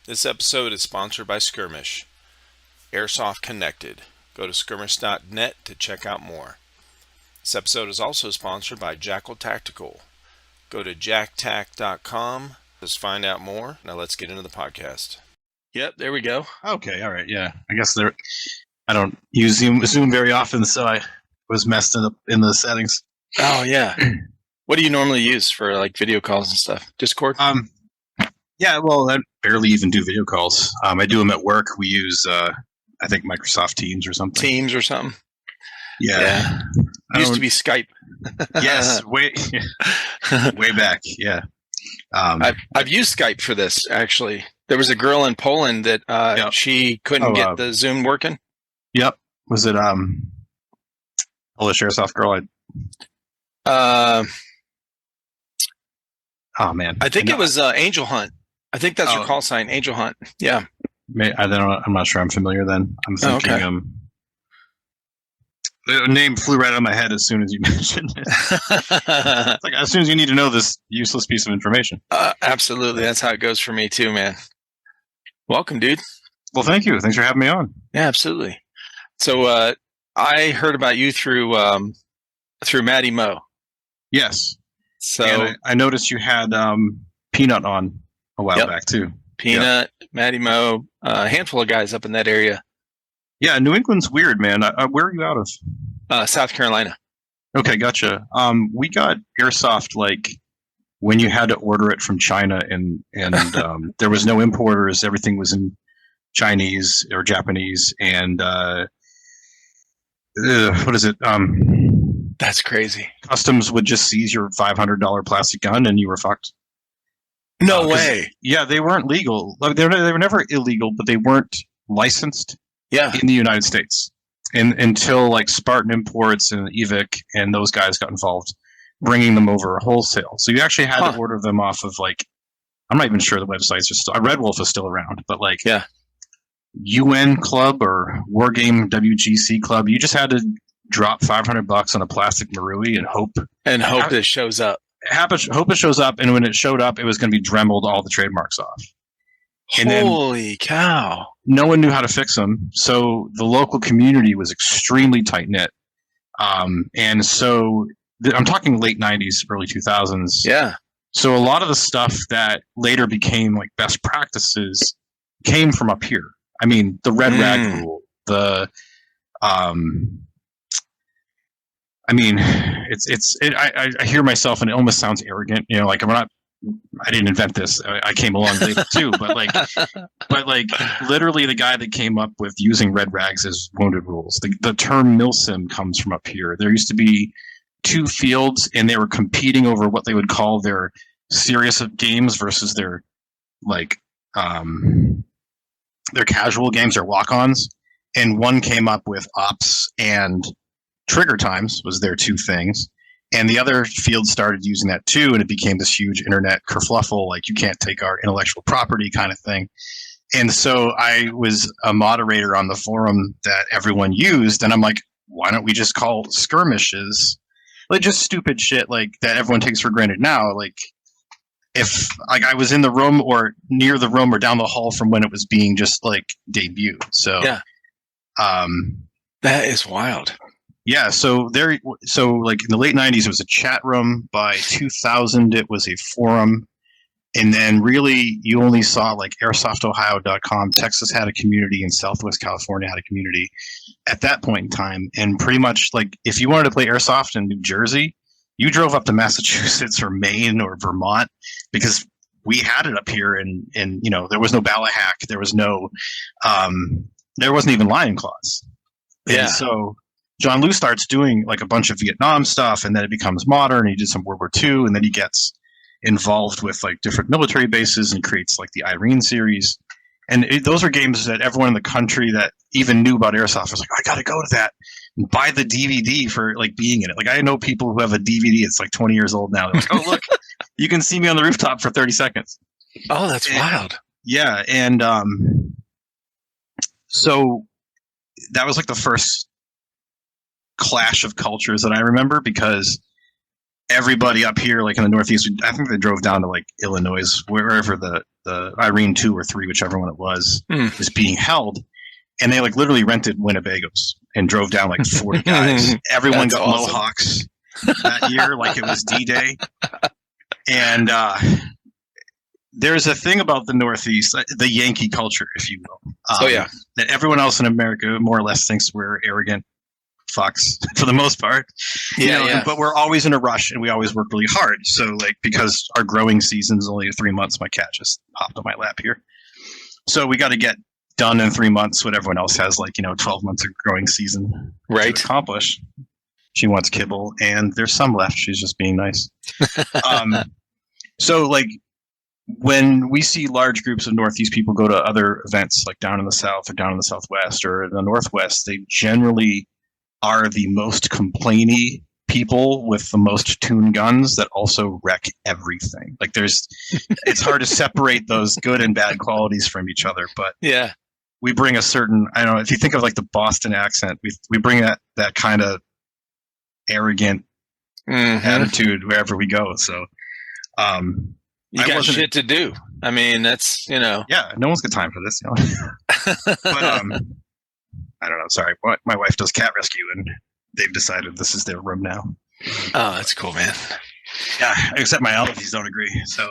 This episode is sponsored by Skirmish. Airsoft Connected. Go to skirmish.net to check out more. This episode is also sponsored by Jackal Tactical. Go to jacktac.com to find out more. Now let's get into the podcast. Yep, there we go. Okay, all right, yeah. I guess I don't use Zoom very often, so I was messed up in the settings. Oh, yeah. What do you normally use for like video calls and stuff? Discord? Yeah, well, I barely even do video calls. I do them at work. We use, I think, Microsoft Teams or something. Teams or something? Yeah. Used to be Skype. Yes, way back, yeah. I've used Skype for this, actually. There was a girl in Poland that she couldn't get the Zoom working. Yep. Was it Polish Airsoft girl? Oh, man. I think it was Angel Hunt. I think that's her call sign, Angel Hunt. Yeah. I'm not sure I'm familiar then. I'm thinking the name flew right out of my head as soon as you mentioned it. It's like, as soon as you need to know this useless piece of information. Absolutely. That's how it goes for me too, man. Welcome, dude. Well, thank you. Thanks for having me on. Yeah, absolutely. So I heard about you through Maddie Mo. Yes. So and I noticed you had Peanut on a while back too. Peanut, Maddie Mo, a handful of guys up in that area. Yeah, New England's weird, man. Where are you out of? South Carolina. Okay, gotcha. We got Airsoft like when you had to order it from China, and there was no importers. Everything was in Chinese or Japanese, and what is it? That's crazy. Customs would just seize your $500 plastic gun, and you were fucked. No way. Yeah, they weren't legal. They were never illegal, but they weren't licensed. Yeah. In the United States, until like Spartan Imports and Evic and those guys got involved, bringing them over wholesale. So you actually had to order them off of like, I'm not even sure the websites are still. Red Wolf is still around, but like UN Club or Wargame WGC Club, you just had to drop $500 on a plastic Marui and hope it shows up. Hope it shows up, and when it showed up, it was going to be Dremeled all the trademarks off. And holy cow. No one knew how to fix them, so the local community was extremely tight-knit. And so I'm talking late 90s, early 2000s. Yeah. So a lot of the stuff that later became like best practices came from up here. I mean, the red rag rule, I hear myself and it almost sounds arrogant, like I didn't invent this. I came along later too, but literally the guy that came up with using red rags as wounded rules. The term milsim comes from up here. There used to be two fields, and they were competing over what they would call their serious games versus their casual games, their walk-ons. And one came up with ops and trigger times was their two things. And the other field started using that too, and it became this huge internet kerfluffle, like you can't take our intellectual property kind of thing. And so I was a moderator on the forum that everyone used, and I'm like, why don't we just call skirmishes, like just stupid shit like that everyone takes for granted now. Like if like I was in the room or near the room or down the hall from when it was being just like debuted. So yeah, that is wild. Yeah, so like in the late 90s, it was a chat room. By 2000, it was a forum. And then really, you only saw like airsoftohio.com. Texas had a community, and Southwest California had a community at that point in time. And pretty much like if you wanted to play airsoft in New Jersey, you drove up to Massachusetts or Maine or Vermont, because we had it up here. And there was no Balahack. There was no, there wasn't even Lion Claws. Yeah. And so John Liu starts doing like a bunch of Vietnam stuff, and then it becomes modern. He did some World War II, and then he gets involved with like different military bases and creates like the Irene series. And those are games that everyone in the country that even knew about airsoft was like, I got to go to that and buy the DVD for like being in it. Like I know people who have a DVD. It's like 20 years old now. They're like, oh look, you can see me on the rooftop for 30 seconds. Oh, that's wild. Yeah, and so that was like the first clash of cultures that I remember, because everybody up here, like in the Northeast, I think they drove down to like Illinois, wherever the the Irene 2 or 3, whichever one it was being held. And they like literally rented Winnebagos and drove down like 40 guys. Everyone got awesome. Mohawks that year, like it was D-Day. And there's a thing about the Northeast, the Yankee culture, if you will. That everyone else in America more or less thinks we're arrogant fucks for the most part. But we're always in a rush and we always work really hard. So like, because our growing season's only 3 months, my cat just hopped on my lap here. So we got to get done in 3 months what everyone else has, like, 12 months of growing season to accomplish. She wants kibble and there's some left. She's just being nice. So like, when we see large groups of Northeast people go to other events, like down in the South or down in the Southwest or in the Northwest, they generally are the most complainy people with the most tuned guns that also wreck everything. Like it's hard to separate those good and bad qualities from each other. But we bring a certain, I don't know, if you think of like the Boston accent, we bring that kind of arrogant attitude wherever we go. So, you got shit to do. I mean, that's, Yeah, no one's got time for this. But I don't know. Sorry. My wife does cat rescue, and they've decided this is their room now. Oh, that's cool, man. Yeah, except my allergies don't agree. So,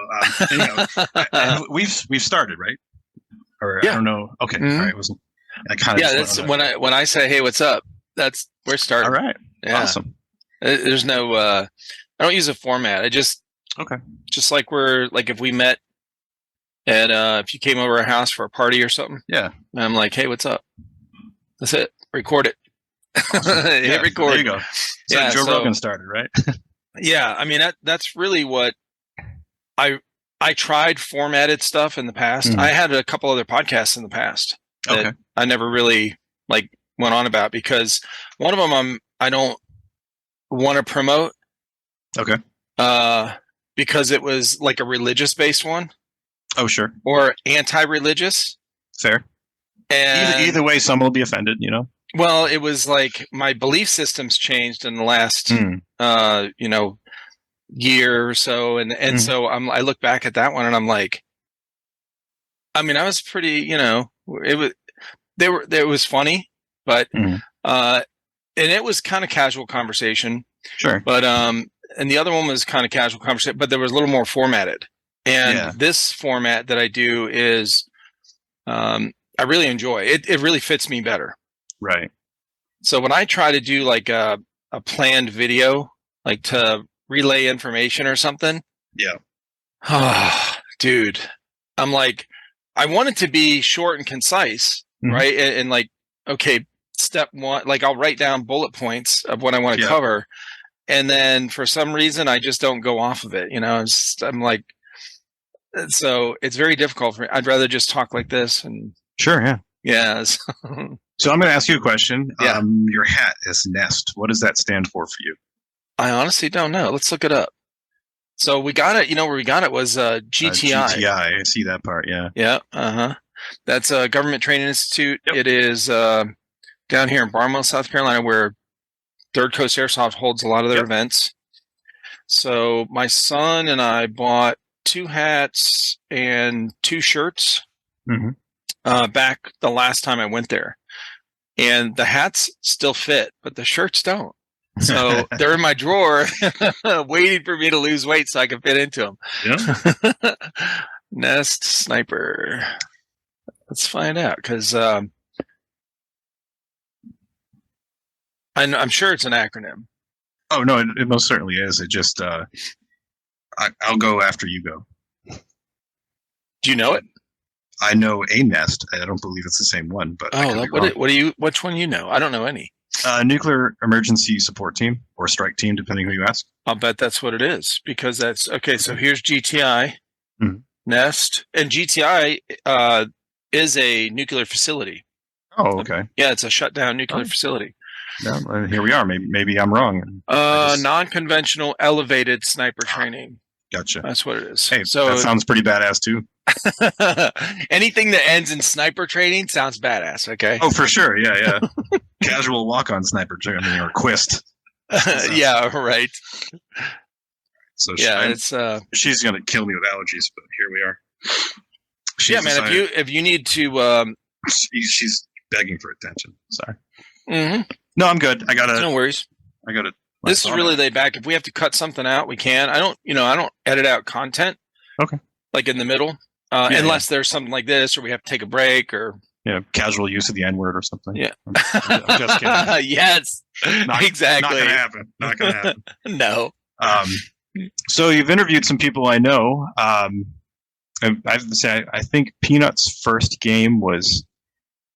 we've started, right? Or I don't know. Okay, all right. I kind of that's when I say, hey, what's up? We're starting. All right. Yeah. Awesome. There's no. I don't use a format. I just. Okay. Just like if we met at if you came over our house for a party or something. Yeah. And I'm like, hey, what's up? That's it. Record it. Awesome. Hit record. There you go. So Joe Rogan started, right? Yeah. I mean, that's really what I tried formatted stuff in the past. I had a couple other podcasts in the past that I never really went on about because one of them I don't want to promote. Okay. Because it was like a religious-based one. Oh, sure. Or anti-religious. Fair. And either way, some will be offended, Well, it was like my belief system's changed in the last, year or so, and so I look back at that one and I'm like, I mean, I was pretty, it was funny, but and it was kind of casual conversation. Sure. But and the other one was kind of casual conversation, but there was a little more formatted. And this format that I do is, I really enjoy it. It really fits me better. Right. So when I try to do like a planned video, like to relay information or something. Yeah. Oh, dude, I'm like, I want it to be short and concise, right? And like, okay, step one, like I'll write down bullet points of what I want to cover. And then for some reason, I just don't go off of it. I'm like, so it's very difficult for me. I'd rather just talk like this. And sure. Yeah. Yeah. So I'm going to ask you a question. Yeah. Your hat is Nest. What does that stand for you? I honestly don't know. Let's look it up. So we got it. Where we got it was GTI. GTI. I see that part. Yeah. Yeah. That's a Government Training Institute. Yep. It is down here in Barnwell, South Carolina, where Third Coast Airsoft holds a lot of their events. So my son and I bought 2 hats and 2 shirts back the last time I went there. And the hats still fit, but the shirts don't. So they're in my drawer waiting for me to lose weight so I can fit into them. Yeah. Nest Sniper. Let's find out because I'm sure it's an acronym. Oh, no, it most certainly is. It just, I'll go after you go. Do you know it? I know a Nest. I don't believe it's the same one, but which one you know? I don't know any. Nuclear Emergency Support Team or Strike Team, depending who you ask. I'll bet that's what it is because that's okay. So here's GTI, Nest, and GTI is a nuclear facility. Oh, okay. Yeah, it's a shut down nuclear facility. Yeah, here we are. Maybe I'm wrong. Non-conventional elevated sniper training. Gotcha. That's what it is. Hey, so that sounds pretty badass too. Anything that ends in sniper training sounds badass. Okay. Oh, for sure. Yeah. Casual walk-on sniper training or Quist. Yeah. Right. So it's she's gonna kill me with allergies, but here we are. She's man. decided, If you need to, she's begging for attention. Sorry. mm-hmm, No, I'm good. no worries. I got it. This is really laid back. If we have to cut something out, we can. I don't edit out content. Okay. Like in the middle, unless there's something like this, or we have to take a break, or casual use of the N-word or something. Yeah. I'm just kidding. Yes. Exactly. Not gonna happen. Not gonna happen. No. So you've interviewed some people I know. I have to say, I think Peanut's first game was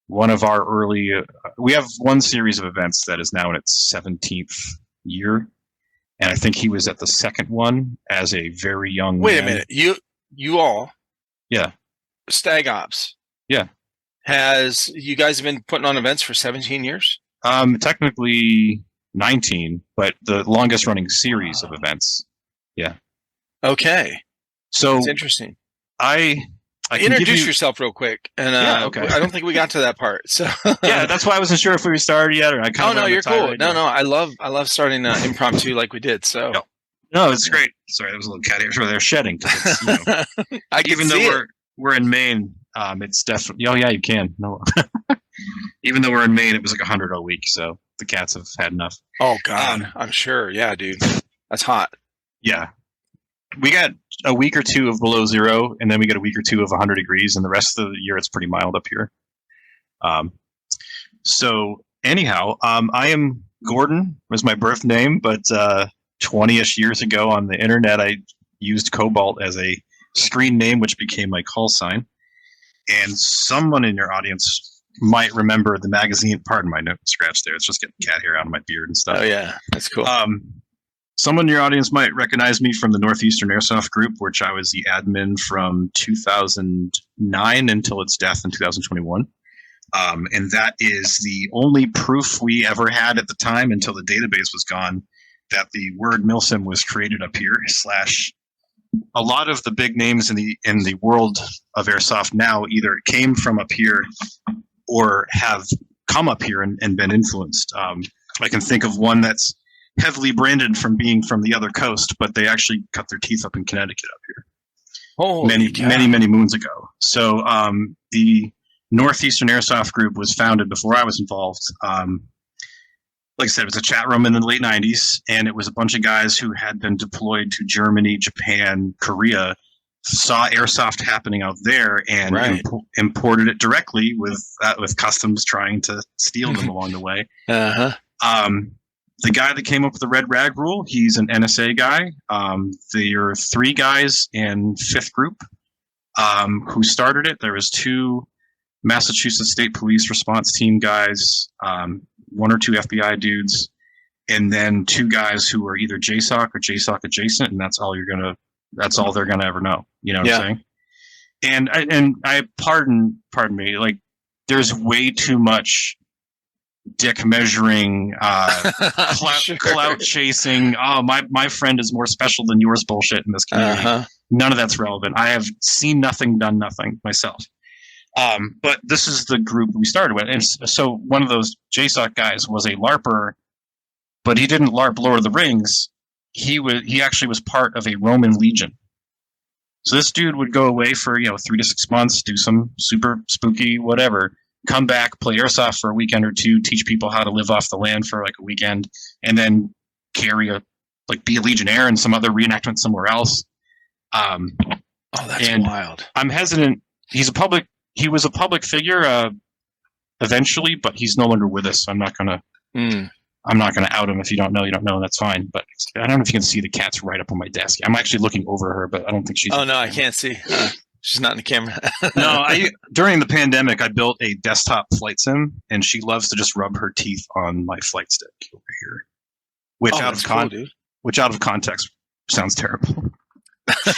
one of our early. We have one series of events that is now in its 17th year, and I think he was at the second one as a very young. Wait a minute, you all, yeah, Stag Ops, yeah, you guys have been putting on events for 17 years? Technically 19, but the longest running series of events. Yeah. Okay. So it's interesting. I introduce yourself real quick, and okay. I don't think we got to that part. So yeah, that's why I wasn't sure if we started yet, or I kind of. Oh no, you're cool. No, I love starting impromptu like we did. So no, it's great. Sorry, that was a little cat here. They're shedding. I can even see though we're in Maine, it's definitely. Oh yeah, you can. No, even though we're in Maine, it was like 100 all week, so the cats have had enough. Oh God, I'm sure. Yeah, dude, that's hot. Yeah. We got a week or two of below zero, and then we got a week or two of 100 degrees, and the rest of the year it's pretty mild up here. So anyhow, I am Gordon was my birth name, but 20-ish years ago on the internet, I used Cobalt as a screen name, which became my call sign. And someone in your audience might remember the magazine. Pardon my note scratch there. It's just getting cat hair out of my beard and stuff. Oh yeah, that's cool. Someone in your audience might recognize me from the Northeastern Airsoft Group, which I was the admin from 2009 until its death in 2021. And that is the only proof we ever had at the time until the database was gone that the word milsim was created up here, / a lot of the big names in the world of airsoft now either came from up here or have come up here and been influenced. I can think of one that's heavily branded from being from the other coast, but they actually cut their teeth up in Connecticut up here many moons ago. So the Northeastern Airsoft Group was founded before I was involved. Like I said, it was a chat room in the late 90s, and it was a bunch of guys who had been deployed to Germany, Japan, Korea, saw airsoft happening out there, and imported it directly with customs trying to steal them along the way. The guy that came up with the red rag rule, he's an NSA guy. There are 3 guys in 5th group who started it. There was 2 Massachusetts State Police response team guys, 1 or 2 FBI dudes, and then 2 guys who are either JSOC or JSOC adjacent, and that's all they're gonna ever know. You know what I'm saying? And I pardon me, like there's way too much dick measuring, clout chasing. Oh, my friend is more special than yours bullshit in this community. None of that's relevant. I have seen nothing, done nothing myself. But this is the group we started with. And so one of those JSOC guys was a LARPer, but he didn't LARP Lord of the Rings. He actually was part of a Roman legion. So this dude would go away for 3 to 6 months, do some super spooky whatever, come back, play airsoft for a weekend or 2, teach people how to live off the land for like a weekend, and then be a legionnaire in some other reenactment somewhere else. Oh, that's wild. I'm hesitant. He was a public figure eventually, but he's no longer with us. So I'm not gonna out him. If you don't know, that's fine. But I don't know if you can see the cat's right up on my desk. I'm actually looking over her, but I don't think she's. Oh no, I can't see. She's not in the camera. No, during the pandemic, I built a desktop flight sim, and she loves to just rub her teeth on my flight stick over here, which out of context sounds terrible.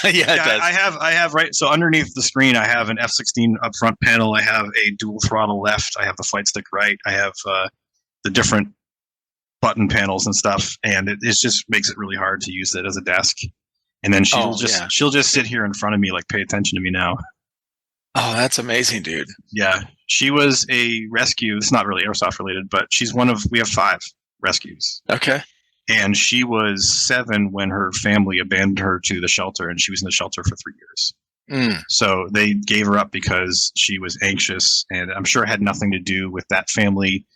Yeah, it does. I have right. So underneath the screen, I have an F-16 up front panel. I have a dual throttle left. I have the flight stick right. I have the different button panels and stuff, and it just makes it really hard to use it as a desk. And then she'll just sit here in front of me, like, pay attention to me now. Oh, that's amazing, dude. Yeah, she was a rescue. It's not really airsoft related, but we have 5 rescues. Okay. And she was 7 when her family abandoned her to the shelter, and she was in the shelter for 3 years. So they gave her up because she was anxious, and I'm sure it had nothing to do with that family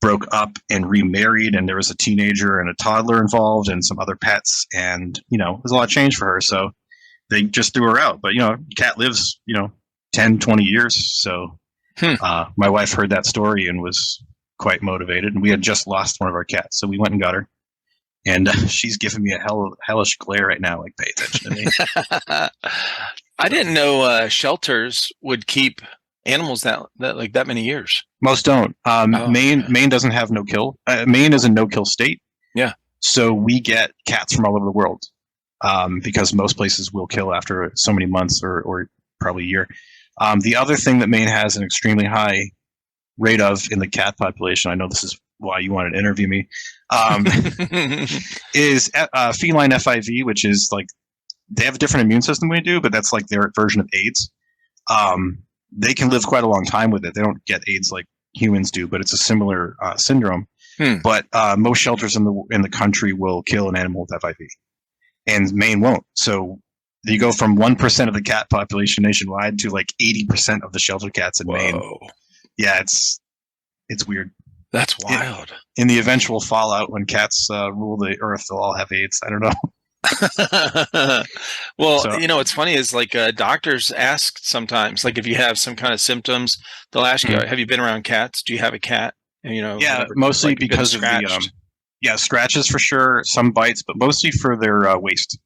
broke up and remarried, and there was a teenager and a toddler involved and some other pets, and it was a lot of change for her, so they just threw her out. But cat lives 10, 20 years, so my wife heard that story and was quite motivated, and we had just lost one of our cats, so we went and got her, and she's giving me a hellish glare right now, like, pay attention to me. I didn't know shelters would keep animals that many years. Most don't. Maine doesn't have no kill. Maine is a no kill state. Yeah. So we get cats from all over the world because most places will kill after so many months or probably a year. The other thing that Maine has an extremely high rate of in the cat population, I know this is why you wanted to interview me, is feline FIV, which is like, they have a different immune system than we do, but that's like their version of AIDS. They can live quite a long time with it. They don't get AIDS like humans do, but it's a similar syndrome. But most shelters in the country will kill an animal with FIV, and Maine won't. So you go from 1% of the cat population nationwide to like 80% of the shelter cats in Maine. Yeah, it's weird. That's wild. In the eventual fallout, when cats rule the earth, they'll all have AIDS. I don't know. Well, what's funny is like doctors ask sometimes, like if you have some kind of symptoms, they'll ask you, "Have you been around cats? Do you have a cat?" And yeah, whatever, mostly like because of the scratches for sure, some bites, but mostly for their waste.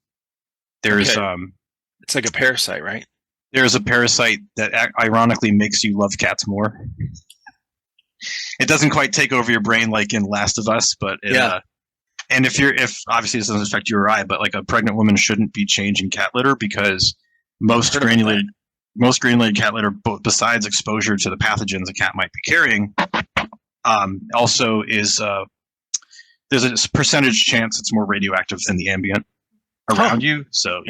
There's it's like a parasite, right? There's a parasite that ironically makes you love cats more. It doesn't quite take over your brain like in Last of Us, but and if obviously this doesn't affect you or I, but like a pregnant woman shouldn't be changing cat litter because most granulated cat litter, besides exposure to the pathogens a cat might be carrying, also is there's a percentage chance it's more radioactive than the ambient around you. So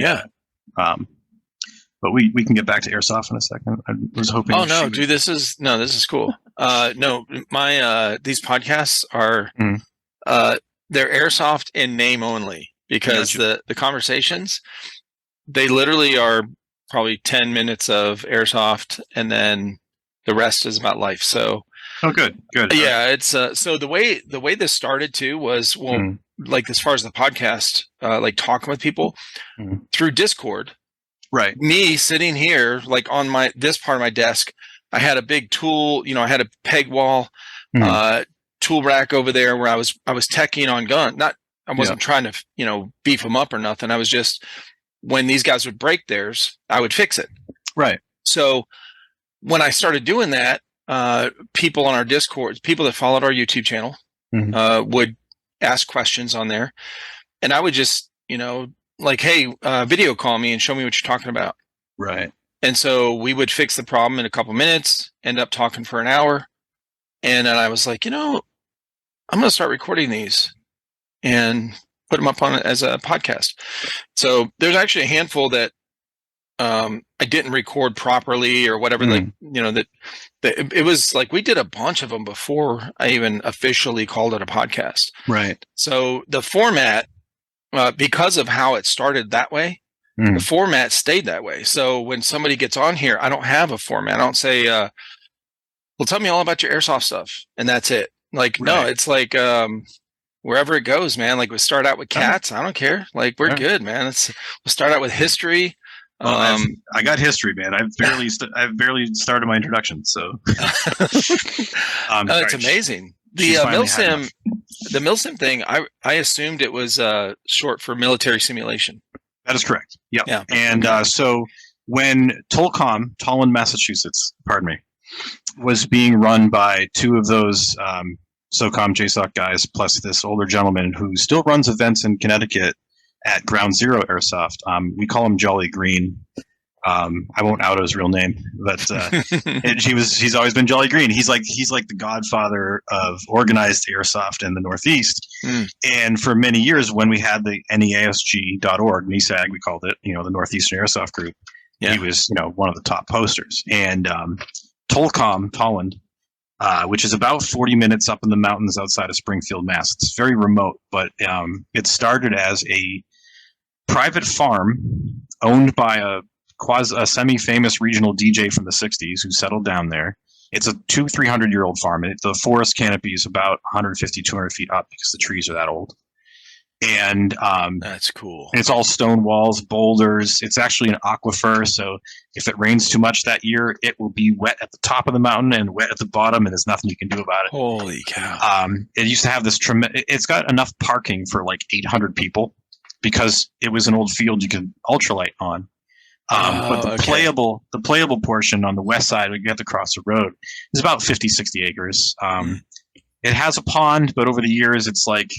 but we can get back to airsoft in a second. I was hoping. Oh no, dude, this is cool. No, my these podcasts are they're airsoft in name only, because the conversations, they literally are probably 10 minutes of airsoft and then the rest is about life. So good. Yeah, it's so the way this started too was like as far as the podcast, like talking with people through Discord. Right. Me sitting here like on this part of my desk, I had a big tool, I had a peg wall, tool rack over there where I was teching on gun. I wasn't trying to, beef them up or nothing. I was just, when these guys would break theirs, I would fix it. Right. So when I started doing that, people on our Discord, people that followed our YouTube channel, would ask questions on there, and I would just, like, hey, video call me and show me what you're talking about. Right. And so we would fix the problem in a couple minutes, end up talking for an hour. And then I was like, I'm going to start recording these and put them up on as a podcast. So there's actually a handful that I didn't record properly or whatever. Like, that it was like we did a bunch of them before I even officially called it a podcast. Right. So the format, because of how it started that way, the format stayed that way. So when somebody gets on here, I don't have a format. I don't say, well, tell me all about your airsoft stuff, and that's it. Like, no, it's like wherever it goes, man. Like we start out with cats. I don't care. Like we're good, man. We'll start out with history. Well, I got history, man. I've barely started my introduction, so it's amazing. The MilSim thing, I assumed it was short for military simulation. That is correct. Yep. Yeah. And so when Tolcom, Tallinn, Massachusetts, was being run by two of those SOCOM JSOC guys, plus this older gentleman who still runs events in Connecticut at Ground Zero Airsoft. We call him Jolly Green. I won't out his real name, but he's always been Jolly Green. He's like the godfather of organized airsoft in the Northeast. And for many years, when we had the NEASG.org, NESAG, we called it, the Northeastern Airsoft Group, he was, one of the top posters. And Tolcom, Tallinn, which is about 40 minutes up in the mountains outside of Springfield, Mass. It's very remote, but it started as a private farm owned by a a semi-famous regional DJ from the 60s who settled down there. It's a 300-year-old farm. The forest canopy is about 150, 200 feet up because the trees are that old. And that's cool. And it's all stone walls, boulders. It's actually an aquifer, so if it rains too much that year, it will be wet at the top of the mountain and wet at the bottom, and there's nothing you can do about it. Holy cow. It used to have this it's got enough parking for like 800 people because it was an old field you could ultralight on. But the playable portion on the west side, we get to cross the road, is about 50, 60 acres. It has a pond, but over the years, it's like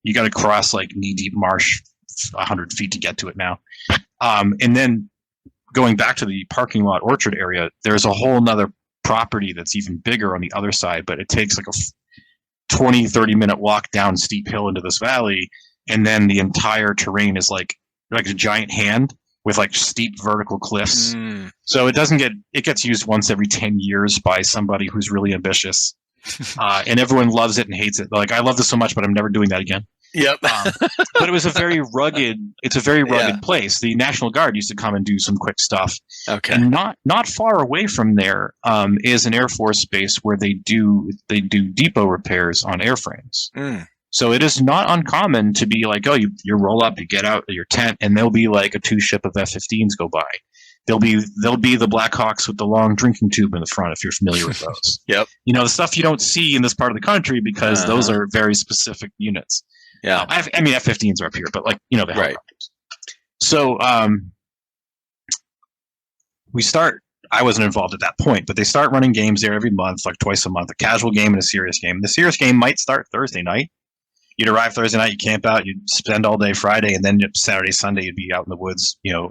you got to cross like knee-deep marsh 100 feet to get to it now. And then going back to the parking lot orchard area, there's a whole nother property that's even bigger on the other side, but it takes like a 20, 30-minute walk down steep hill into this valley, and then the entire terrain is like a giant hand with like steep vertical cliffs. So it gets used once every 10 years by somebody who's really ambitious. And everyone loves it and hates it. Like, I love this so much, but I'm never doing that again. Yep. But it was a very rugged place. The National Guard used to come and do some quick stuff. Okay. And not far away from there is an Air Force base where they do depot repairs on airframes. So it is not uncommon to be like, oh, you roll up, you get out of your tent, and there'll be like a 2 ship of F-15s go by. There'll be the Blackhawks with the long drinking tube in the front, if you're familiar with those. Yep. You know, the stuff you don't see in this part of the country because those are very specific units. Yeah. I mean, F-15s are up here, but like, you know, the helicopters. So I wasn't involved at that point, but they start running games there every month, like twice a month, a casual game and a serious game. The serious game might start Thursday night. You'd arrive Thursday night, you camp out, you'd spend all day Friday, and then Saturday, Sunday, you'd be out in the woods, you know,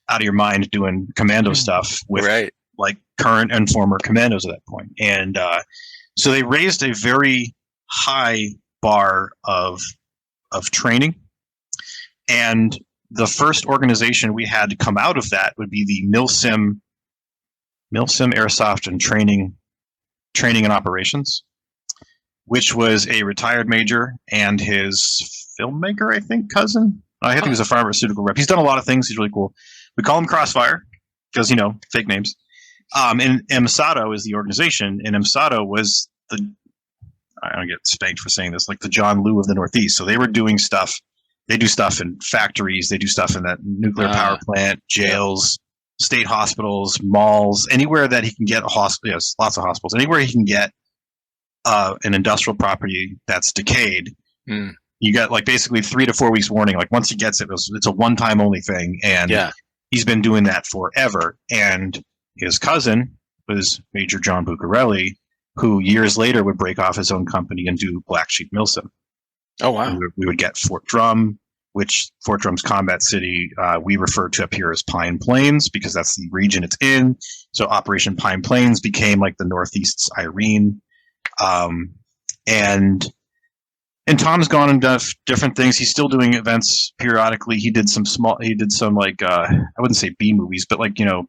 out of your mind doing commando stuff with like current and former commandos at that point. And so they raised a very high bar of training. And the first organization we had to come out of that would be the Milsim Airsoft and Training and Operations, which was a retired major and his filmmaker, I think, cousin. I think he was a pharmaceutical rep. He's done a lot of things. He's really cool. We call him Crossfire because, you know, fake names. And MSATO is the organization, and MSATO was I don't get spanked for saying this, like the John Liu of the Northeast. So they were doing stuff. They do stuff in factories. They do stuff in that nuclear power plant, jails, state hospitals, malls, anywhere that he can get a hospital. Yes, lots of hospitals. Anywhere he can get an industrial property that's decayed. You got like basically 3 to 4 weeks warning. Like once he gets it, it's a one-time only thing. And he's been doing that forever. And his cousin was Major John Bucarelli, who years later would break off his own company and do Black Sheep Milsim. Oh, wow. We would get Fort Drum, which Fort Drum's combat city, we refer to up here as Pine Plains because that's the region it's in. So Operation Pine Plains became like the Northeast's Irene. And Tom's gone and done different things. He's still doing events periodically. He did some like, I wouldn't say B movies, but like, you know,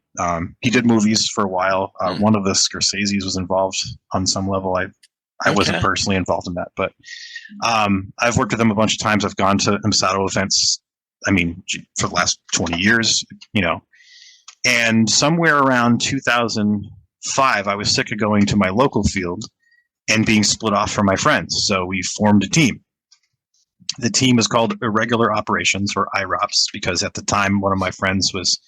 he did movies for a while. One of the Scorsese's was involved on some level. I wasn't personally involved in that, but I've worked with him a bunch of times. I've gone to MSATO events, I mean, for the last 20 years, you know. And somewhere around 2005, I was sick of going to my local field and being split off from my friends. So we formed a team. The team is called Irregular Operations, or IROPS, because at the time, one of my friends was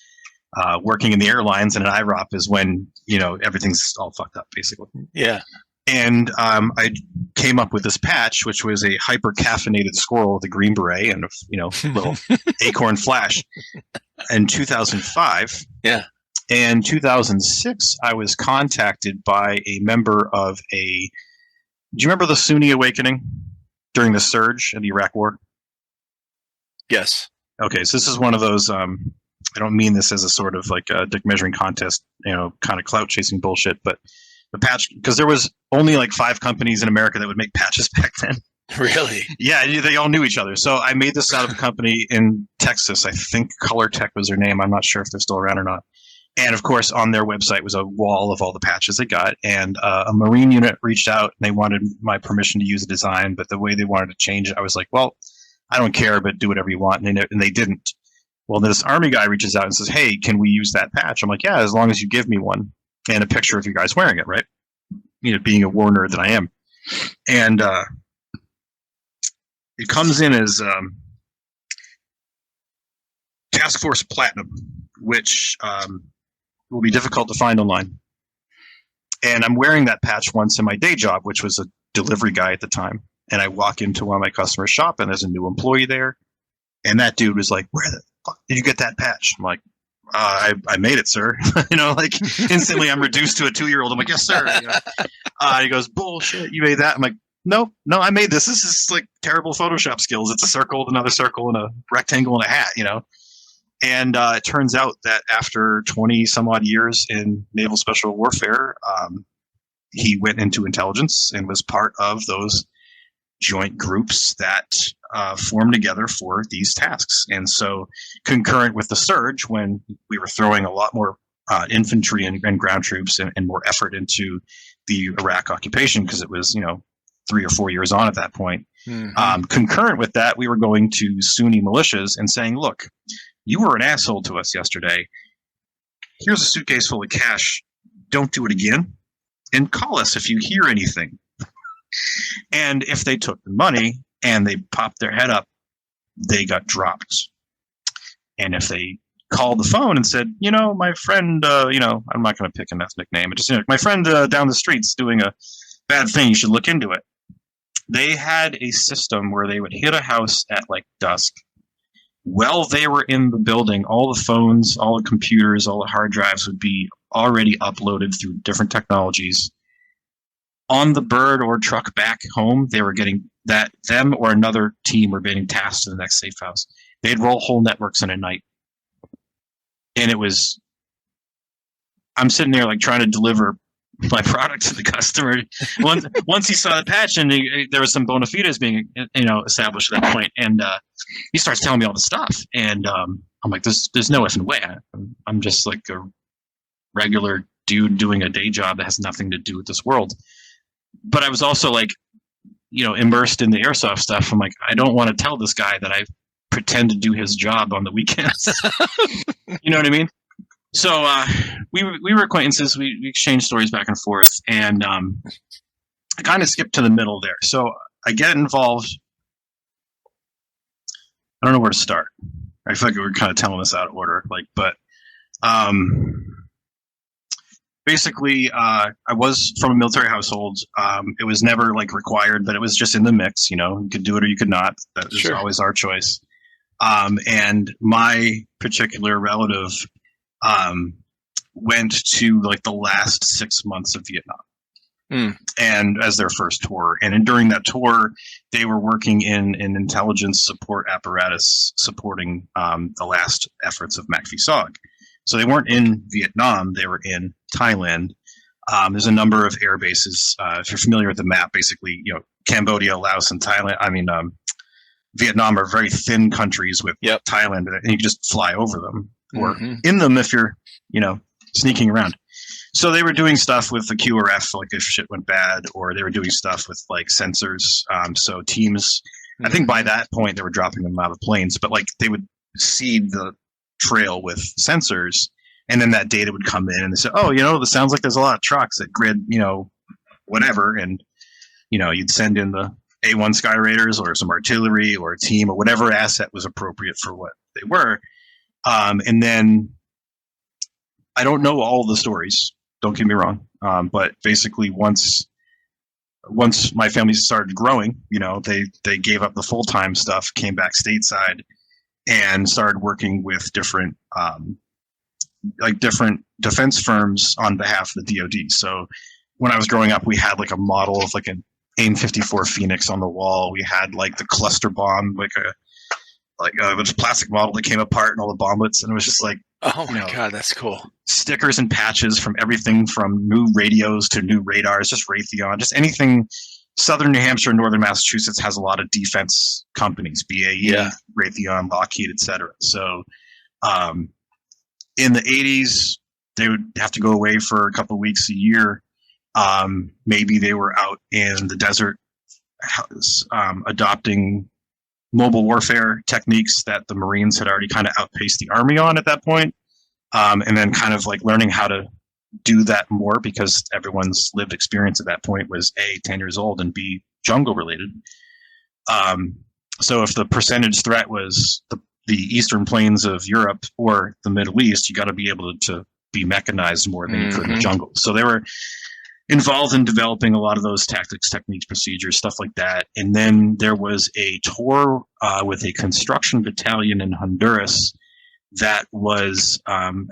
working in the airlines, and an IROP is when, you know, everything's all fucked up, basically. Yeah. And I came up with this patch, which was a hyper-caffeinated squirrel with a green beret and a, you know, little acorn flash. In 2005. Yeah. In 2006, I was contacted by a member of a... Do you remember the Sunni awakening during the surge in the Iraq War? Yes. Okay, so this is one of those... I don't mean this as a sort of like a dick measuring contest, you know, kind of clout chasing bullshit, but the patch, because there was only like 5 companies in America that would make patches back then. Really? Yeah, they all knew each other. So I made this out of a company in Texas. I think Color Tech was their name. I'm not sure if they're still around or not. And of course, on their website was a wall of all the patches they got. And a Marine unit reached out and they wanted my permission to use the design, but the way they wanted to change it, I was like, well, I don't care, but do whatever you want. And they didn't. Well, this Army guy reaches out and says, "Hey, can we use that patch?" I'm like, "Yeah, as long as you give me one and a picture of you guys wearing it, right?" Being a war nerd that I am. And it comes in as Task Force Platinum, which will be difficult to find online. And I'm wearing that patch once in my day job, which was a delivery guy at the time. And I walk into one of my customers' shop, and there's a new employee there. And that dude was like, "Where the fuck did you get that patch?" I'm like, I made it, sir. Instantly I'm reduced to a 2-year-old. I'm like, "Yes, sir." He goes, "Bullshit, you made that?" I'm like, No, I made this. This is like terrible Photoshop skills. It's a circle with another circle and a rectangle and a hat, And it turns out that after 20 some odd years in naval special warfare, he went into intelligence and was part of those joint groups that formed together for these tasks. And so concurrent with the surge, when we were throwing a lot more infantry and ground troops and more effort into the Iraq occupation, because it was, 3 or 4 years on at that point. Mm-hmm. Concurrent with that, we were going to Sunni militias and saying, "Look, you were an asshole to us yesterday. Here's a suitcase full of cash. Don't do it again. And call us if you hear anything." And if they took the money and they popped their head up, they got dropped. And if they called the phone and said, "My friend, I'm not going to pick an ethnic name, but just, my friend down the street's doing a bad thing, you should look into it." They had a system where they would hit a house at like dusk. While they were in the building, all the phones, all the computers, all the hard drives would be already uploaded through different technologies. On the bird or truck back home, they were getting that, them or another team were being tasked to the next safe house. They'd roll whole networks in a night. And it was, I'm sitting there like trying to deliver my product to the customer. Once he saw the patch and there was some bona fides being, established at that point, and he starts telling me all the stuff, and I'm like, there's no effing way. I'm just like a regular dude doing a day job that has nothing to do with this world. But I was also like, immersed in the airsoft stuff. I'm like, I don't want to tell this guy that I pretend to do his job on the weekends. You know what I mean? So we were acquaintances. We exchanged stories back and forth, and I kind of skipped to the middle there. So I get involved. I don't know where to start. I feel like we're kind of telling this out of order. Basically, I was from a military household. It was never like required, but it was just in the mix. You could do it or you could not. That was always our choice. And my particular relative went to like the last 6 months of Vietnam, and as their first tour. And during that tour, they were working in an intelligence support apparatus supporting the last efforts of MACV-SOG. So they weren't in Vietnam; they were in Thailand. There's a number of air bases. If you're familiar with the map, basically, Cambodia, Laos, and Thailand. Vietnam are very thin countries with Thailand, and you can just fly over them or in them if you're, sneaking around. So they were doing stuff with the QRF, like if shit went bad, or they were doing stuff with like sensors. So teams, I think by that point they were dropping them out of planes, but like they would seed the trail with sensors, and then that data would come in and they said, "Oh, this sounds like there's a lot of trucks at grid, whatever." And, you'd send in the A1 Sky Raiders or some artillery or a team or whatever asset was appropriate for what they were. And then I don't know all the stories, don't get me wrong. But basically once my family started growing, they gave up the full-time stuff, came back stateside and started working with different defense firms on behalf of the DoD. So when I was growing up, we had like a model of like an AIM-54 Phoenix on the wall. We had like the cluster bomb, like a plastic model that came apart and all the bomblets, and it was just like, oh my god, that's cool. Stickers and patches from everything from new radios to new radars, just Raytheon, just anything. Southern New Hampshire, Northern Massachusetts has a lot of defense companies, BAE, Raytheon, Lockheed, etc. So in the 80s, they would have to go away for a couple of weeks a year. Maybe they were out in the desert adopting mobile warfare techniques that the Marines had already kind of outpaced the Army on at that point. And then kind of like learning how to do that more because everyone's lived experience at that point was A, 10 years old, and B, jungle related. So if the percentage threat was the eastern plains of Europe or the Middle East, you got to be able to be mechanized more than you could in the jungle. So they were involved in developing a lot of those tactics, techniques, procedures, stuff like that. And then there was a tour with a construction battalion in Honduras that was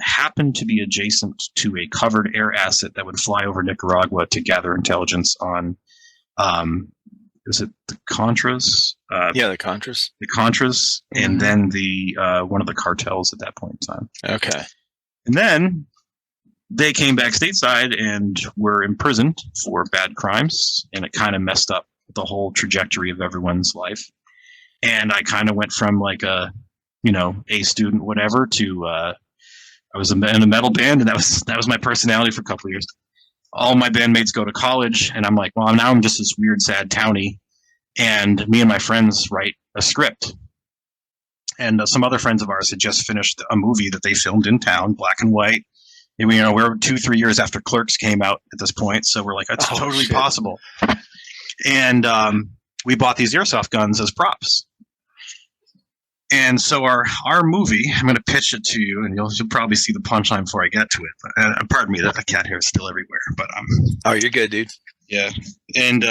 happened to be adjacent to a covered air asset that would fly over Nicaragua to gather intelligence on, is it the Contras? Yeah, the Contras. The Contras, and then the one of the cartels at that point in time. Okay. And then they came back stateside and were imprisoned for bad crimes, and it kind of messed up the whole trajectory of everyone's life. And I kind of went from like a student, whatever, to I was in a metal band, and that was my personality for a couple of years. All my bandmates go to college, and I'm like, well, now I'm just this weird, sad townie, and me and my friends write a script. And some other friends of ours had just finished a movie that they filmed in town, black and white. And we're 2-3 years after Clerks came out at this point, so we're like, that's totally possible. And we bought these airsoft guns as props. And so our movie, I'm going to pitch it to you, and you'll probably see the punchline before I get to it. But, pardon me, the cat hair is still everywhere. But oh, you're good, dude. Yeah. And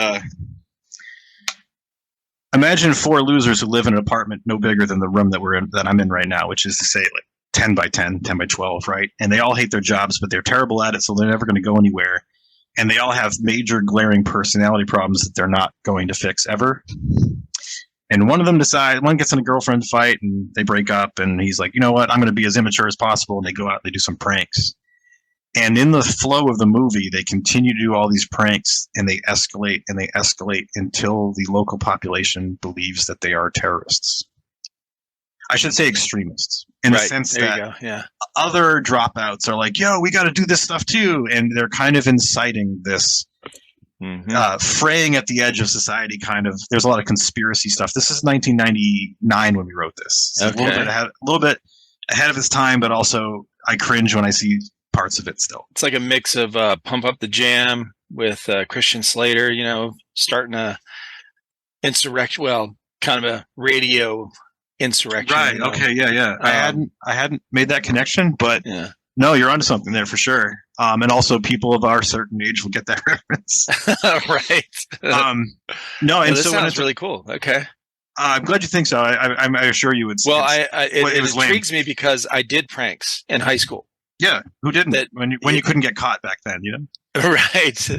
imagine 4 losers who live in an apartment no bigger than the room that I'm in right now, which is to say, like 10 by 10, 10 by 12, right? And they all hate their jobs, but they're terrible at it, so they're never going to go anywhere. And they all have major glaring personality problems that they're not going to fix ever. And one gets in a girlfriend fight, and they break up, and he's like, you know what, I'm going to be as immature as possible, and they go out and they do some pranks. And in the flow of the movie, they continue to do all these pranks, and they escalate until the local population believes that they are terrorists. I should say extremists, in the sense that other dropouts are like, yo, we got to do this stuff too. And they're kind of inciting this fraying at the edge of society kind of. There's a lot of conspiracy stuff. This is 1999 when we wrote this. Okay. A little bit ahead of its time, but also I cringe when I see parts of it still. It's like a mix of Pump Up the Jam with Christian Slater, starting a insurrection, kind of a radio insurrection. Right. Okay. Yeah. I hadn't made that connection, but no, you're onto something there for sure. And also people of our certain age will get that reference. Right. No, and this so sounds really cool. Okay. I'm glad you think so. I assure you it's. Well, it intrigues me because I did pranks in high school. Yeah, who didn't? When you couldn't get caught back then, Right.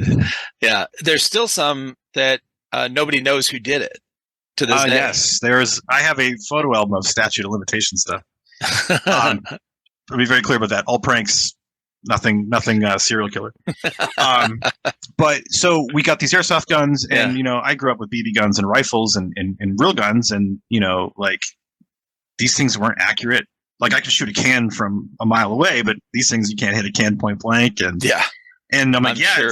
Yeah, there's still some that nobody knows who did it to this day. Yes, I have a photo album of statute of limitation stuff. I'll be very clear about that. All pranks, nothing serial killer. But so we got these airsoft guns, and I grew up with BB guns and rifles and real guns, and like these things weren't accurate. Like I could shoot a can from a mile away, but these things you can't hit a can point blank. And and I'm like, sure.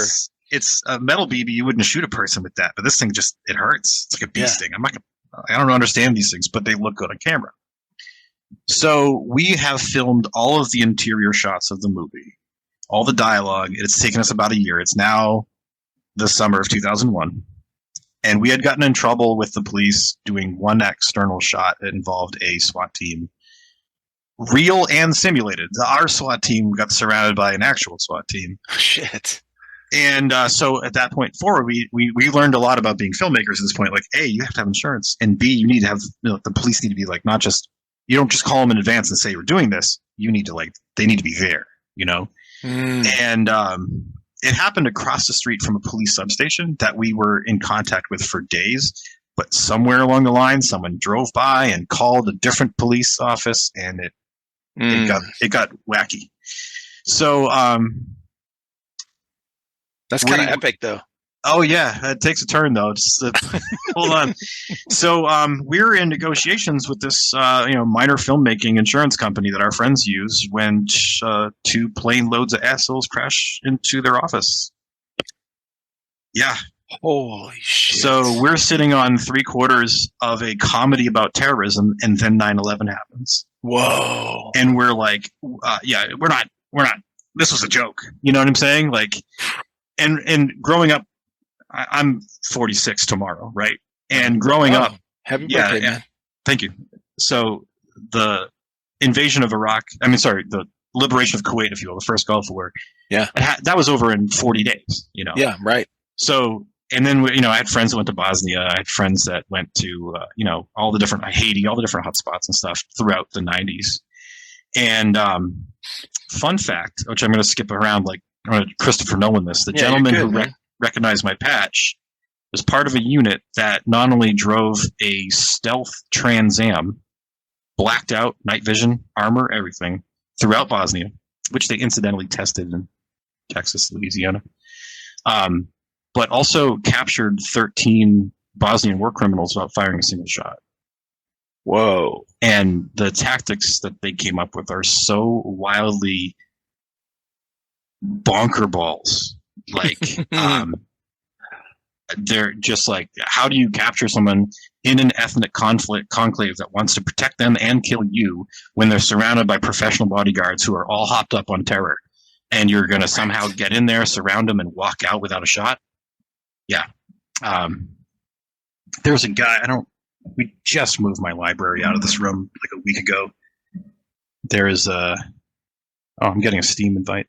It's a metal BB. You wouldn't shoot a person with that, but this thing it hurts. It's like a bee sting. I don't understand these things, but they look good on camera. So we have filmed all of the interior shots of the movie, all the dialogue. It's taken us about a year. It's now the summer of 2001. And we had gotten in trouble with the police doing one external shot that involved a SWAT team. Real and simulated. Our SWAT team got surrounded by an actual SWAT team. Shit. And so at that point forward, we learned a lot about being filmmakers at this point. Like, A, you have to have insurance. And B, you need to have, the police need to be like, not just, you don't just call them in advance and say you're doing this. You need to they need to be there, And it happened across the street from a police substation that we were in contact with for days. But somewhere along the line, someone drove by and called a different police office, and it got wacky. So that's kind of epic, though. Oh yeah, it takes a turn though. Just hold on. So we're in negotiations with this minor filmmaking insurance company that our friends use when 2 plane loads of assholes crash into their office. Yeah. Holy shit. So we're sitting on 3/4 of a comedy about terrorism, and then 9/11 happens. Whoa. And we're like, yeah, we're not, this was a joke. You know what I'm saying? Like, and growing up, I'm 46 tomorrow, right? And growing up, happy birthday, man. Thank you. So the invasion of Iraq, the liberation of Kuwait, if you will, the first Gulf War. Yeah. That was over in 40 days, you know? Yeah, right. So, and then, I had friends that went to Bosnia. I had friends that went to, all the different, Haiti, all the different hotspots and stuff throughout the 90s. And fun fact, which I'm going to skip around, like Christopher Nolan this, the gentleman who recognized my patch was part of a unit that not only drove a stealth Trans Am, blacked out, night vision, armor, everything, throughout Bosnia, which they incidentally tested in Texas, Louisiana, but also captured 13 Bosnian war criminals without firing a single shot. Whoa. And the tactics that they came up with are so wildly bonker balls. Like, they're just like, how do you capture someone in an ethnic conclave that wants to protect them and kill you when they're surrounded by professional bodyguards who are all hopped up on terror, and you're going to somehow get in there, surround them, and walk out without a shot? Yeah. There's a guy, we just moved my library out of this room like a week ago. There's I'm getting a Steam invite.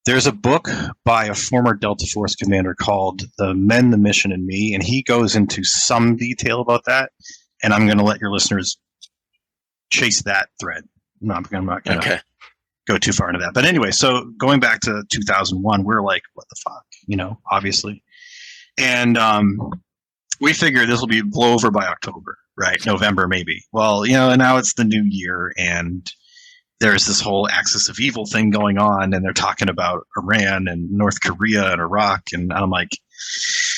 There's a book by a former Delta Force commander called The Men, the Mission, and Me, and he goes into some detail about that, and I'm going to let your listeners chase that thread. No, I'm not going to go too far into that. But anyway, so going back to 2001, we're like, what the fuck, obviously. And we figured this will be blow over by October, right? November, maybe. Well, now it's the new year, and there's this whole axis of evil thing going on, and they're talking about Iran and North Korea and Iraq, and I'm like,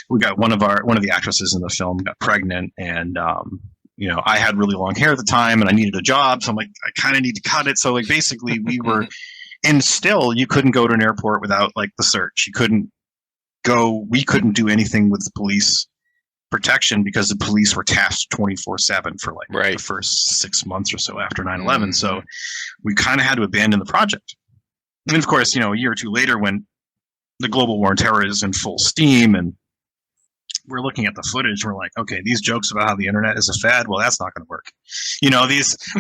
we got one of the actresses in the film got pregnant, and I had really long hair at the time, and I needed a job, so I'm like, I kind of need to cut it. So like basically we were, and still you couldn't go to an airport without like the search. We couldn't do anything with the police protection because the police were tasked 24/7 for like the first 6 months or so after 9/11. So we kind of had to abandon the project. And of course, a year or two later, when the global war on terror is in full steam and we're looking at the footage, we're like, okay, these jokes about how the internet is a fad, well, that's not going to work.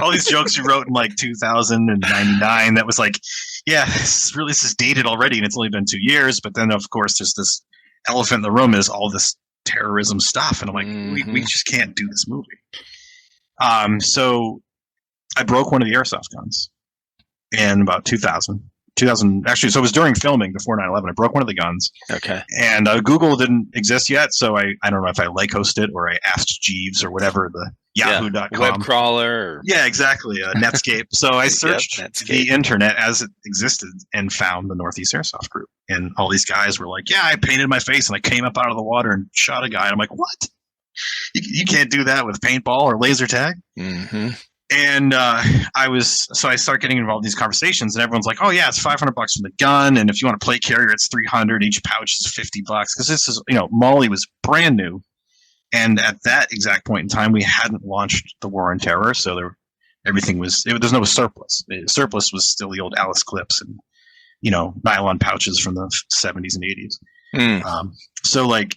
All these jokes you wrote in like 2099 that was like, yeah, this is dated already and it's only been 2 years. But then of course there's this elephant in the room is all this terrorism stuff, and I'm like, we just can't do this movie. So I broke one of the airsoft guns in about 2000 actually, so it was during filming before 9/11. I broke one of the guns. Okay. And Google didn't exist yet, so I don't know if I Lycosed it or I asked Jeeves or whatever, the yahoo.com web crawler. Yeah, exactly, Netscape. So I searched the internet as it existed and found the Northeast Airsoft Group, and all these guys were like, yeah, I painted my face and I came up out of the water and shot a guy, and I'm like, what? You can't do that with paintball or laser tag. And I start getting involved in these conversations, and everyone's like, oh yeah, it's $500 for the gun, and if you want a plate carrier, it's $300. Each pouch is $50 because this is, Molly was brand new, and at that exact point in time, we hadn't launched the war on terror, so there's no surplus. The surplus was still the old Alice clips and nylon pouches from the 70s and 80s. So like,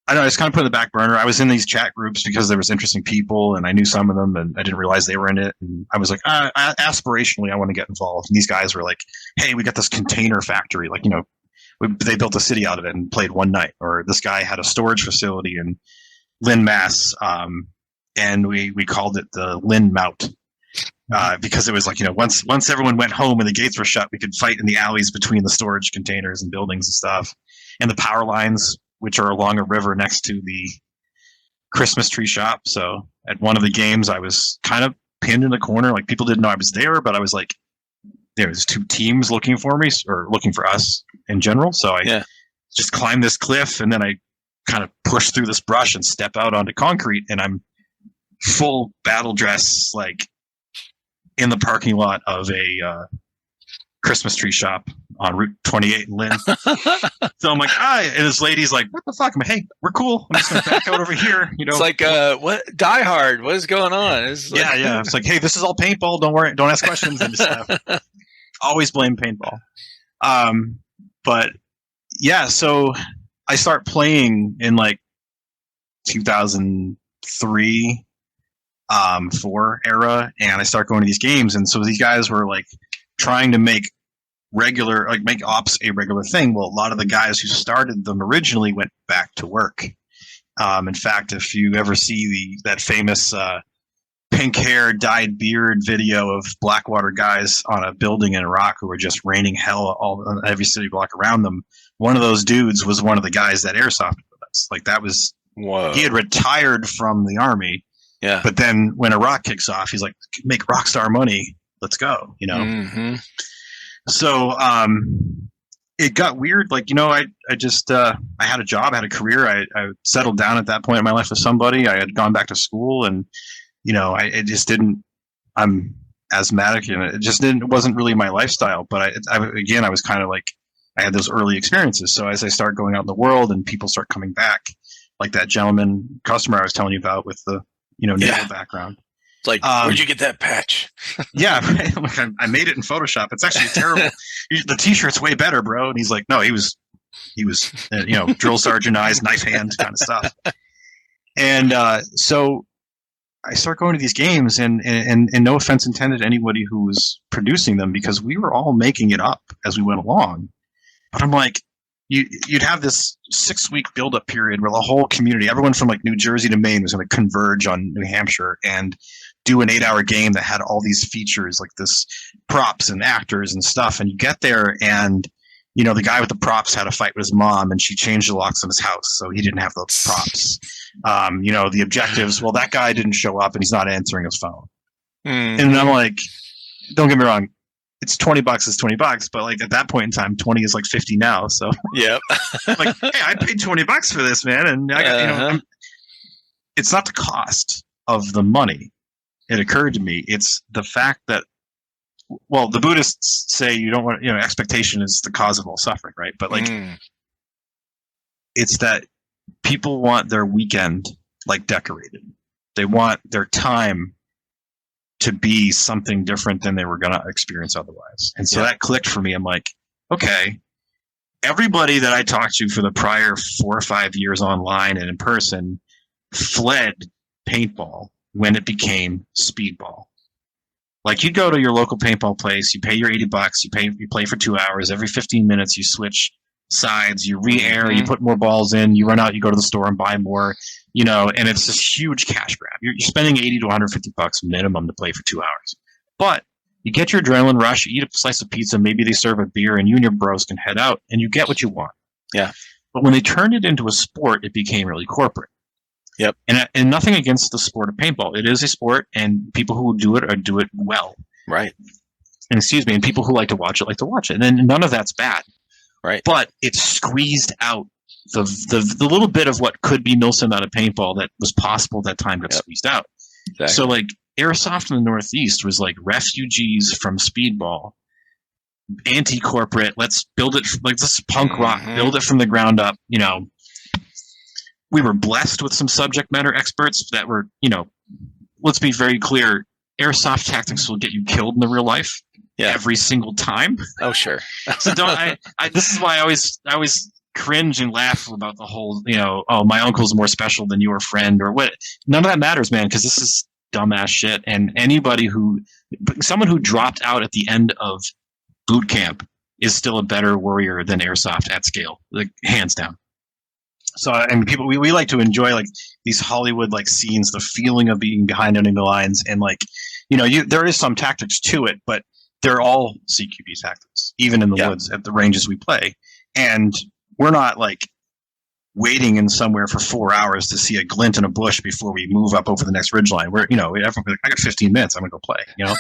I don't know, I just kind of put it in the back burner. I was in these chat groups because there was interesting people, and I knew some of them, and I didn't realize they were in it. And I was like, aspirationally, I want to get involved. And these guys were like, hey, we got this container factory. Like, they built a city out of it and played one night. Or this guy had a storage facility in Lynn, Mass. And we called it the Lynn Mout. Because it was like, once everyone went home and the gates were shut, we could fight in the alleys between the storage containers and buildings and stuff. And the power lines, which are along a river next to the Christmas tree shop. So at one of the games, I was kind of pinned in the corner. Like, people didn't know I was there, but I was like, there was two teams looking for me, or looking for us in general. So I just climbed this cliff, and then I kind of push through this brush and step out onto concrete, and I'm full battle dress, like in the parking lot of a Christmas tree shop on Route 28 in Lynn. So I'm like, and this lady's like, what the fuck? I'm like, hey, we're cool. I'm just going to back out over here. You know, it's like, what? Die Hard. What is going on? It's like... Yeah. It's like, hey, this is all paintball. Don't worry. Don't ask questions and stuff. Always blame paintball. But yeah, so I start playing in like 2003, 4 era, and I start going to these games. And so these guys were like trying to make ops a regular thing. Well, a lot of the guys who started them originally went back to work. In fact, if you ever see that famous pink hair, dyed beard video of Blackwater guys on a building in Iraq who were just raining hell on every city block around them, one of those dudes was one of the guys that airsofted with us. Like that was, whoa. He had retired from the army. Yeah. But then when Iraq kicks off, he's like, make rockstar money. Let's go, you know? Mm-hmm. So, it got weird. Like, you know, I just, I had a job, I had a career. I settled down at that point in my life with somebody. I had gone back to school and, you know, I'm asthmatic and it wasn't really my lifestyle, but I was kind of like, I had those early experiences. So as I start going out in the world and people start coming back, like that customer I was telling you about with the, you know, naval background. It's like, where'd you get that patch? Yeah, I made it in Photoshop. It's actually terrible. The t-shirt's way better, bro. And he's like, no, he was, you know, drill sergeant eyes, knife hand kind of stuff. And so I start going to these games, and no offense intended to anybody who was producing them, because we were all making it up as we went along. But I'm like, you'd have this 6-week build-up period where the whole community, everyone from like New Jersey to Maine, was going to converge on New Hampshire and do an 8-hour game that had all these features, like this props and actors and stuff. And you get there, and you know, the guy with the props had a fight with his mom, and she changed the locks on his house, so he didn't have the props. You know, the objectives. Well, that guy didn't show up, and he's not answering his phone. Mm-hmm. And I'm like, don't get me wrong, it's $20 is $20, but like at that point in time, 20 is like 50 now. So yep. Like, hey, I paid $20 for this, man, and I got, you know, it's not the cost of the money. It occurred to me, it's the fact that, well, the Buddhists say you don't want, you know, expectation is the cause of all suffering, right? But like, it's that people want their weekend like decorated. They want their time to be something different than they were going to experience otherwise. And so that clicked for me. I'm like, okay, everybody that I talked to for the prior 4 or 5 years online and in person fled paintball when it became speedball. Like, you go to your local paintball place, you pay your $80, you play for 2 hours, every 15 minutes you switch sides, you re-air, you put more balls in, you run out, you go to the store and buy more, you know, and it's this huge cash grab. You're spending $80 to $150 minimum to play for 2 hours. But you get your adrenaline rush, you eat a slice of pizza, maybe they serve a beer, and you and your bros can head out, and you get what you want. Yeah. But when they turned it into a sport, it became really corporate. Yep. And nothing against the sport of paintball. It is a sport, and people who do it do it well. Right. And and people who like to watch it. And none of that's bad. Right. But it squeezed out the little bit of what could be milsim out of paintball that was possible at that time got squeezed out. Exactly. So like Airsoft in the Northeast was like refugees from speedball, anti-corporate. Let's build it like this punk rock, build it from the ground up, you know. We were blessed with some subject matter experts that were, you know, let's be very clear, airsoft tactics will get you killed in the real life every single time. Oh, sure. So this is why I always cringe and laugh about the whole, you know, oh, my uncle's more special than your friend or what. None of that matters, man, because this is dumbass shit. And someone who dropped out at the end of boot camp is still a better warrior than airsoft at scale, like hands down. So, and people, we like to enjoy like these Hollywood like scenes, the feeling of being behind enemy lines, and like, you know, there is some tactics to it, but they're all CQB tactics, even in the woods at the ranges we play. And we're not like waiting in somewhere for 4 hours to see a glint in a bush before we move up over the next ridgeline. We're, you know, I got 15 minutes, I'm gonna go play, you know.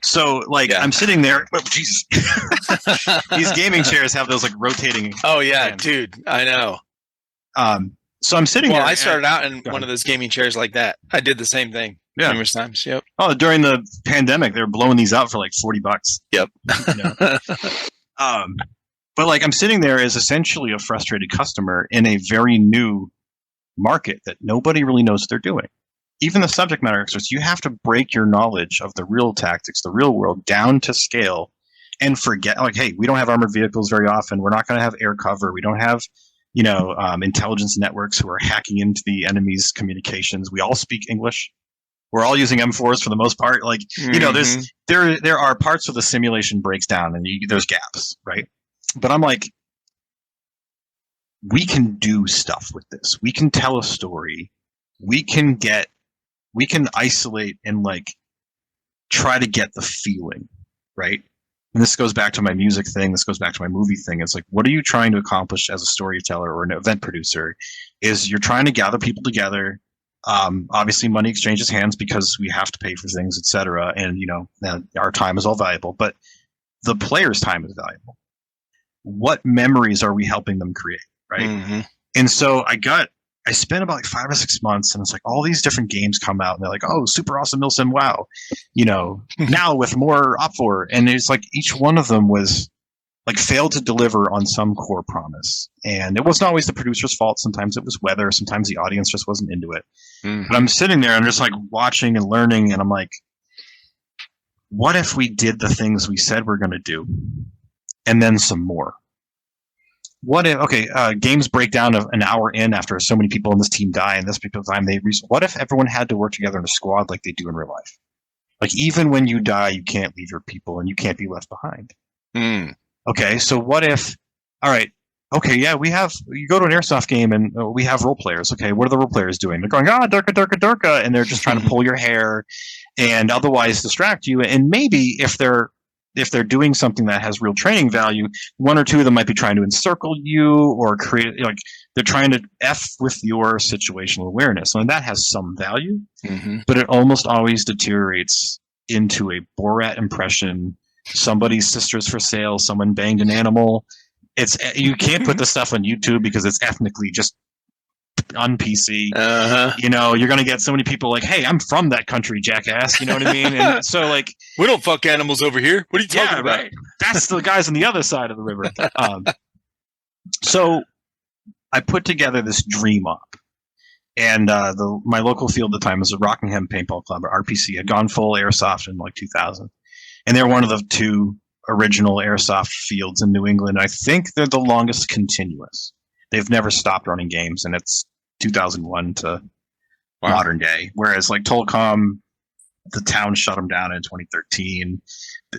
So like I'm sitting there. Oh, Jesus. These gaming chairs have those like rotating. Oh yeah, fans. dude, I know. So I'm sitting there. Well, I started out in one of those gaming chairs like that. I did the same thing. Yeah. numerous times. Yep. Oh, during the pandemic, they were blowing these out for like $40. Yep. You know? But like I'm sitting there as essentially a frustrated customer in a very new market that nobody really knows what they're doing. Even the subject matter experts, you have to break your knowledge of the real tactics, the real world, down to scale and forget, like, hey, we don't have armored vehicles very often. We're not going to have air cover. We don't have, intelligence networks who are hacking into the enemy's communications. We all speak English. We're all using M4s for the most part. Like, there are parts where the simulation breaks down and there's gaps, right? But I'm like, we can do stuff with this. We can tell a story. We can isolate and like try to get the feeling, right? And this goes back to my music thing. This goes back to my movie thing. It's like, what are you trying to accomplish as a storyteller or an event producer? Is you're trying to gather people together. Obviously, money exchanges hands because we have to pay for things, etc. And our time is all valuable, but the player's time is valuable. What memories are we helping them create, right? Mm-hmm. And so I spent about like 5 or 6 months, and it's like all these different games come out, and they're like, "Oh, super awesome, Milsim! Wow, now with more OPFOR," and it's like each one of them was like failed to deliver on some core promise, and it wasn't always the producer's fault. Sometimes it was weather. Sometimes the audience just wasn't into it. Mm-hmm. But I'm sitting there and just like watching and learning, and I'm like, "What if we did the things we said we're going to do, and then some more?" What if, games break down an hour in after so many people in this team die and this people die. What if everyone had to work together in a squad like they do in real life? Like, even when you die, you can't leave your people and you can't be left behind. Mm. Okay, so what if, all right, okay, yeah, you go to an airsoft game and we have role players. Okay, what are the role players doing? They're going, Durka, Durka, Durka, and they're just trying to pull your hair and otherwise distract you. And maybe if they're doing something that has real training value, one or two of them might be trying to encircle you or create, like, they're trying to F with your situational awareness. And that has some value, but it almost always deteriorates into a Borat impression. Somebody's sister's for sale. Someone banged an animal. You can't put this stuff on YouTube because it's ethnically just on PC. You're going to get so many people like, hey, I'm from that country, jackass. You know what I mean? And so, like, we don't fuck animals over here. What are you talking about? Right. That's the guys on the other side of the river. So I put together this dream op. And my local field at the time was the Rockingham Paintball Club, or RPC. Had gone full airsoft in like 2000. And they're one of the two original airsoft fields in New England. I think they're the longest continuous. They've never stopped running games, and it's 2001 to modern day. Whereas like Tolcom, the town shut them down in 2013.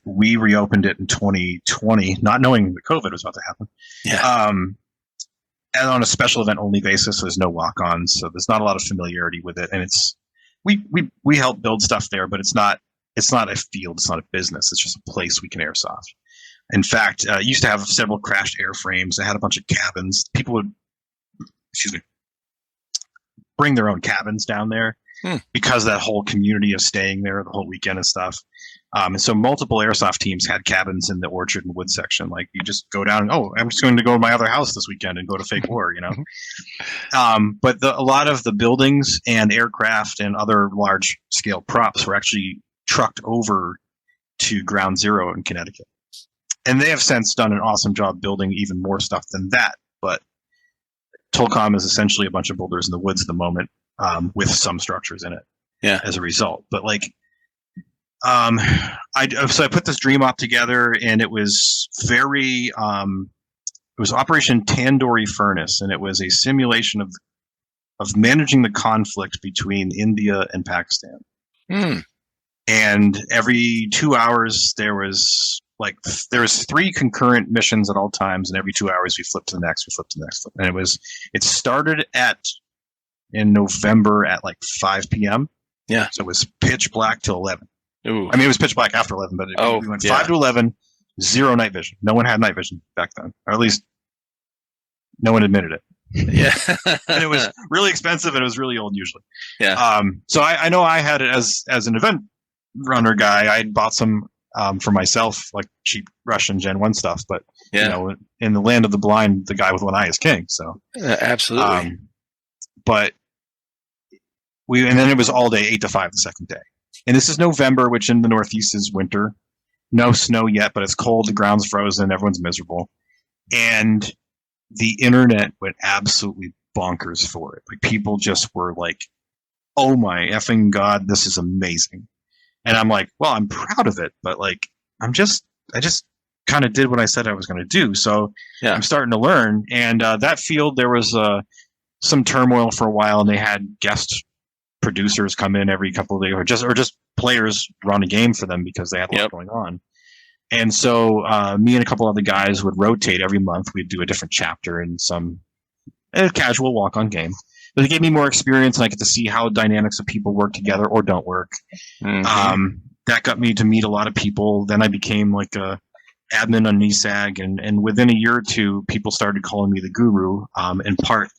We reopened it in 2020, not knowing that COVID was about to happen. Yeah. And on a special event only basis, there's no walk-ons, so there's not a lot of familiarity with it. And it's we help build stuff there, but it's not a field, it's not a business. It's just a place we can airsoft. In fact, it used to have several crashed airframes. It had a bunch of cabins. People would, bring their own cabins down there because that whole community of staying there the whole weekend and stuff. And so multiple airsoft teams had cabins in the orchard and wood section. Like, you just go down and, I'm just going to go to my other house this weekend and go to Fake War, But a lot of the buildings and aircraft and other large scale props were actually trucked over to Ground Zero in Connecticut. And they have since done an awesome job building even more stuff than that. But Tolcom is essentially a bunch of boulders in the woods at the moment, with some structures in it. Yeah. As a result, but like, I put this dream op together, and it was it was Operation Tandoori Furnace, and it was a simulation of managing the conflict between India and Pakistan. And every 2 hours there was 3 concurrent missions at all times, and every 2 hours we flipped to the next, and it started in November at like 5 p.m. Yeah. So it was pitch black till 11. Ooh. I mean, it was pitch black after 11, but we went 5 to 11, 0 night vision. No one had night vision back then, or at least no one admitted it. Yeah. And it was really expensive, and it was really old usually. Yeah. So I know I had it as an event runner guy. I had bought some for myself, like cheap Russian Gen 1 stuff, but in the land of the blind, the guy with one eye is king. So absolutely. But and then it was all day, 8 to 5 the second day. And this is November, which in the Northeast is winter. No snow yet, but it's cold. The ground's frozen. Everyone's miserable. And the internet went absolutely bonkers for it. Like, people just were like, oh my effing God, this is amazing. And I'm like, well, I'm proud of it, but like, I just kind of did what I said I was going to do. So yeah. I'm starting to learn. And that field, there was some turmoil for a while, and they had guest producers come in every couple of days, or just players run a game for them because they had a lot going on. And so me and a couple other guys would rotate every month. We'd do a different chapter in some casual walk-on game. But it gave me more experience, and I get to see how dynamics of people work together or don't work. Mm-hmm. That got me to meet a lot of people. Then I became like a admin on NESAG, and within a year or two, people started calling me the guru, in part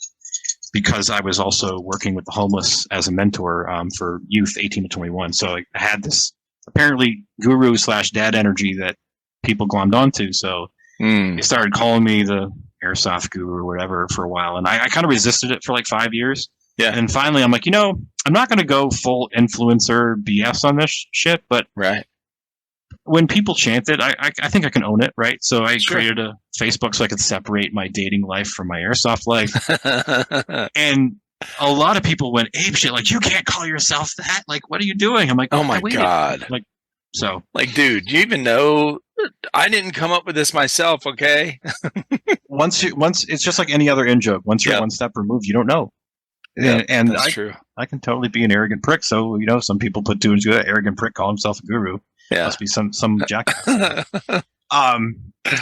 because I was also working with the homeless as a mentor for youth 18 to 21. So I had this apparently guru/dad energy that people glommed onto. So they started calling me the airsoft guru or whatever for a while. And I kind of resisted it for like 5 years. Yeah. And finally I'm like, I'm not going to go full influencer BS on this shit, but right. When people chant it, I think I can own it, right? So I created a Facebook so I could separate my dating life from my airsoft life. And a lot of people went apeshit, like, you can't call yourself that. Like, what are you doing? I'm like, oh my God. Like, so. Like, dude, do you even know? I didn't come up with this myself, okay? Once it's just like any other in-joke. Once you're one step removed, you don't know. And that's true. I can totally be an arrogant prick. So, some people put two and two, arrogant prick, call himself a guru. Yeah. Must be some jackass.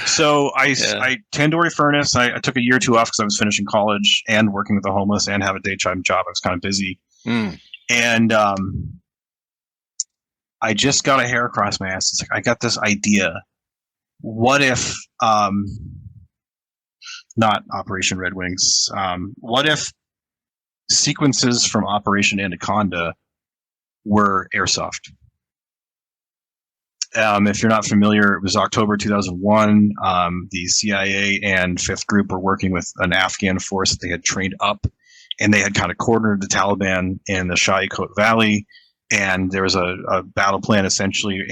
So I Tandoori Furnace, I took a year or two off because I was finishing college and working with the homeless and have a daytime job. I was kind of busy. And I just got a hair across my ass. It's like, I got this idea. What if, not Operation Red Wings, what if sequences from Operation Anaconda were airsoft? If you're not familiar, it was October 2001. The CIA and Fifth Group were working with an Afghan force that they had trained up, and they had kind of cornered the Taliban in the Shahikot Valley. And there was a battle plan, essentially,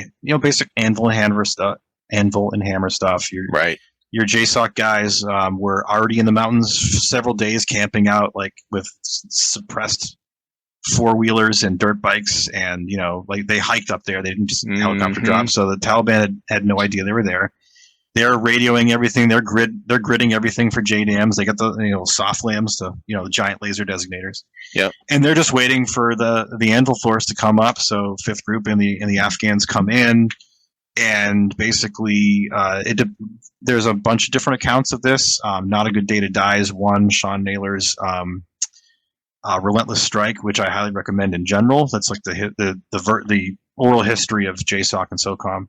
basic anvil and hammer stuff. Your JSOC guys were already in the mountains several days, camping out, like with suppressed four-wheelers and dirt bikes, and like they hiked up there. They didn't just helicopter drop. So the Taliban had no idea they were there. They're radioing everything. They're gridding everything for JDAMs. They got the soft lambs to the giant laser designators. Yeah, and they're just waiting for the Anvil force to come up. So Fifth Group and the Afghans come in, and basically there's a bunch of different accounts of this. Not a Good Day to Die is one. Sean Naylor's Relentless Strike, which I highly recommend in general. That's like the oral history of JSOC and SOCOM.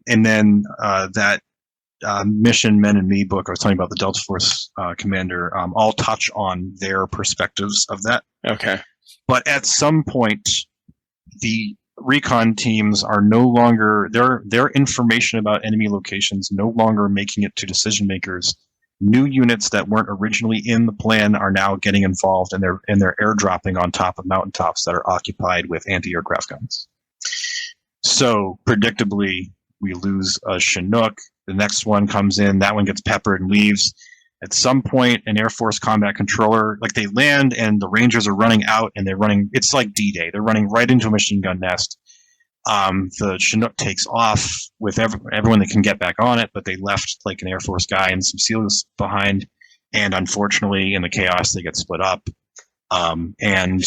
And then that Mission Men and Me book I was telling you about, the Delta Force commander, all touch on their perspectives of that. Okay. But at some point, the recon teams are no longer, their information about enemy locations no longer making it to decision makers. New units that weren't originally in the plan are now getting involved, and they're airdropping on top of mountaintops that are occupied with anti-aircraft guns. So predictably, we lose a Chinook. The next one comes in. That one gets peppered and leaves. At some point, an Air Force combat controller, like, they land and the Rangers are running out, and they're running. It's like D-Day. They're running right into a machine gun nest. The Chinook takes off with everyone that can get back on it, but they left like an Air Force guy and some SEALs behind. And unfortunately, in the chaos, they get split up. And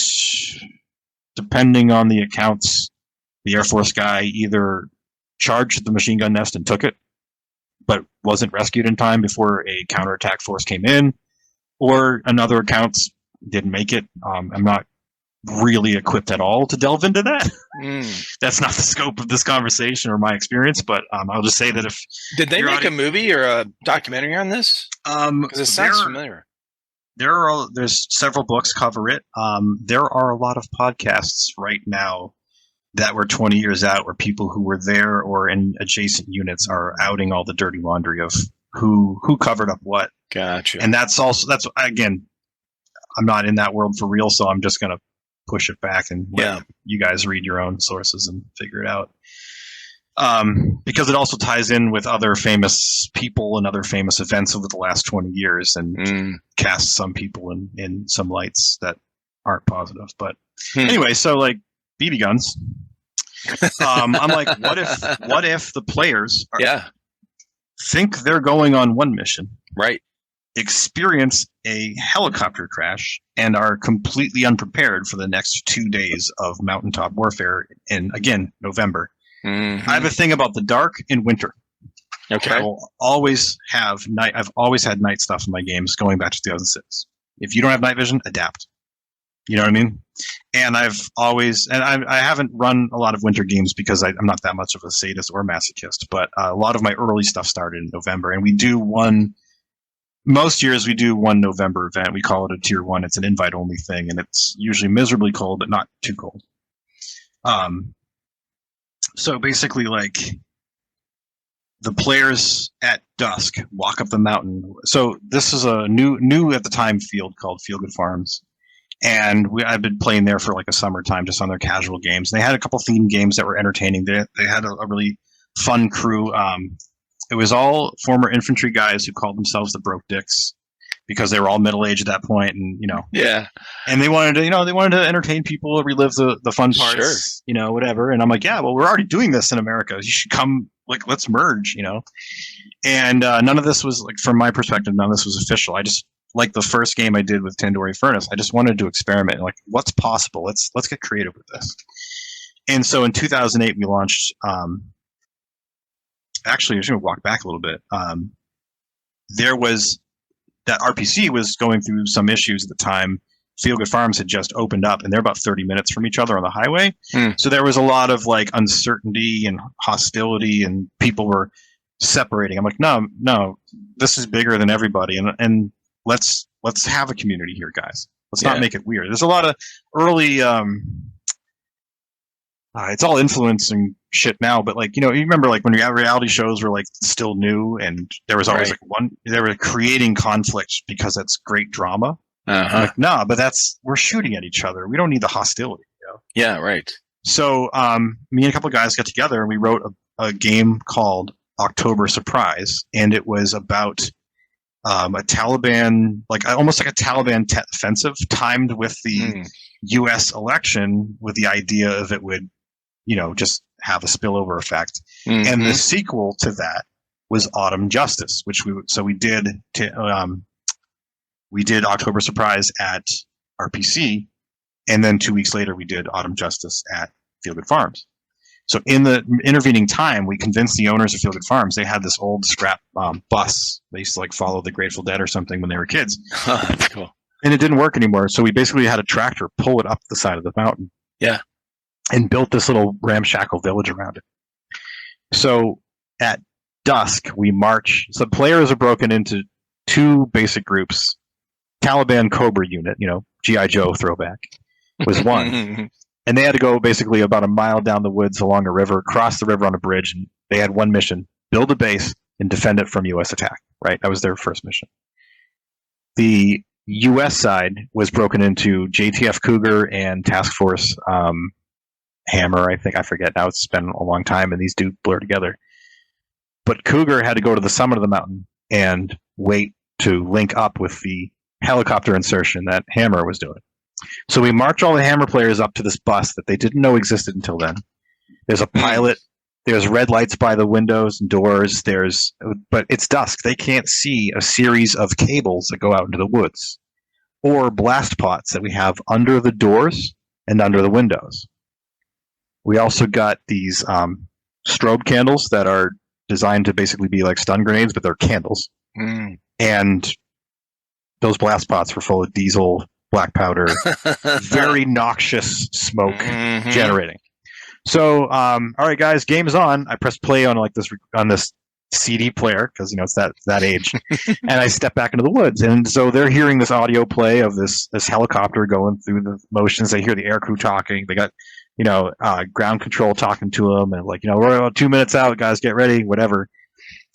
depending on the accounts, the Air Force guy either charged the machine gun nest and took it, but wasn't rescued in time before a counterattack force came in, or another accounts didn't make it. I'm not really equipped at all to delve into that. That's not the scope of this conversation or my experience, but I'll just say that if did they make a movie or a documentary on this? Because it sounds familiar. There's several books cover it. There are a lot of podcasts right now that were 20 years out where people who were there or in adjacent units are outing all the dirty laundry of who covered up what. Gotcha. And that's again, I'm not in that world for real, so I'm just gonna push it back and let you guys read your own sources and figure it out. Because it also ties in with other famous people and other famous events over the last 20 years and casts some people in some lights that aren't positive. But anyway, so like BB guns. I'm like, what if the players think they're going on one mission, right? Experience a helicopter crash and are completely unprepared for the next 2 days of mountaintop warfare in, again, November. Mm-hmm. I have a thing about the dark in winter. Okay. I will always have night. I've always had night stuff in my games going back to 2006. If you don't have night vision, adapt. You know what I mean? And I haven't run a lot of winter games because I'm not that much of a sadist or masochist, but a lot of my early stuff started in November, and most years we do one November event. We call it a tier 1. It's an invite only thing, and it's usually miserably cold, but not too cold. So basically, like, the players at dusk walk up the mountain. So this is a new at the time field called Feel Good Farms. And I've been playing there for like a summertime, just on their casual games. They had a couple themed games that were entertaining. They had a really fun crew. It was all former infantry guys who called themselves the Broke Dicks because they were all middle aged at that point, and and they wanted to entertain people, relive the fun parts, whatever. And I'm like, yeah, well, we're already doing this in America. You should come, like, let's merge, And none of this was, like, from my perspective, none of this was official. I just, like the first game I did with Tandoori Furnace, I just wanted to experiment. Like, what's possible? Let's get creative with this. And so in 2008, we launched. Actually, I'm just going to walk back a little bit. There was that RPC was going through some issues at the time. Feel Good Farms had just opened up, and they're about 30 minutes from each other on the highway. So there was a lot of like uncertainty and hostility, and people were separating. I'm like, no, this is bigger than everybody, and let's have a community here, guys. Let's not make it weird. There's a lot of early. It's all influencing shit now, but like, you remember like when reality shows were like still new, and there was always they were creating conflict because that's great drama. Like, nah, but we're shooting at each other. We don't need the hostility. Yeah, right. So me and a couple of guys got together and we wrote a game called October Surprise, and it was about a Taliban, like almost like a Taliban offensive timed with the U.S. election, with the idea of it would, just have a spillover effect. And the sequel to that was Autumn Justice, which we did October Surprise at RPC, and then 2 weeks later we did Autumn Justice at Feel Good Farms. So in the intervening time, we convinced the owners of Feel Good Farms. They had this old scrap bus. They used to like follow the Grateful Dead or something when they were kids. That's cool. And it didn't work anymore. So we basically had a tractor pull it up the side of the mountain. Yeah. And built this little ramshackle village around it. So at dusk, we march. So players are broken into 2 basic groups. Taliban Cobra unit, G.I. Joe throwback, was one. And they had to go basically about a mile down the woods along a river, cross the river on a bridge, and they had one mission: build a base and defend it from U.S. attack. Right? That was their first mission. The U.S. side was broken into JTF Cougar and Task Force Hammer, I forget now. It's been a long time, and these do blur together. But Cougar had to go to the summit of the mountain and wait to link up with the helicopter insertion that Hammer was doing. So we march all the Hammer players up to this bus that they didn't know existed until then. There's a pilot. There's red lights by the windows and doors. But it's dusk. They can't see a series of cables that go out into the woods, or blast pots that we have under the doors and under the windows. We also got these strobe candles that are designed to basically be like stun grenades, but they're candles. And those blast pots were full of diesel, black powder, very noxious smoke generating. So, all right, guys, game is on. I press play on this CD player because it's that age, and I step back into the woods, and so they're hearing this audio play of this helicopter going through the motions. They hear the aircrew talking. They got ground control talking to them, and we're about 2 minutes out, guys, get ready, whatever.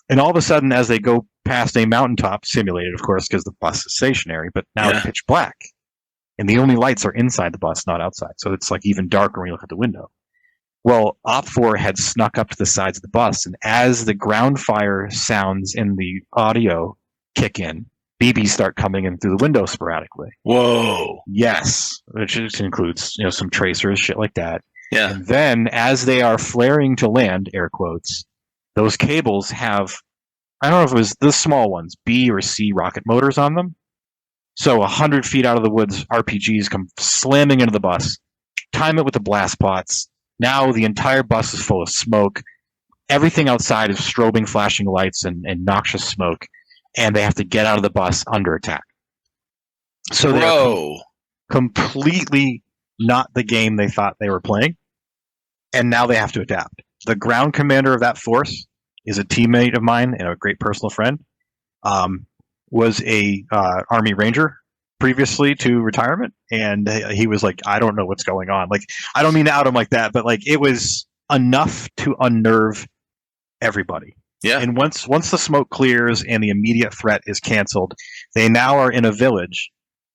And all of a sudden, as they go past a mountaintop, simulated, of course, because the bus is stationary, but now it's pitch black. and the only lights are inside the bus, not outside. So it's like even darker when you look at the window. Well, Op4 had snuck up to the sides of the bus, and as the ground fire sounds in the audio kick in, BBs start coming in through the window sporadically. Whoa. Yes, which includes some tracers, shit like that. Yeah. And then as they are flaring to land, air quotes, those cables have, I don't know if it was the small ones, B or C rocket motors on them. So 100 feet out of the woods, RPGs come slamming into the bus, time it with the blast pots. Now the entire bus is full of smoke. Everything outside is strobing, flashing lights, and noxious smoke. And they have to get out of the bus under attack. So they're completely not the game they thought they were playing. And now they have to adapt. The ground commander of that force is a teammate of mine and a great personal friend. Was a Army Ranger previously to retirement, and he was like, I don't know what's going on. Like, I don't mean to out him like that, but like it was enough to unnerve everybody. Yeah. And once the smoke clears and the immediate threat is canceled, they now are in a village,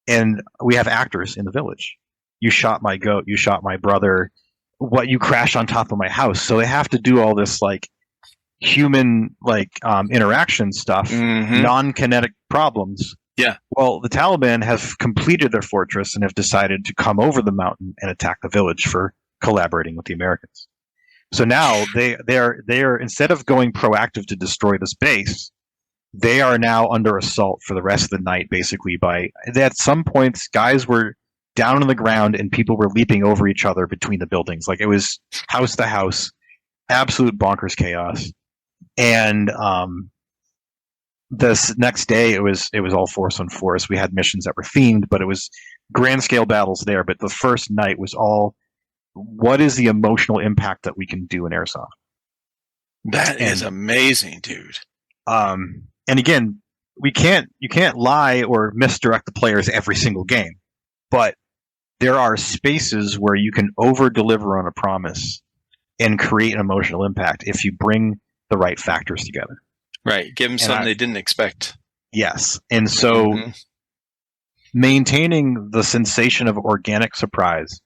and we have actors in the village. You shot my goat, you shot my brother, what, you crashed on top of my house. So they have to do all this like human interaction stuff, non-kinetic problems. Yeah. Well, the Taliban have completed their fortress and have decided to come over the mountain and attack the village for collaborating with the Americans. So now they are instead of going proactive to destroy this base, they are now under assault for the rest of the night. Basically, at some points, guys were down on the ground and people were leaping over each other between the buildings. Like it was house to house, absolute bonkers chaos. And this next day, it was all force on force. We had missions that were themed, but it was grand scale battles there. But the first night was all, what is the emotional impact that we can do in airsoft? That is amazing, dude. And again, you can't lie or misdirect the players every single game, but there are spaces where you can over deliver on a promise and create an emotional impact if you bring the right factors together. Right. Give them something they didn't expect. Yes. And so maintaining the sensation of organic surprise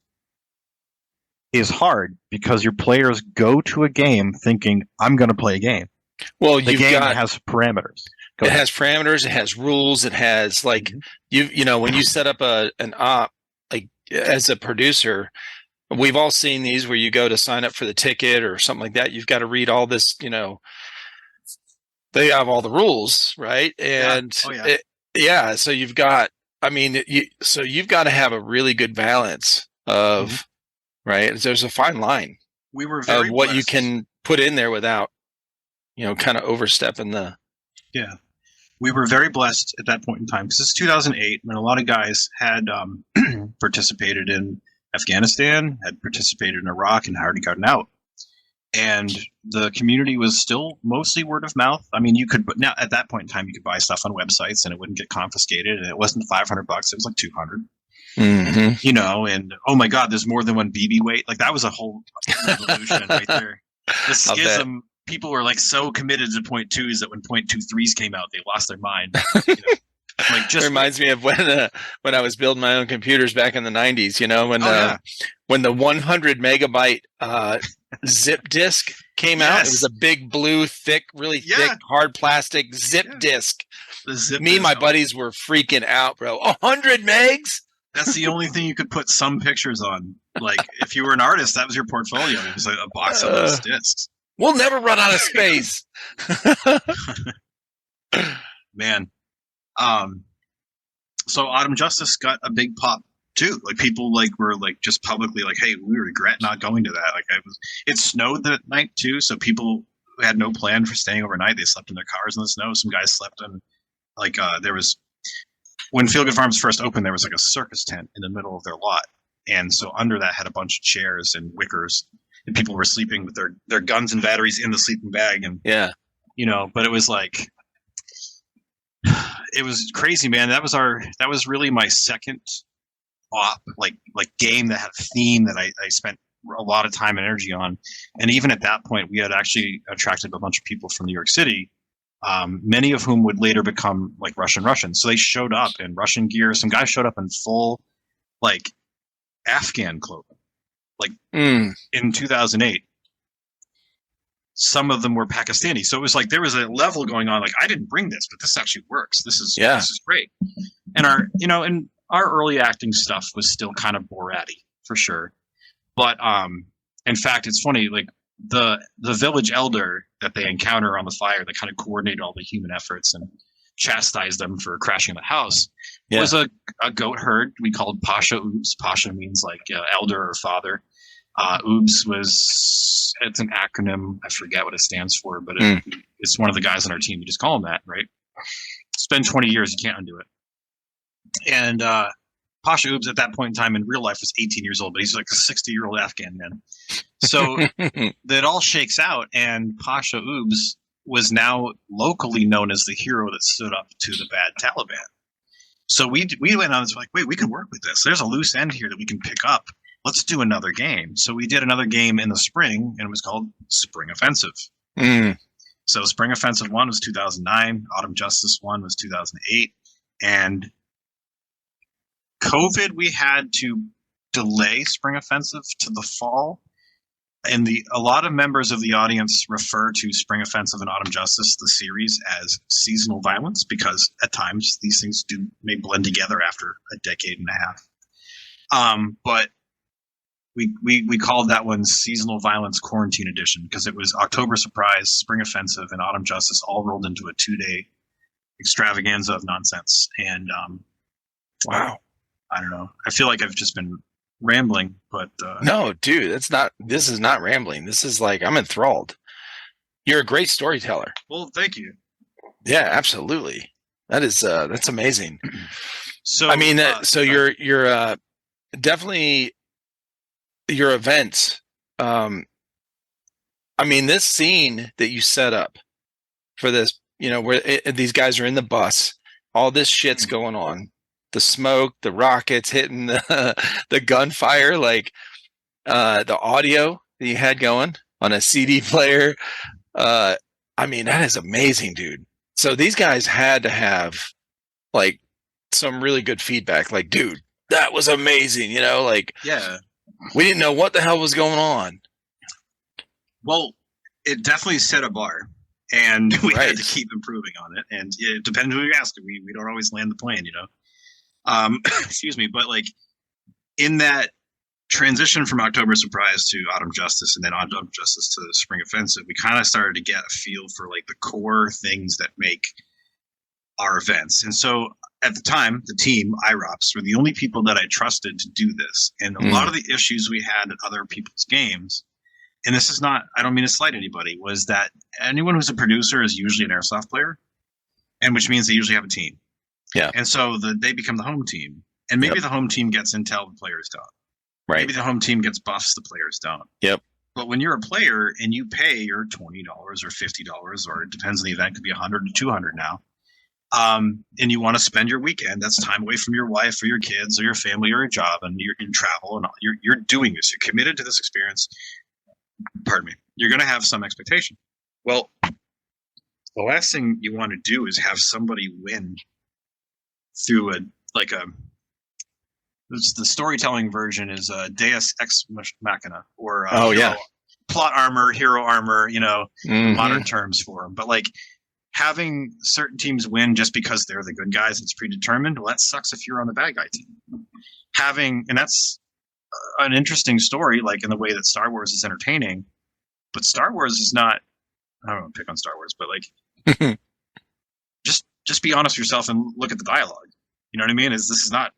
is hard because your players go to a game thinking, I'm going to play a game. Well, the game has parameters. It has parameters. It has rules. It has like when you set up an op, like as a producer, we've all seen these where you go to sign up for the ticket or something like that. You've got to read all this, they have all the rules, right? And so you've got, you've got to have a really good balance of, right? There's a fine line we were very of what blessed. You can put in there without, kind of overstepping the. Yeah. We were very blessed at that point in time because it's 2008 when a lot of guys had participated in Afghanistan, had participated in Iraq, and had already gotten out. And the community was still mostly word of mouth. I mean, now at that point in time, you could buy stuff on websites and it wouldn't get confiscated. And it wasn't $500; it was like $200. And oh my God, there's more than one BB weight. Like that was a whole revolution right there. The schism. People were like so committed to .2s that when .23s came out, they lost their mind. It reminds me of when I was building my own computers back in the 90s. When the 100 megabyte zip disk came out, it was a big blue, thick, really thick, hard plastic zip disk. Me and my buddies were freaking out, bro. 100 megs? That's the only thing you could put some pictures on. Like if you were an artist, that was your portfolio. It was like a box of those discs. We'll never run out of space. Man. So Autumn Justice got a big pop too. Like people were just publicly like, hey, we regret not going to that. It snowed that night too, so people had no plan for staying overnight. They slept in their cars in the snow. Some guys slept in there was when Feel Good Farms first opened, there was like a circus tent in the middle of their lot. And so under that had a bunch of chairs and wickers. And people were sleeping with their guns and batteries in the sleeping bag, and but it was like, it was crazy, man. That was really my second op, like game that had a theme that I spent a lot of time and energy on. And even at that point, we had actually attracted a bunch of people from New York City, many of whom would later become like Russians. So they showed up in Russian gear. Some guys showed up in full like Afghan clothing. Like Mm. in 2008, some of them were Pakistani. So it was like there was a level going on. Like, I didn't bring this, but this actually works. This is great. And our early acting stuff was still kind of Borat-y for sure. But in fact, it's funny. Like the village elder that they encounter on the fire that kind of coordinated all the human efforts and chastised them for crashing the house was a goat herd we called Pasha Oobs. Pasha means like elder or father. Oobs it's an acronym. I forget what it stands for, but it's one of the guys on our team. We just call him that, right? It's been 20 years. You can't undo it. And Pasha Oobs at that point in time in real life was 18 years old, but he's like a 60-year-old Afghan man. So that all shakes out, and Pasha Oobs was now locally known as the hero that stood up to the bad Taliban. So we went on and was like, wait, we can work with this. There's a loose end here that we can pick up. Let's do another game. So we did another game in the spring, and it was called Spring Offensive. So Spring Offensive 1 was 2009. Autumn Justice 1 was 2008. And COVID, we had to delay Spring Offensive to the fall. And a lot of members of the audience refer to Spring Offensive and Autumn Justice, the series, as seasonal violence, because at times these things may blend together after a decade and a half. But we called that one Seasonal Violence Quarantine Edition because it was October Surprise, Spring Offensive, and Autumn Justice all rolled into a 2-day extravaganza of nonsense. And wow, I don't know. I feel like I've just been rambling, but no, dude, this is not rambling. This is like, I'm enthralled. You're a great storyteller. Well, thank you. Yeah, absolutely. That's amazing. So I mean, so you're definitely your events. I mean, this scene that you set up for this, where these guys are in the bus, all this shit's going on. The smoke, the rockets hitting the gunfire, like the audio that you had going on a CD player. I mean, that is amazing, dude. So these guys had to have like some really good feedback. Like, dude, that was amazing. Like, yeah, we didn't know what the hell was going on. Well, it definitely set a bar, and we had to keep improving on it. And it depends who you ask. We don't always land the plane, excuse me, but like in that transition from October Surprise to Autumn Justice and then Autumn Justice to Spring Offensive, we kind of started to get a feel for like the core things that make our events. And so at the time, the team, IROPS, were the only people that I trusted to do this. And a lot of the issues we had at other people's games, and this is not, I don't mean to slight anybody, was that anyone who's a producer is usually an airsoft player, and which means they usually have a team. Yeah. And so they become the home team. And maybe the home team gets intel, the players don't. Right. Maybe the home team gets buffs, the players don't. Yep. But when you're a player and you pay your $20 or $50, or it depends on the event, it could be $100 to $200 now, and you want to spend your weekend, that's time away from your wife or your kids or your family or your job, and you're in travel, and you're doing this. You're committed to this experience. Pardon me. You're going to have some expectation. Well, the last thing you want to do is have somebody win through the storytelling version is Deus Ex Machina, or plot armor, hero armor, modern terms for them. But like having certain teams win just because they're the good guys, it's predetermined. Well, that sucks if you're on the bad guy team. And that's an interesting story, like in the way that Star Wars is entertaining, but Star Wars is not. I don't want to pick on Star Wars, but like, just be honest with yourself and look at the dialogue. You know what I mean? This is not.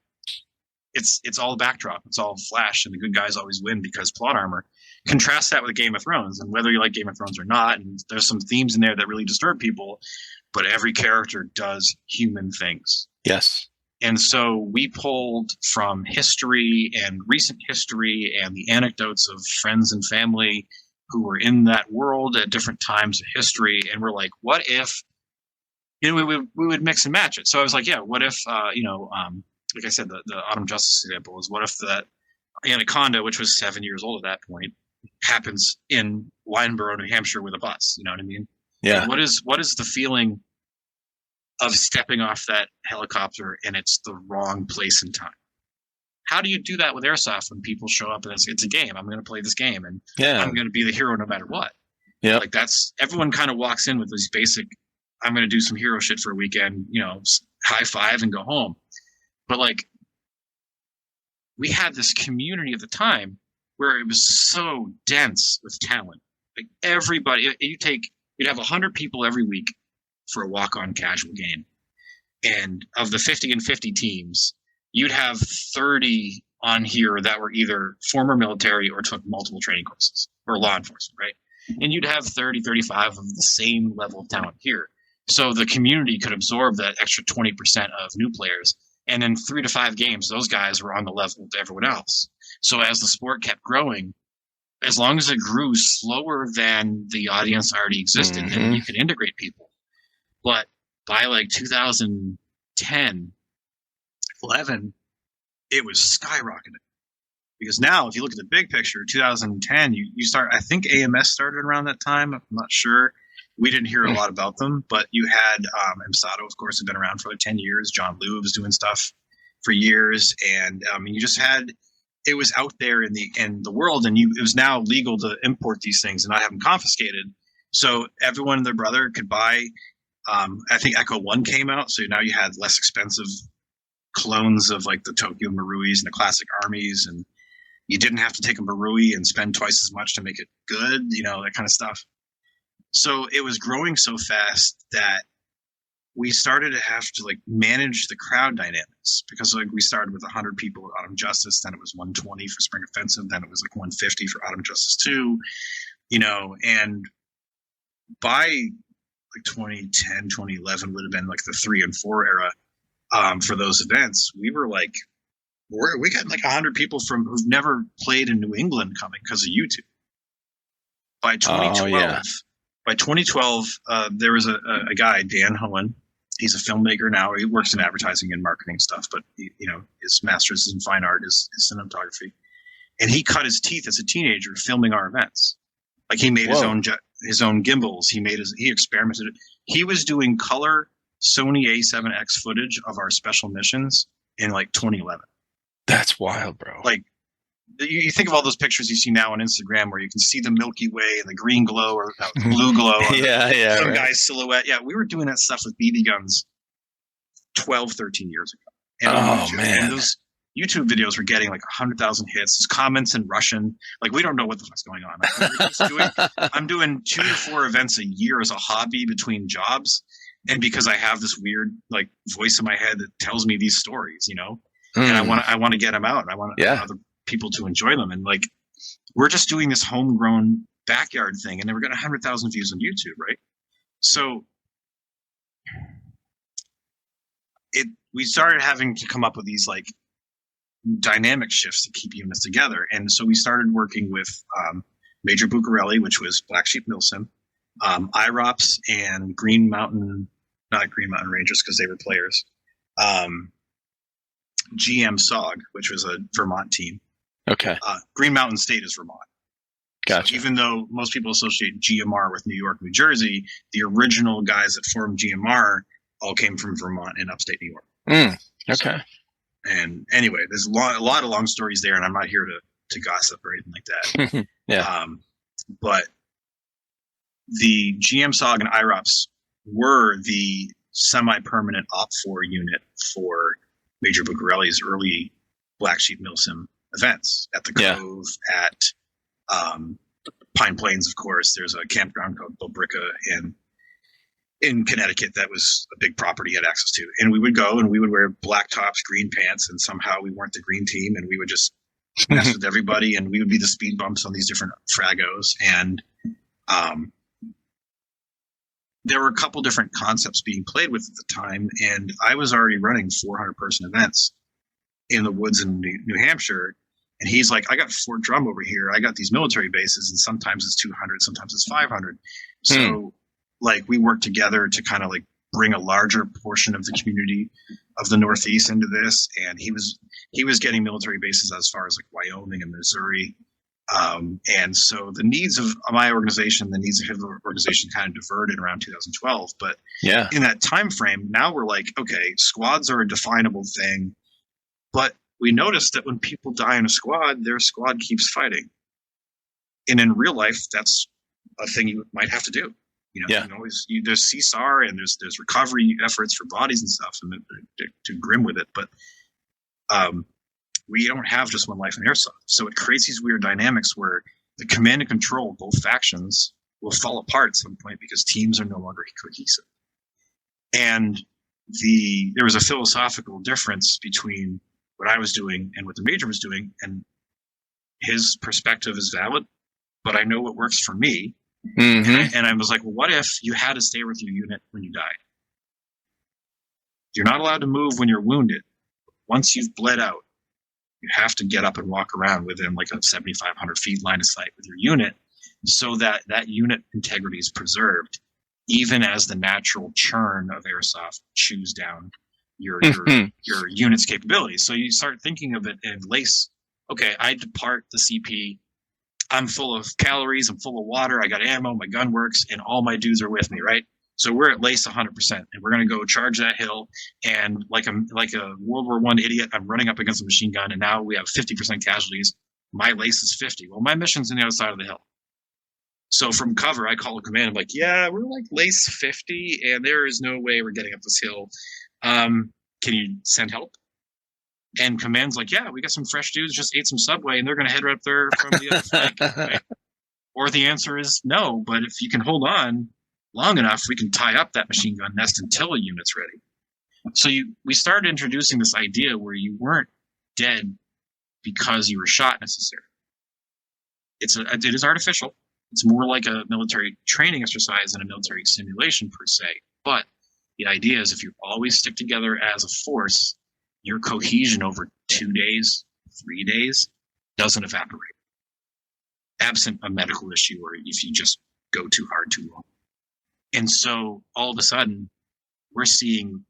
It's all backdrop. It's all flash, and the good guys always win because plot armor. Contrast that with Game of Thrones, and whether you like Game of Thrones or not, and there's some themes in there that really disturb people, but every character does human things. Yes. And so we pulled from history and recent history and the anecdotes of friends and family who were in that world at different times of history, and we're like, what if, we would mix and match it. So I was like, yeah, what if, like I said, the Autumn Justice example is, what if that Anaconda, which was 7 years old at that point, happens in Wineboro, New Hampshire with a bus? You know what I mean? Yeah. Like, what is the feeling of stepping off that helicopter and it's the wrong place and time? how do you do that with airsoft when people show up and it's a game? I'm going to play this game and Yeah. I'm going to be the hero no matter what. Yeah. Like everyone kind of walks in with these basic, I'm going to do some hero shit for a weekend, high five and go home. But like, we had this community at the time where it was so dense with talent. Like everybody, you'd have 100 people every week for a walk-on casual game. And of the 50 and 50 teams, you'd have 30 on here that were either former military or took multiple training courses or law enforcement, right? And you'd have 30, 35 of the same level of talent here. So the community could absorb that extra 20% of new players. And in 3 to 5 games, those guys were on the level of everyone else. So as the sport kept growing, as long as it grew slower than the audience already existed, then you could integrate people. But by like 2010, 11, it was skyrocketing. Because now, if you look at the big picture, 2010, you start, I think AMS started around that time. I'm not sure. We didn't hear a lot about them, but you had Emsato, of course, had been around for like 10 years. John Liu was doing stuff for years. And you just had, it was out there in the world, and it was now legal to import these things and not have them confiscated. So everyone and their brother could buy, I think Echo 1 came out, so now you had less expensive clones of like the Tokyo Maruis and the classic armies, and you didn't have to take a Marui and spend twice as much to make it good, that kind of stuff. So it was growing so fast that we started to have to like manage the crowd dynamics, because like we started with 100 people at Autumn Justice, then it was 120 for Spring Offensive, then it was like 150 for Autumn Justice 2, and by like 2010, 2011 would have been like the 3 and 4 era for those events. We were like, we got like 100 people who've never played in New England coming because of YouTube. By 2012, there was a guy, Dan Hohen. He's a filmmaker now. He works in advertising and marketing stuff, but his master's is in fine art, is cinematography. And he cut his teeth as a teenager filming our events. Like he made his own gimbals. He experimented. He was doing color Sony A7X footage of our special missions in like 2011. That's wild, bro. Like, you think of all those pictures you see now on Instagram where you can see the Milky Way and the green glow or the blue glow on some guy's silhouette. Yeah, we were doing that stuff with BB guns 12, 13 years ago. And man. And those YouTube videos were getting like 100,000 hits. There's comments in Russian. Like, we don't know what the fuck's going on. I'm doing 2 to 4 events a year as a hobby between jobs. And because I have this weird like voice in my head that tells me these stories, and I want to get them out. I want other people to enjoy them. And like, we're just doing this homegrown backyard thing, and then we're getting 100,000 views on YouTube, right? So we started having to come up with these like dynamic shifts to keep units together. And so we started working with Major Bucarelli, which was Black Sheep Milsim, IROPS and not Green Mountain Rangers because they were players. GM SOG, which was a Vermont team. Okay. Green Mountain State is Vermont. Gotcha. So even though most people associate GMR with New York, New Jersey, the original guys that formed GMR all came from Vermont and upstate New York. Okay. And anyway, there's a lot of long stories there, and I'm not here to gossip or anything like that. Yeah. But the GM SOG and IROPS were the semi-permanent OP4 unit for Major Bucarelli's early Black Sheep Milsim events at the Cove, at Pine Plains, of course. There's a campground called Bobrica in Connecticut that was a big property he had access to. And we would go and we would wear black tops, green pants, and somehow we weren't the green team, and we would just mess with everybody, and we would be the speed bumps on these different fragos. And there were a couple different concepts being played with at the time, and I was already running 400-person events in the woods in New Hampshire. And he's like, I got Fort Drum over here. I got these military bases, and sometimes it's 200, sometimes it's 500. So, like, we worked together to kind of like bring a larger portion of the community of the Northeast into this. And he was getting military bases as far as like Wyoming and Missouri. And so the needs of my organization, the needs of his organization kind of diverted around 2012. But in that time frame, now we're like, okay, squads are a definable thing, but we noticed that when people die in a squad, their squad keeps fighting. And in real life, that's a thing you might have to do. You can always there's CSAR and there's recovery efforts for bodies and stuff, and they're too grim with it. But we don't have just one life in airsoft, so it creates these weird dynamics where the command and control, both factions, will fall apart at some point because teams are no longer cohesive. And there was a philosophical difference between what I was doing and what the major was doing, and his perspective is valid, but I know what works for me. Mm-hmm. And I was like, well, what if you had to stay with your unit when you died? You're not allowed to move when you're wounded. Once you've bled out, you have to get up and walk around within like a 7,500 feet line of sight with your unit, so that unit integrity is preserved, even as the natural churn of airsoft chews down your unit's capabilities. So you start thinking of it in LACE. Okay, I depart the CP. I'm full of calories, I'm full of water, I got ammo, my gun works, and all my dudes are with me, right? So we're at LACE 100%, and we're going to go charge that hill, and like a World War I idiot, I'm running up against a machine gun, and now we have 50% casualties. My LACE is 50. Well, my mission's on the other side of the hill. So from cover, I call a command, I'm like, yeah, we're like LACE 50, and there is no way we're getting up this hill. Can you send help? And command's like, yeah, we got some fresh dudes, just ate some Subway, and they're going to head right up there from the other flank. Right? Or the answer is no, but if you can hold on long enough, we can tie up that machine gun nest until a unit's ready. So we started introducing this idea where you weren't dead because you were shot necessarily. It is artificial. It's more like a military training exercise than a military simulation per se. But the idea is if you always stick together as a force, your cohesion over 2 days, 3 days doesn't evaporate. Absent a medical issue or if you just go too hard too long. And so all of a sudden, we're seeing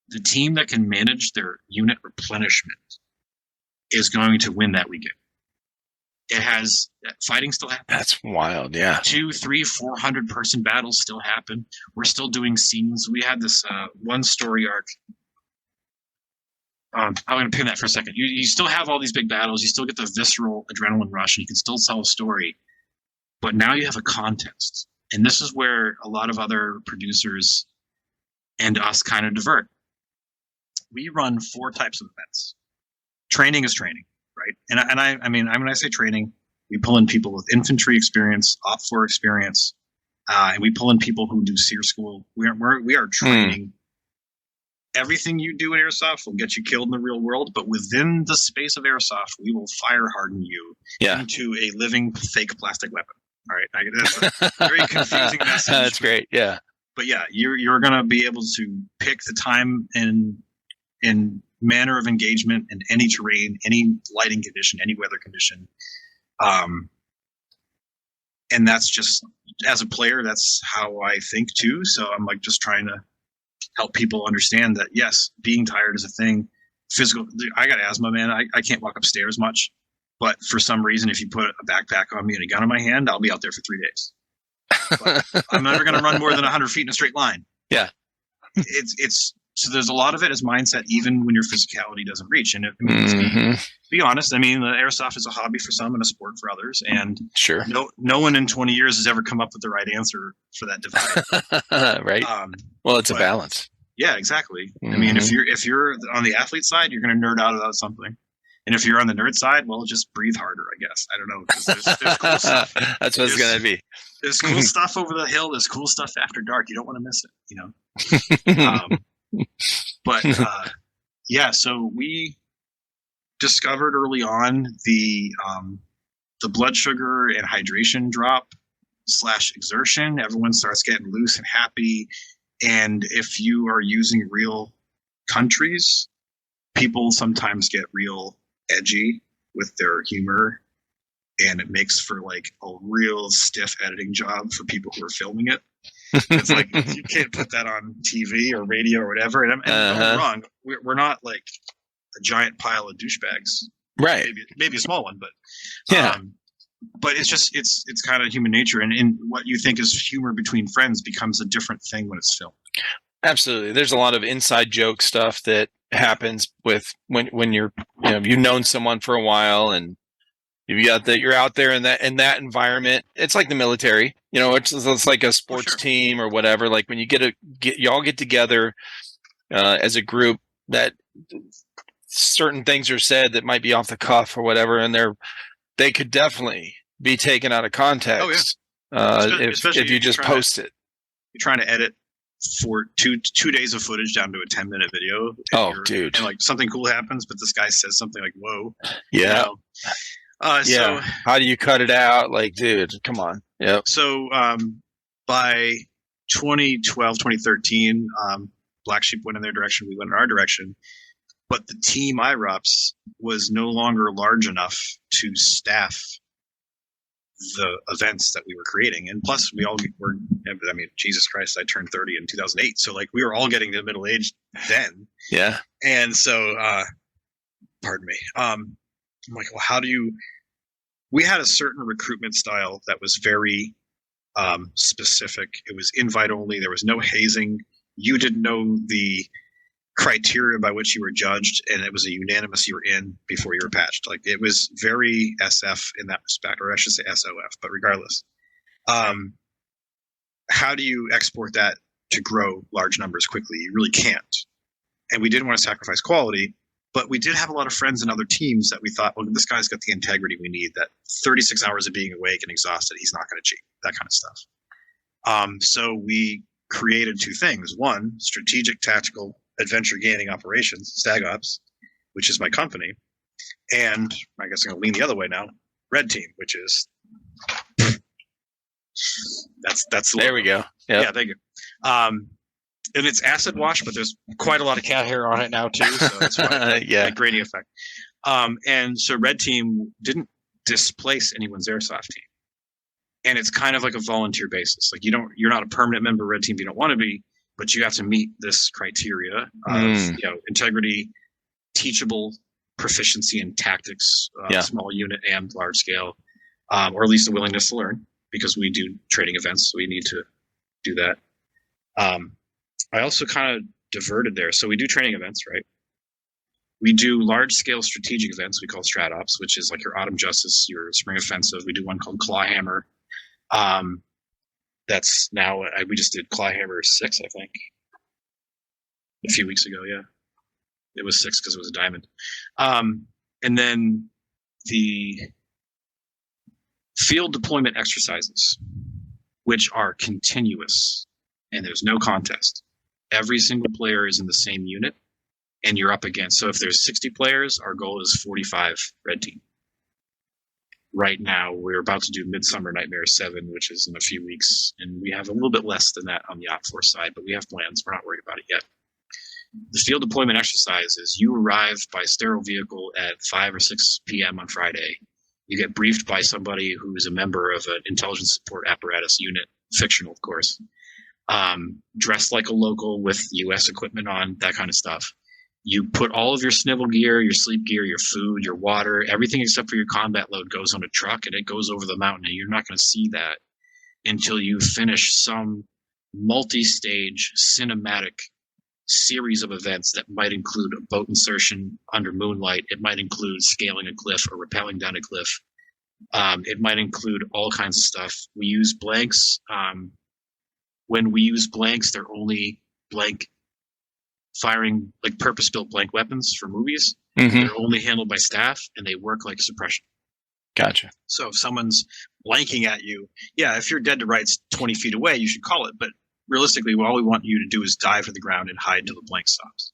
the team that can manage their unit replenishment is going to win that weekend. It has fighting still happens. That's wild, yeah. 200, 300, 400 person battles still happen. We're still doing scenes. We had this one story arc. I'm going to pin that for a second. You still have all these big battles. You still get the visceral adrenaline rush, and you can still tell a story. But now you have a context. And this is where a lot of other producers and us kind of divert. We run 4 types of events. Training is training, right? And I mean, when I say training, we pull in people with infantry experience, OPFOR experience, and we pull in people who do SEER school. We are training. Everything you do in airsoft will get you killed in the real world, but within the space of airsoft, we will fire harden you into a living fake plastic weapon. All right, that's a very confusing message. That's great, yeah. But yeah, you're going to be able to pick the time and manner of engagement in any terrain, any lighting condition, any weather condition. And that's just, as a player, that's how I think too. So I'm like just trying to help people understand that, yes, being tired is a thing. Physical, I got asthma, man. I can't walk upstairs much. But for some reason, if you put a backpack on me and a gun in my hand, I'll be out there for 3 days. But I'm never going to run more than 100 feet in a straight line. Yeah. So there's a lot of it as mindset, even when your physicality doesn't reach. And to be honest, I mean, the airsoft is a hobby for some and a sport for others. And sure, no one in 20 years has ever come up with the right answer for that divide. Right. Well, it's a balance. Yeah, exactly. I mean, if you're on the athlete side, you're going to nerd out about something. And if you're on the nerd side, well, just breathe harder, I guess. I don't know. 'Cause there's cool stuff. That's what it's going to be. There's cool stuff over the hill. There's cool stuff after dark. You don't want to miss it, you know? But yeah, so we discovered early on the blood sugar and hydration drop / exertion. Everyone starts getting loose and happy. And if you are using real countries, people sometimes get real edgy with their humor, and it makes for like a real stiff editing job for people who are filming it. It's like, you can't put that on TV or radio or whatever. And I'm wrong. We're not like a giant pile of douchebags, right? Maybe a small one, but yeah. But it's just it's kind of human nature, and what you think is humor between friends becomes a different thing when it's filmed. Absolutely. There's a lot of inside joke stuff that happens with when you're, you've known someone for a while and you're out there in that environment. It's like the military, it's like a sports team or whatever. Like when you you all get together as a group, that certain things are said that might be off the cuff or whatever, and they could definitely be taken out of context. If you just post it. You're trying to edit for two days of footage down to a 10-minute video. Dude. And like something cool happens, but this guy says something like, whoa. Yeah. So how do you cut it out? Like, dude, come on. Yeah. So by 2012, 2013, Black Sheep went in their direction. We went in our direction. But the team IROPS was no longer large enough to staff the events that we were creating. And plus we all were, I mean, Jesus Christ, I turned 30 in 2008. So like we were all getting to middle age then. Yeah. And so, pardon me. I'm like, well, we had a certain recruitment style that was very specific. It was invite only. There was no hazing. You didn't know the criteria by which you were judged, and it was a unanimous you were in before you were patched. Like it was very SF in that respect, or I should say SOF, but regardless. How do you export that to grow large numbers quickly? You really can't. And we didn't want to sacrifice quality, but we did have a lot of friends in other teams that we thought, well, this guy's got the integrity we need, that 36 hours of being awake and exhausted, he's not going to cheat, that kind of stuff. So we created two things. One, strategic tactical adventure gaining operations, Stag Ops, which is my company, and I guess I'm going to lean the other way now, Red Team, which is that's there we go. Yep. Yeah, thank you. And it's acid wash, but there's quite a lot of cat hair on it now too, so it's quite a grading effect. And so Red Team didn't displace anyone's airsoft team, and it's kind of like a volunteer basis. Like you're not a permanent member of Red Team if you don't want to be, but you have to meet this criteria of integrity, teachable proficiency in tactics, small unit and large scale, or at least a willingness to learn, because we do training events, so we need to do that. I also kind of diverted there. So we do training events, right? We do large scale strategic events we call Strat Ops, which is like your Autumn Justice, your Spring Offensive. We do one called Clawhammer. That's now, we just did Clawhammer 6, I think, a few weeks ago. Yeah, it was 6 because it was a diamond. And then the field deployment exercises, which are continuous, and there's no contest. Every single player is in the same unit, and you're up against. So if there's 60 players, our goal is 45 Red Team. Right now, we're about to do Midsummer Nightmare 7, which is in a few weeks, and we have a little bit less than that on the Op 4 side, but we have plans. We're not worried about it yet. The field deployment exercise is you arrive by sterile vehicle at 5 or 6 p.m. on Friday. You get briefed by somebody who is a member of an intelligence support apparatus unit, fictional, of course, dressed like a local with U.S. equipment on, that kind of stuff. You put all of your snivel gear, your sleep gear, your food, your water, everything except for your combat load goes on a truck, and it goes over the mountain, and you're not going to see that until you finish some multi-stage cinematic series of events that might include a boat insertion under moonlight. It might include scaling a cliff or rappelling down a cliff. It might include all kinds of stuff. We use blanks. When we use blanks, they're only blank firing, like purpose-built blank weapons for movies. Mm-hmm. They're only handled by staff, and they work like suppression. Gotcha. So if someone's blanking at you, if you're dead to rights 20 feet away, you should call it. But realistically, all we want you to do is dive to the ground and hide till the blank stops.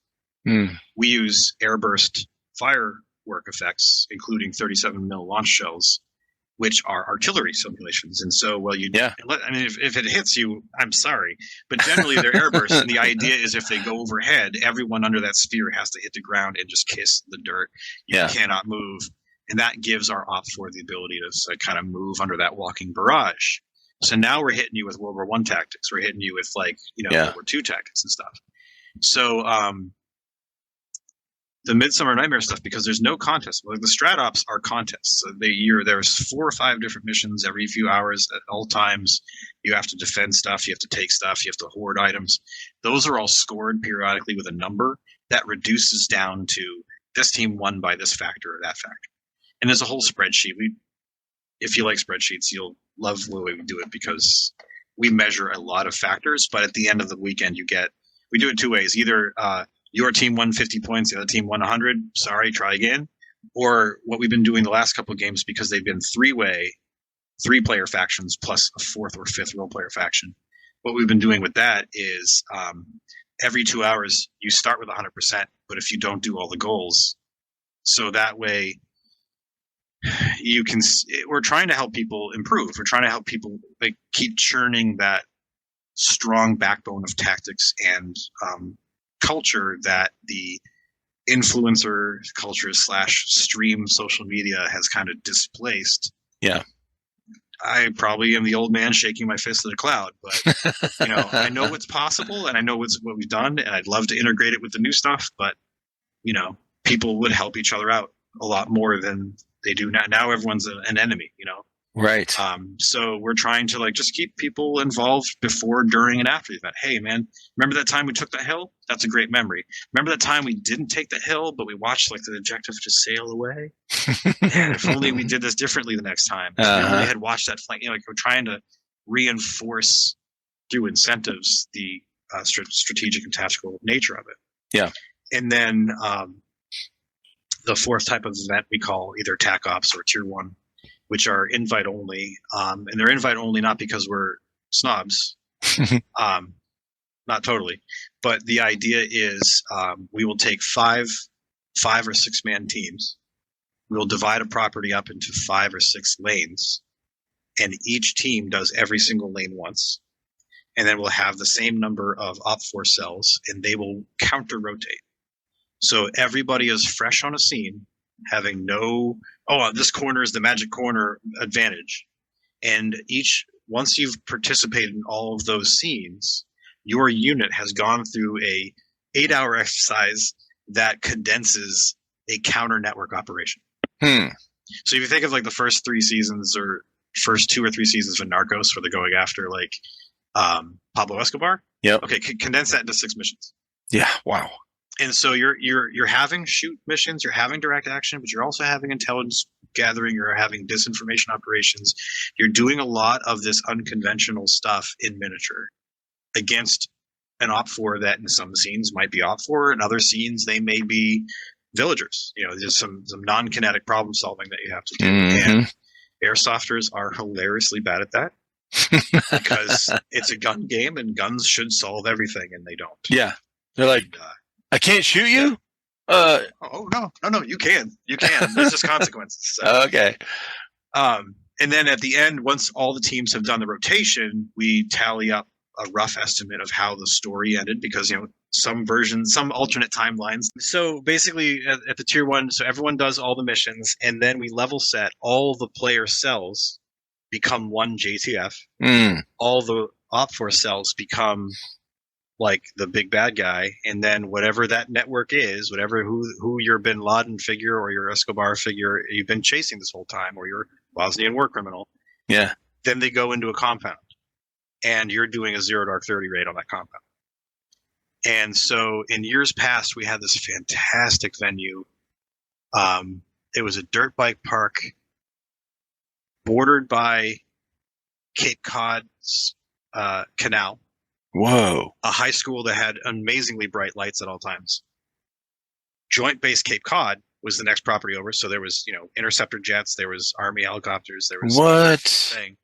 We use airburst firework effects, including 37 mil launch shells, which are artillery simulations. And so, if it hits you, I'm sorry, but generally they're airbursts. And the idea is if they go overhead, everyone under that sphere has to hit the ground and just kiss the dirt. You cannot move. And that gives our Op 4 the ability to kind of move under that walking barrage. So now we're hitting you with World War I tactics. We're hitting you with World War II tactics and stuff. So the Midsummer Nightmare stuff, because there's no contest. Well, the Strat Ops are contests. So there's 4 or 5 different missions every few hours at all times. You have to defend stuff. You have to take stuff. You have to hoard items. Those are all scored periodically with a number. that reduces down to this team won by this factor or that factor. And there's a whole spreadsheet. If you like spreadsheets, you'll love the way we do it because we measure a lot of factors. But at the end of the weekend, we do it two ways. Either your team won 50 points, the other team won 100. Sorry, try again. Or what we've been doing the last couple of games, because they've been three-player factions plus a fourth or fifth role-player faction. What we've been doing with that is every 2 hours you start with 100%, but if you don't do all the goals, so that way we're trying to help people improve. We're trying to help people like keep churning that strong backbone of tactics and culture that the influencer culture / stream social media has kind of displaced. Yeah. I probably am the old man shaking my fist at a cloud, but I know what's possible and I know what we've done, and I'd love to integrate it with the new stuff, but people would help each other out a lot more than they do now. Now everyone's an enemy, Right. So we're trying to just keep people involved before, during, and after the event. Hey, man, remember that time we took that hill? That's a great memory. Remember that time we didn't take the hill, but we watched the objective just sail away? Man, if only we did this differently the next time. If we only had watched that flank. We're trying to reinforce through incentives the strategic and tactical nature of it. Yeah. And then the fourth type of event we call either TAC Ops or Tier 1, which are invite only. And they're invite only not because we're snobs, not totally, but the idea is we will take five or 6 man teams. We will divide a property up into 5 or 6 lanes, and each team does every single lane once. And then we'll have the same number of Op4 cells, and they will counter rotate. So everybody is fresh on a scene, having this corner is the magic corner advantage. And once you've participated in all of those scenes, your unit has gone through a 8-hour exercise that condenses a counter network operation. So if you think of the first 3 seasons or first 2 or 3 seasons of Narcos, where they're going after Pablo Escobar. Yep. Okay, condense that into 6 missions. Yeah. Wow. And so you're having shoot missions, you're having direct action, but you're also having intelligence gathering, you're having disinformation operations. You're doing a lot of this unconventional stuff in miniature against an Op4 that in some scenes might be Op4, in other scenes they may be villagers. There's some non-kinetic problem solving that you have to do. Mm-hmm. And airsofters are hilariously bad at that because it's a gun game and guns should solve everything, and they don't. Yeah. They're like, I can't shoot you? No, you can. There's just consequences. So. Okay. And then at the end, once all the teams have done the rotation, we tally up a rough estimate of how the story ended, because some alternate timelines. So basically at the Tier 1, so everyone does all the missions, and then we level set. All the player cells become one JTF. All the Op4 cells become the big bad guy, and then whatever that network is, who your Bin Laden figure or your Escobar figure you've been chasing this whole time, or your Bosnian war criminal, then they go into a compound, and you're doing a 0 Dark 30 raid on that compound. And so in years past, we had this fantastic venue. It was a dirt bike park bordered by Cape Cod's canal. Whoa. A high school that had amazingly bright lights at all times. Joint Base Cape Cod was the next property over. So there was, interceptor jets, there was Army helicopters, there was what thing.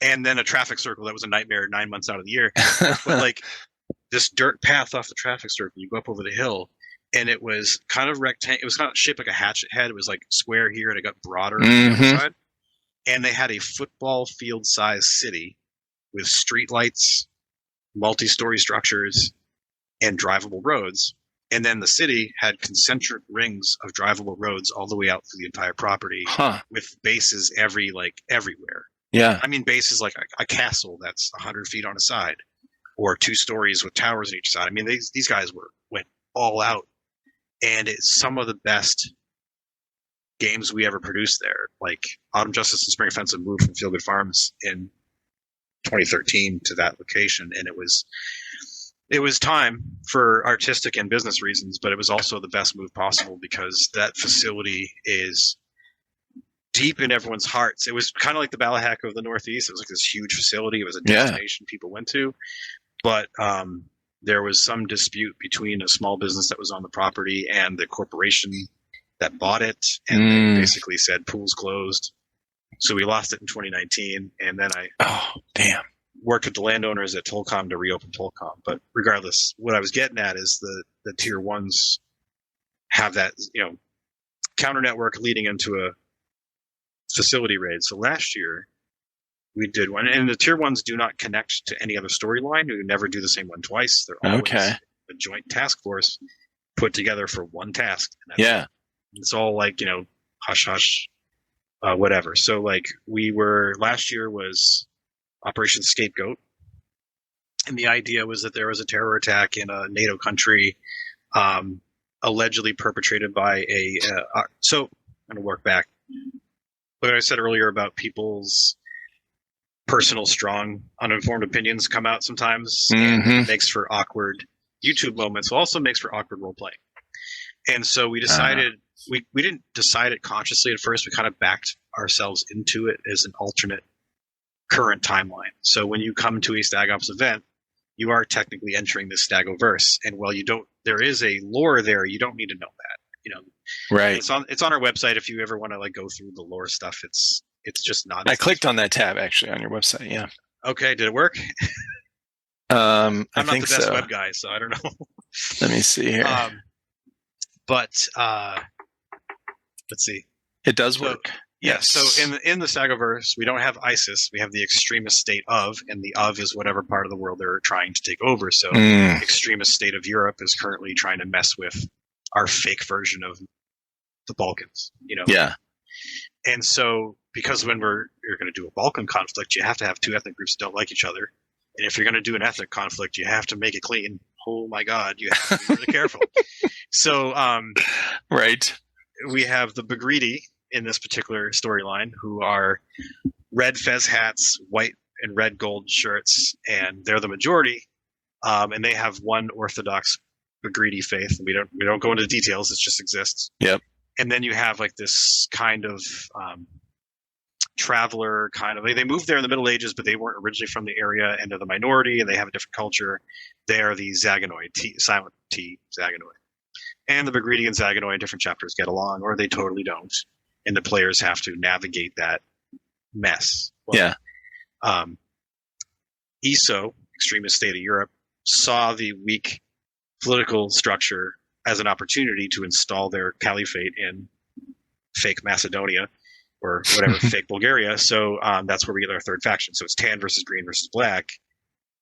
And then a traffic circle that was a nightmare 9 months out of the year. But this dirt path off the traffic circle, you go up over the hill, and it was kind of rectangle. It was kind of shaped like a hatchet head. It was square here, and it got broader on the other side. And they had a football field size city with street lights, multi-story structures, and drivable roads. And then the city had concentric rings of drivable roads all the way out through the entire property, with bases everywhere. Yeah. I mean, bases like a castle that's 100 feet on a side, or 2 stories with towers on each side. I mean, these guys went all out, and it's some of the best games we ever produced there. Autumn Justice and Spring Offensive moved from Feel Good Farms in 2013 to that location, and it was It was time for artistic and business reasons, but it was also the best move possible because that facility is deep in everyone's hearts. It was kind of like the Balahack of the Northeast. It was like this huge facility. It was a destination people went to, but there was some dispute between a small business that was on the property and the corporation that bought it, and they basically said pool's closed. So we lost it in 2019, and then I worked with the landowners at Tolcom to reopen Tolcom. But regardless, what I was getting at is the tier ones have that, counter network leading into a facility raid. So last year we did one, and the tier ones do not connect to any other storyline. We never do the same one twice. They're always a joint task force put together for one task. And that's it. It's all like, hush hush, whatever. So like last year was Operation Scapegoat, and the idea was that there was a terror attack in a NATO country, allegedly perpetrated by so I'm going to work back. What I said earlier about people's personal, strong, uninformed opinions come out sometimes, and it makes for awkward YouTube moments. It also makes for awkward role playing. And so we decided, we didn't decide it consciously at first. We kind of backed ourselves into it as an alternate current timeline. So when you come to a Stag Ops event, you are technically entering the Stagoverse. And while there is a lore there, you don't need to know that. Right. It's on our website if you ever want to go through the lore stuff. It's just not. I clicked on that tab actually on your website. Yeah. Okay. Did it work? I'm not the best web guy, so I don't know. Let me see here. Let's see. It does work. Yes. So in the Stagoverse, we don't have ISIS. We have the extremist state of, and the of is whatever part of the world they're trying to take over. So extremist state of Europe is currently trying to mess with our fake version of the Balkans. Yeah. And so because when you're going to do a Balkan conflict, you have to have two ethnic groups that don't like each other. And if you're going to do an ethnic conflict, you have to make it clean. Oh my God, you have to be really careful. So, right. We have the Bagridi in this particular storyline, who are red fez hats, white and red gold shirts, and they're the majority. And they have one Orthodox Bagridi faith. We don't go into details; it just exists. Yep. And then you have this kind of traveler they moved there in the Middle Ages, but they weren't originally from the area, and they're the minority, and they have a different culture. They are the Zagonoid, silent T, Zagonoid. And the Bagridi and Zagonoid in different chapters get along, or they totally don't. And the players have to navigate that mess. ESO, Extremist State of Europe, saw the weak political structure as an opportunity to install their caliphate in fake Macedonia, or whatever, fake Bulgaria. So that's where we get our third faction. So it's tan versus green versus black,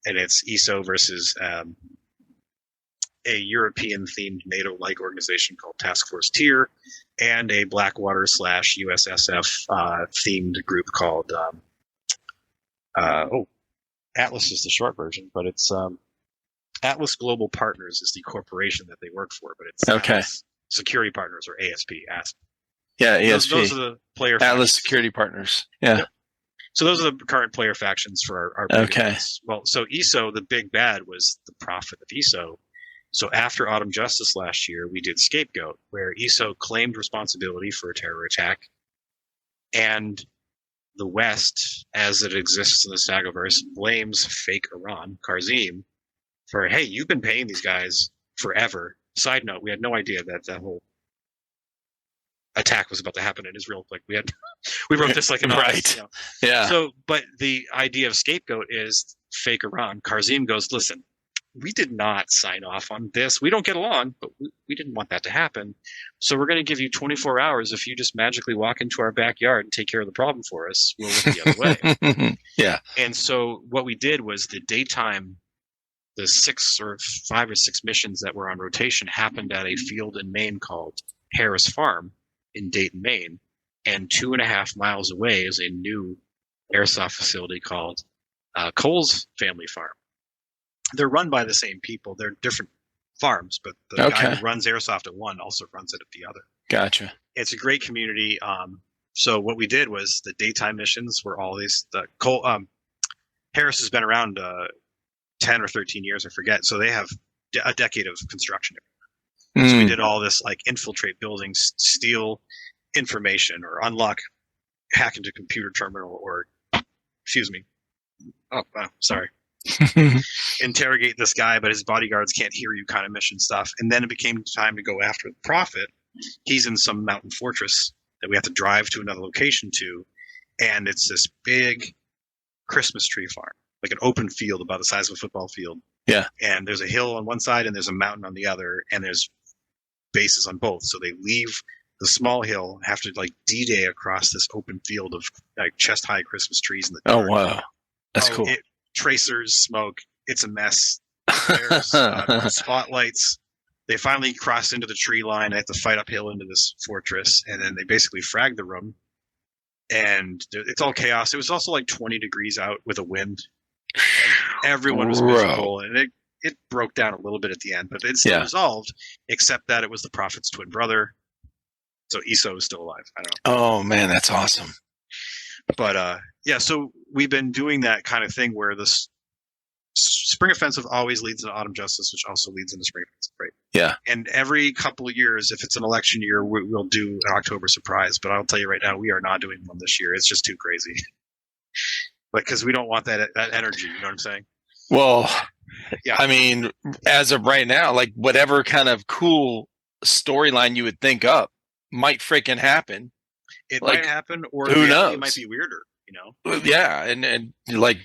and it's ESO versus a European-themed NATO-like organization called Task Force Tier, and a Blackwater / USSF themed group called Atlas is the short version, but it's Atlas Global Partners is the corporation that they work for, but it's Atlas Security Partners, or ASP. Yeah, ASP. Those are the player Atlas factions. Security Partners. Yeah. Yep. So those are the current player factions for our events. Well, so ESO, the big bad, was the prophet of ESO. So after Autumn Justice last year, we did Scapegoat, where ESO claimed responsibility for a terror attack, and the West, as it exists in the Stagoverse, blames fake Iran, Karzim, for, hey, you've been paying these guys forever. Side note, we had no idea that whole attack was about to happen in Israel. We wrote this in August, right. Yeah. So, but the idea of Scapegoat is fake Iran. Karzim goes, listen, we did not sign off on this. We don't get along, but we didn't want that to happen. So we're going to give you 24 hours. If you just magically walk into our backyard and take care of the problem for us, we'll look the other way. Yeah. And so what we did was the daytime, the 5 or 6 missions that were on rotation happened at a field in Maine called Harris Farm in Dayton, Maine. And 2.5 miles away is a new airsoft facility called Cole's Family Farm. They're run by the same people. They're different farms, but the guy who runs airsoft at one also runs it at the other. Gotcha. It's a great community. So what we did was the daytime missions were all these. Harris has been around 10 or 13 years, I forget. So they have a decade of construction. So we did all this like infiltrate buildings, steal information, or hack into computer terminal, or excuse me. Oh, sorry. Interrogate this guy, but his bodyguards can't hear you kind of mission stuff. And then it became time to go after the prophet. He's in some mountain fortress that we have to drive to another location to. And it's this big Christmas tree farm, like an open field about the size of a football field. Yeah. And there's a hill on one side and there's a mountain on the other, and there's bases on both. So they leave the small hill, have to like D-Day across this open field of like chest-high Christmas trees in the dark. Oh, wow. That's cool. Tracers, smoke. It's a mess. There's spotlights. They finally cross into the tree line. They have to fight uphill into this fortress, and then they basically frag the room. And it's all chaos. It was also like 20 degrees out with a wind. And everyone was miserable, and it broke down a little bit at the end, but it's still resolved, except that it was the prophet's twin brother. So Esau is still alive. I don't know. Oh, man, that's awesome. But so we've been doing that kind of thing where this spring offensive always leads into autumn justice, which also leads into spring offensive, right? Yeah. And every couple of years, if it's an election year, we'll do an October surprise. But I'll tell you right now, we are not doing one this year. It's just too crazy. Because we don't want that energy. You know what I'm saying? Well, yeah. I mean, as of right now, like whatever kind of cool storyline you would think up might freaking happen. It might happen, or who knows? It might be weirder, you know? Yeah, and like,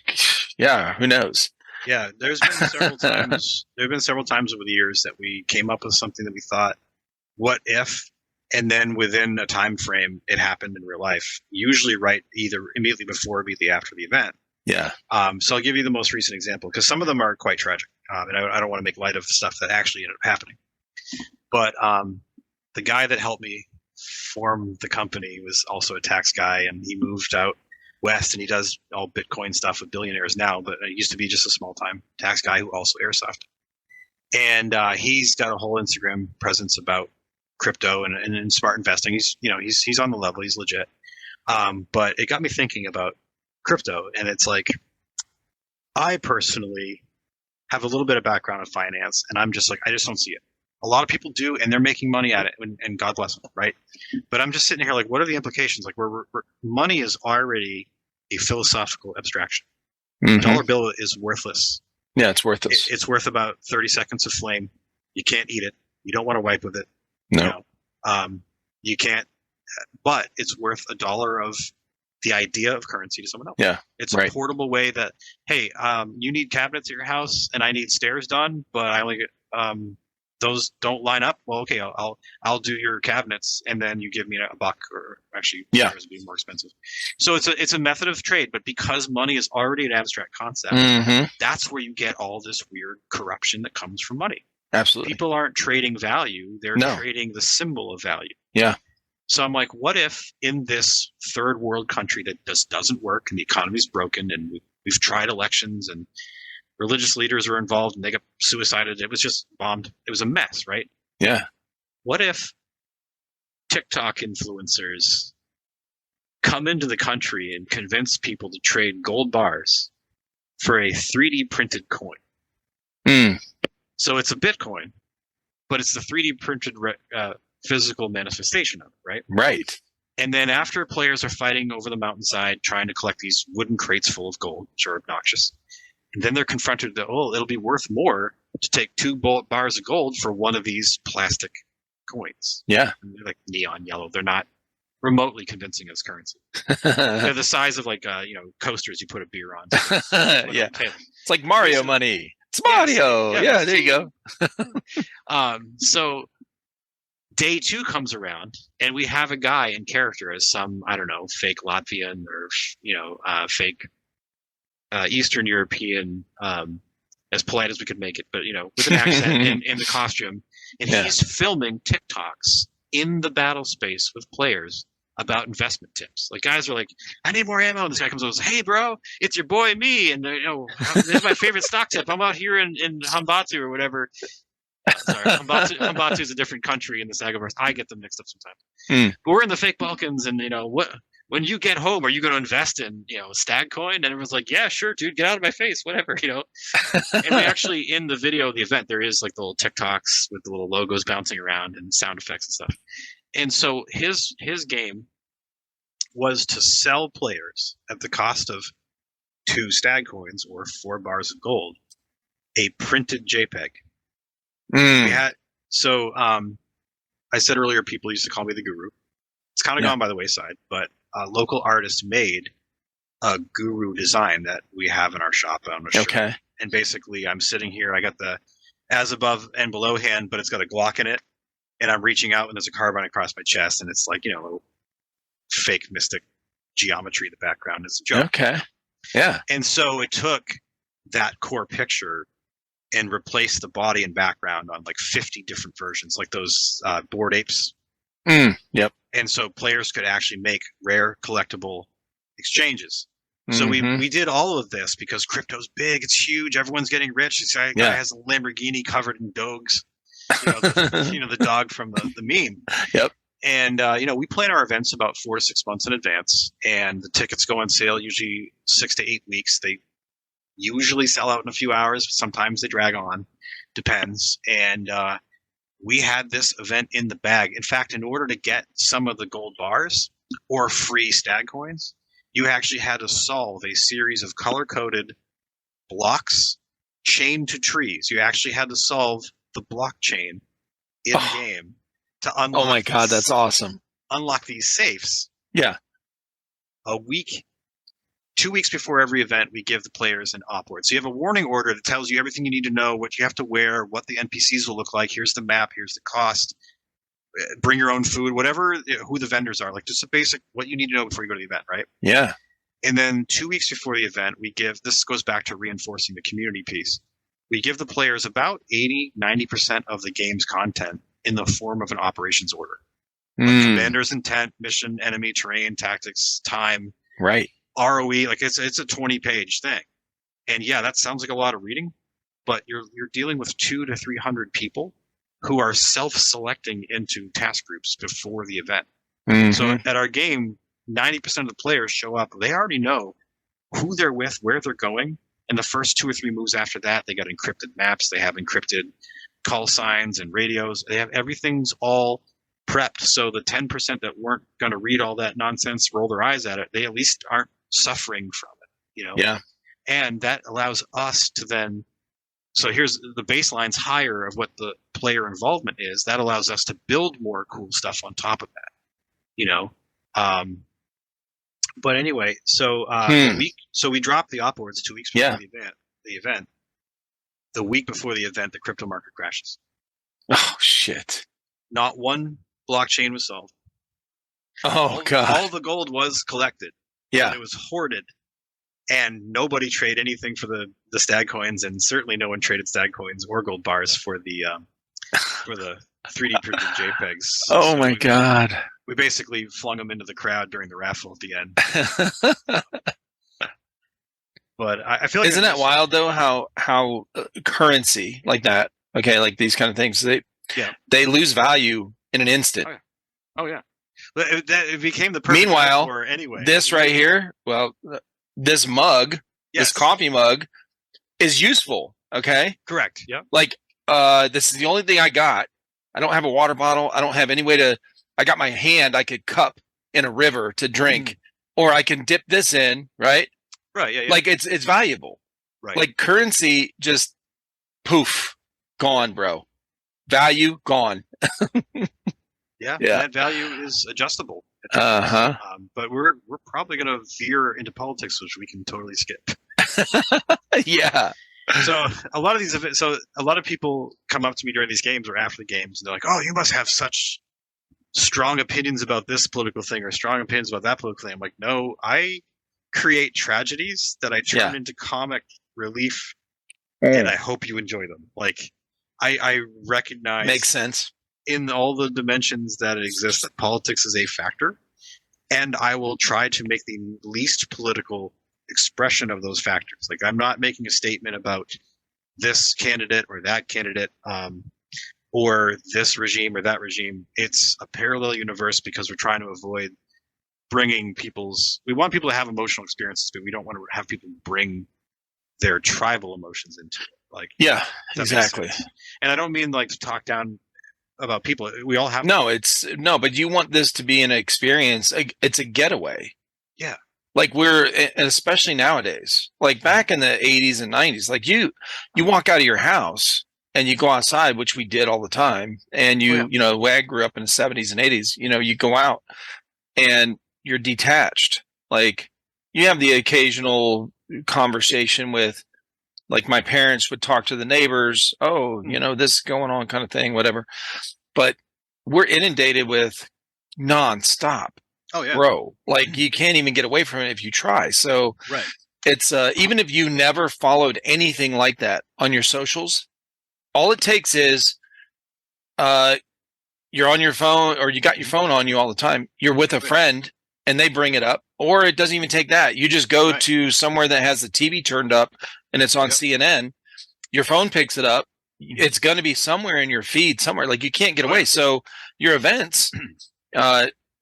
yeah, who knows? Yeah, there's been several times. There have been several times over the years that we came up with something that we thought, "What if?" And then within a time frame, it happened in real life. Usually, right either immediately before or immediately after the event. Yeah. So I'll give you the most recent example because some of them are quite tragic, and I don't want to make light of stuff that actually ended up happening. But the guy that helped me form the company was also a tax guy, and he moved out west, and he does all Bitcoin stuff with billionaires now, but it used to be just a small-time tax guy who also airsofted. And he's got a whole Instagram presence about crypto and smart investing. He's on the level. He's legit. But it got me thinking about crypto, and it's like I personally have a little bit of background in finance, and I'm just like, I just don't see it. A lot of people do, and they're making money at it, and God bless them, right? But I'm just sitting here like, what are the implications? Like, money is already a philosophical abstraction. Mm-hmm. Dollar bill is worthless. Yeah, it's worthless. It's worth about 30 seconds of flame. You can't eat it. You don't want to wipe with it. No. You can't. But it's worth $1 of the idea of currency to someone else. Yeah, it's a portable way that, hey, you need cabinets at your house, and I need stairs done, but I only get those don't line up. Well, okay, I'll do your cabinets, and then you give me $1, or actually, stairs would be more expensive. So it's a method of trade, but because money is already an abstract concept, that's where you get all this weird corruption that comes from money. Absolutely, people aren't trading value; they're trading the symbol of value. Yeah. So I'm like, what if in this third world country that just doesn't work, and the economy's broken, and we've tried elections, and religious leaders were involved, and they got suicided. It was just bombed. It was a mess, right? Yeah. What if TikTok influencers come into the country and convince people to trade gold bars for a 3D printed coin? So it's a Bitcoin, but it's the 3D printed physical manifestation of it, right? Right. And then after players are fighting over the mountainside, trying to collect these wooden crates full of gold, which are obnoxious, and then they're confronted that, it'll be worth more to take 2 bars of gold for one of these plastic coins. Yeah. And they're like neon yellow. They're not remotely convincing as currency. They're the size of like, coasters you put a beer on. Yeah. It's like Mario money. It's Mario. Yeah, there you go. So day 2 comes around, and we have a guy in character as some, I don't know, fake Latvian or, fake Eastern European, as polite as we could make it, but, with an accent in the costume. And he's filming TikToks in the battle space with players about investment tips. Like, guys are like, I need more ammo. And this guy comes over and says, hey, bro, it's your boy, me. And, this is my favorite stock tip. I'm out here in Hambatu or whatever. Sorry, Hambatu is a different country in the Saga verse. I get them mixed up sometimes. But we're in the fake Balkans, and what when you get home, are you going to invest in, Stag coin? And everyone's like, yeah, sure, dude, get out of my face, whatever, And we actually, in the video of the event, there is like the little TikToks with the little logos bouncing around and sound effects and stuff. And so his game was to sell players at the cost of 2 Stag coins or 4 bars of gold a printed JPEG. Mm. We had I said earlier, people used to call me the guru. It's kind of gone by the wayside, but a local artist made a guru design that we have in our shop. I'm sure. Okay. And basically, I'm sitting here. I got the as above and below hand, but it's got a Glock in it, and I'm reaching out, and there's a carbine across my chest, and it's like, little fake mystic geometry in the background. It's a joke. Okay. Yeah. And so it took that core picture and replaced the body and background on like 50 different versions, like those Bored Apes. Yep. And so players could actually make rare collectible exchanges. So we did all of this because crypto's big, it's huge, everyone's getting rich. This guy has a Lamborghini covered in dogs, the dog from the meme. Yep. And we plan our events about 4 to 6 months in advance, and the tickets go on sale usually 6 to 8 weeks. They usually sell out in a few hours, but sometimes they drag on. Depends. And we had this event in the bag. In fact, in order to get some of the gold bars or free Stag coins, you actually had to solve a series of color-coded blocks chained to trees. You actually had to solve the blockchain in-game to unlock. Oh my God, that's awesome. Unlock these safes. Yeah. 2 weeks before every event, we give the players an op board. So you have a warning order that tells you everything you need to know, what you have to wear, what the NPCs will look like. Here's the map. Here's the cost. Bring your own food, whatever, who the vendors are. Like just a basic what you need to know before you go to the event, right? Yeah. And then 2 weeks before the event, this goes back to reinforcing the community piece. We give the players about 90% of the game's content in the form of an operations order. Like commander's intent, mission, enemy, terrain, tactics, time. Right. ROE, like it's a 20-page thing. And yeah, that sounds like a lot of reading, but you're dealing with 200 to 300 people who are self-selecting into task groups before the event. So at our game, 90% of the players show up. They already know who they're with, where they're going, and the first 2 or 3 moves after that, they got encrypted maps, they have encrypted call signs and radios. They have everything's all prepped. So the 10% that weren't going to read all that nonsense, roll their eyes at it, they at least aren't suffering from it, Yeah. And that allows us to then, so here's the baseline's higher of what the player involvement is. That allows us to build more cool stuff on top of that, but anyway, so we dropped the op boards 2 weeks before the event. The week before the event, the crypto market crashes. Oh shit. Not one blockchain was solved. Oh God. All the gold was collected. Yeah. It was hoarded, and nobody traded anything for the Stag coins, and certainly no one traded Stag coins or gold bars for the 3D printed JPEGs. Oh my God. We basically flung them into the crowd during the raffle at the end. But I feel like isn't that wild though? How currency like that? Okay, like these kind of things, they lose value in an instant. Oh yeah. It became the perfect Meanwhile, metaphor anyway. This right here, this mug, this coffee mug, is useful. Okay, correct. Yeah. Like, this is the only thing I got. I don't have a water bottle. I don't have any way to. I got my hand. I could cup in a river to drink, or I can dip this in. Right. Right. Yeah. Like it's valuable. Right. Like currency, just poof, gone, bro. Value gone. Yeah, that value is adjustable. But we're probably going to veer into politics, which we can totally skip. Yeah. So a lot of these events, a lot of people come up to me during these games or after the games, and they're like, "Oh, you must have such strong opinions about this political thing or strong opinions about that political thing." I'm like, no, I create tragedies that I turn into comic relief, and I hope you enjoy them. Like, I recognize makes sense. In all the dimensions that it exists, that politics is a factor, and I will try to make the least political expression of those factors. Like, I'm not making a statement about this candidate or that candidate, or this regime or that regime. It's a parallel universe because we're trying to avoid bringing we want people to have emotional experiences, but we don't want to have people bring their tribal emotions into it. Like, Yeah, that makes exactly. sense. And I don't mean like to talk down about people. We all have. No, but you want this to be an experience. It's a getaway. Yeah. Like and especially nowadays, like back in the 80s and 90s, like you walk out of your house and you go outside, which we did all the time. And you know, I grew up in the 70s and 80s, you know, you go out and you're detached. Like you have the occasional conversation with, like my parents would talk to the neighbors. Oh, you know, this is going on kind of thing, whatever. But we're inundated with nonstop. Oh yeah, bro. Like you can't even get away from it if you try. So right. It's even if you never followed anything like that on your socials, all it takes is you're on your phone or you got your phone on you all the time. You're with a friend and they bring it up, or it doesn't even take that. You just go to somewhere that has the TV turned up and it's on CNN. Your phone picks it up. It's going to be somewhere in your feed somewhere. Like you can't get away. So your events,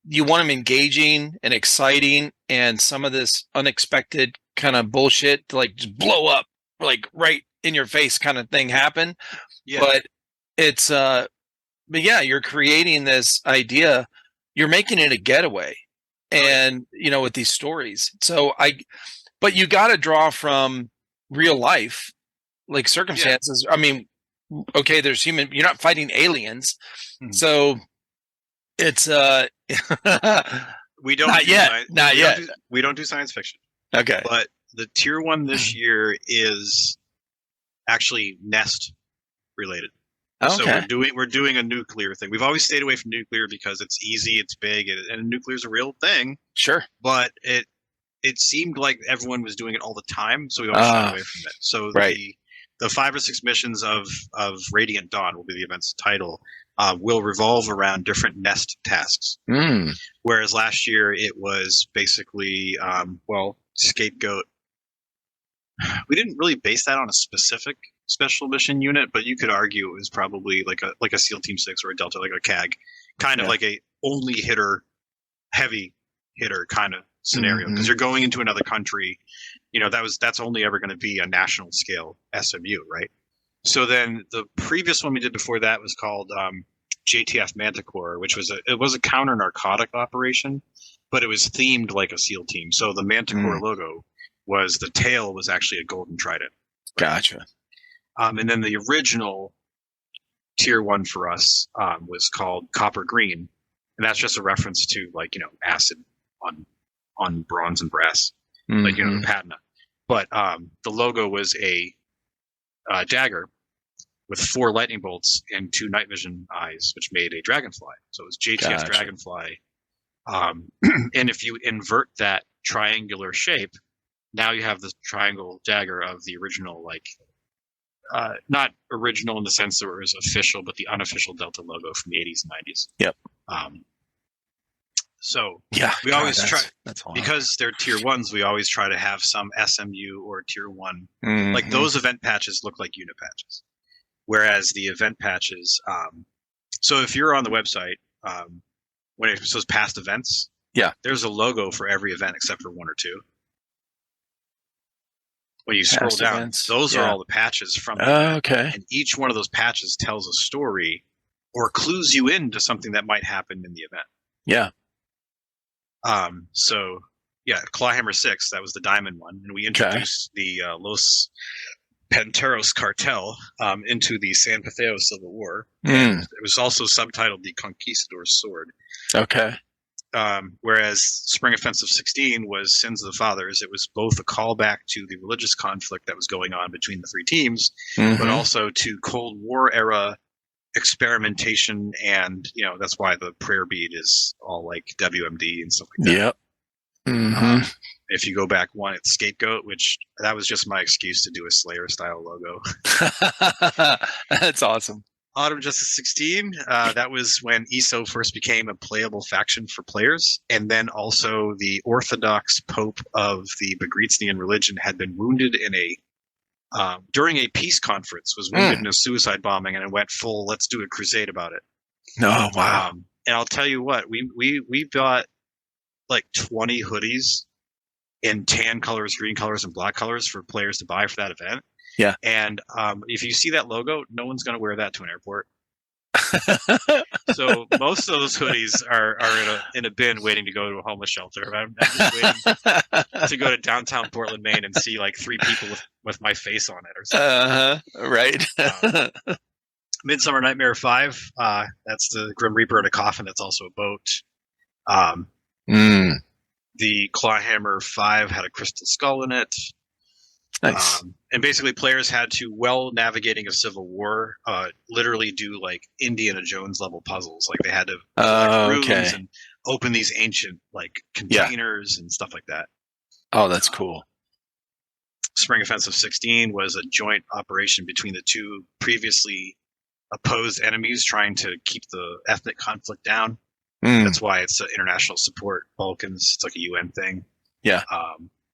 you want them engaging and exciting, and some of this unexpected kind of bullshit to like just blow up, like right in your face kind of thing happen. Yeah. But it's, but yeah, you're creating this idea, you're making it a getaway, and you know, with these stories. So but you got to draw from real life, like circumstances. Yeah. I mean, okay, there's you're not fighting aliens, so it's we don't not do yet. Not yet. We don't do science fiction. Okay. But the tier 1 this year is actually nest related. Okay. So we're doing a nuclear thing. We've always stayed away from nuclear because it's easy, it's big, and nuclear is a real thing. Sure. But it seemed like everyone was doing it all the time, so we always shied away from it. So the 5 or 6 missions of Radiant Dawn will be the event's title. Will revolve around different nest tasks. Whereas last year it was basically, scapegoat. We didn't really base that on a specific special mission unit, but you could argue it was probably like a SEAL Team 6 or a Delta, like a CAG, kind of like a only hitter, heavy hitter kind of scenario, because you're going into another country. You know, that's only ever going to be a national scale SMU, right? So then the previous one we did before that was called JTF Manticore, which was a counter narcotic operation, but it was themed like a SEAL team. So the Manticore logo the tail was actually a golden trident. Right? Gotcha. And then the original tier 1 for us was called Copper Green, and that's just a reference to, like, you know, acid on bronze and brass, like, you know, the patina. But the logo was a dagger with 4 lightning bolts and 2 night vision eyes, which made a dragonfly. So it was JTF Dragonfly. And if you invert that triangular shape, now you have the triangle dagger of the original, like, not original in the sense that it was official, but the unofficial Delta logo from the 80s and 90s. Yep. So yeah, we always try, because they're tier 1s, we always try to have some SMU or tier 1. Like those event patches look like unit patches. Whereas the event patches, so if you're on the website, when it says past events, there's a logo for every event except for 1 or 2. When you scroll down, events. Those are all the patches from the event. Okay. And each one of those patches tells a story or clues you into something that might happen in the event. Yeah. So yeah, Clawhammer 6, that was the diamond one, and we introduced the Los Panteros cartel into the San Mateo Civil War. And it was also subtitled the Conquistador's Sword. Okay. Whereas Spring Offensive 16 was Sins of the Fathers. It was both a callback to the religious conflict that was going on between the 3 teams, but also to Cold War era experimentation, and you know, that's why the prayer bead is all like WMD and stuff like that. Yep. If you go back one, it's Scapegoat, which that was just my excuse to do a Slayer style logo. That's awesome. Autumn Justice 16, that was when ESO first became a playable faction for players, and then also the Orthodox Pope of the Bagritznian religion had been wounded in during a peace conference, was wounded in a suicide bombing, and it went full, let's do a crusade about it. Oh, wow. And I'll tell you what, we bought like 20 hoodies in tan colors, green colors, and black colors for players to buy for that event. Yeah. And if you see that logo, no one's going to wear that to an airport. So most of those hoodies are in a bin waiting to go to a homeless shelter. I'm just waiting to go to downtown Portland, Maine, and see like 3 people with my face on it or something. Right. Midsummer Nightmare 5. That's the Grim Reaper in a coffin. That's also a boat. The Clawhammer 5 had a crystal skull in it. Nice. And basically, players had to, while navigating a civil war, literally do like Indiana Jones level puzzles. Like they had to collect rooms and open these ancient like containers and stuff like that. Oh, that's cool. Spring Offensive 16 was a joint operation between the two previously opposed enemies, trying to keep the ethnic conflict down. That's why it's international support Balkans. It's like a UN thing. Yeah.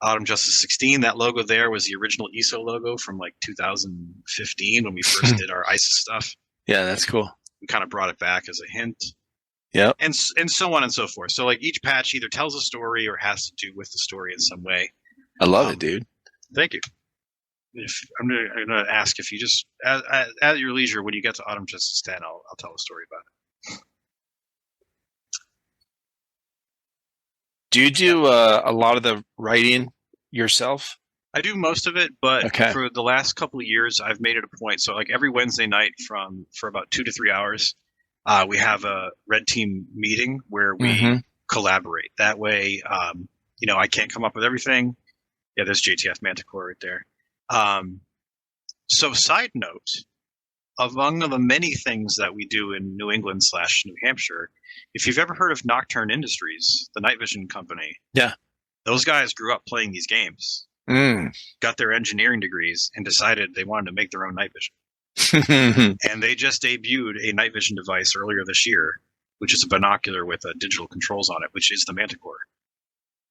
Autumn Justice 16, that logo there was the original ESO logo from like 2015 when we first did our ISIS stuff. Yeah, that's cool. We kind of brought it back as a hint. Yeah. And so on and so forth. So like each patch either tells a story or has to do with the story in some way. I love it, dude. Thank you. I'm gonna ask if you just at your leisure when you get to Autumn Justice 10, I'll tell a story about it. Do you do a lot of the writing yourself? I do most of it, but Okay. for the last couple of years, I've made it a point. So like every Wednesday night for about 2 to 3 hours, we have a red team meeting where we collaborate. That way, I can't come up with everything. Yeah, there's JTF Manticore right there. So side note, among the many things that we do in New England / New Hampshire, if you've ever heard of Nocturne Industries, the night vision company, Yeah. those guys grew up playing these games, got their engineering degrees, and decided they wanted to make their own night vision. And they just debuted a night vision device earlier this year, which is a binocular with digital controls on it, which is the Manticore.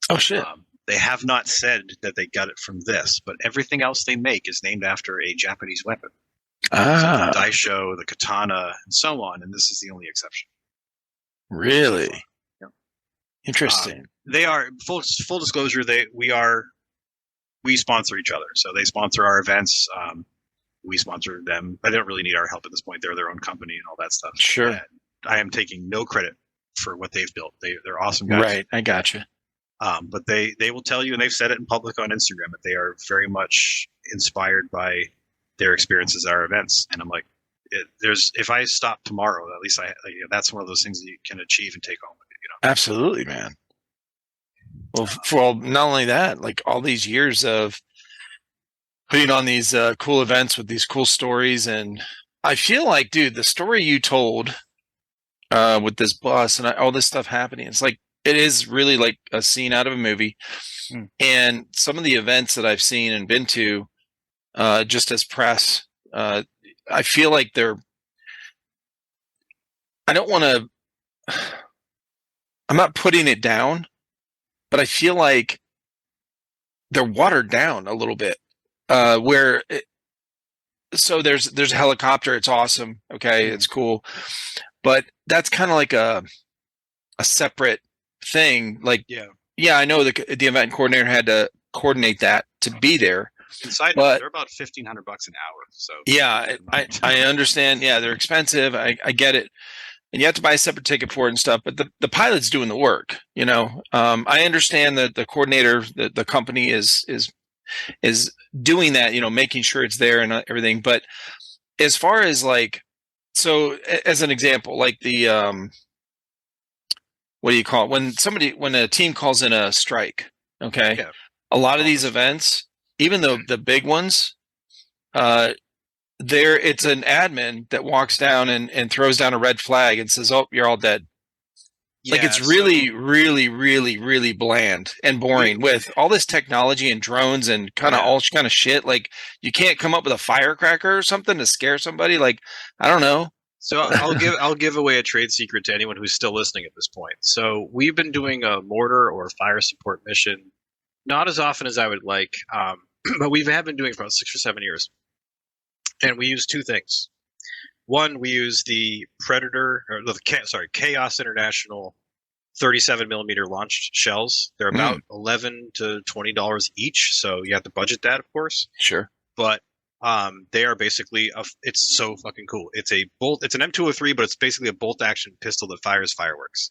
Oh, shit. They have not said that they got it from this, but everything else they make is named after a Japanese weapon. So the daisho, the katana, and so on, and this is the only exception. Really? Yep. Interesting. They are full disclosure. We sponsor each other, so they sponsor our events. We sponsor them, but they don't really need our help at this point. They're their own company and all that stuff. Sure. And I am taking no credit for what they've built. They're awesome guys. Right. I gotcha. But they will tell you, and they've said it in public on Instagram, that they are very much inspired by their experiences at our events. And I'm like, if I stop tomorrow, at least that's one of those things that you can achieve and take home with you. Absolutely, man. Well, for not only that, like all these years of putting on these cool events with these cool stories, and I feel like, dude, the story you told with this bus and all this stuff happening, it's like it is really like a scene out of a movie. And some of the events that I've seen and been to, just as press, I feel like I'm not putting it down, but I feel like they're watered down a little bit. So there's a helicopter. It's awesome. Okay. It's cool. But that's kind of like a separate thing. Like, yeah, I know the event coordinator had to coordinate that to be there. Inside, they're about $1,500 an hour. So yeah, I understand. Yeah, they're expensive. I get it, and you have to buy a separate ticket for it and stuff. But the pilot's doing the work. I understand that the coordinator, the company is doing that. Making sure it's there and everything. But as far as like, so as an example, like the what do you call it? When a team calls in a strike? Okay, a lot of these events, even though the big ones, it's an admin that walks down and throws down a red flag and says, "Oh, you're all dead." Like it's really, really, really, really bland and boring with all this technology and drones and all kind of shit. Like you can't come up with a firecracker or something to scare somebody. Like I don't know. So I'll give away a trade secret to anyone who's still listening at this point. So we've been doing a mortar or fire support mission, not as often as I would like, but we have been doing it for about 6 or 7 years. And we use two things. One, we use the Chaos International 37 millimeter launched shells. They're about $11 to $20 each, so you have to budget that, of course. Sure. But they are basically it's so fucking cool. It's an M203, but it's basically a bolt action pistol that fires fireworks.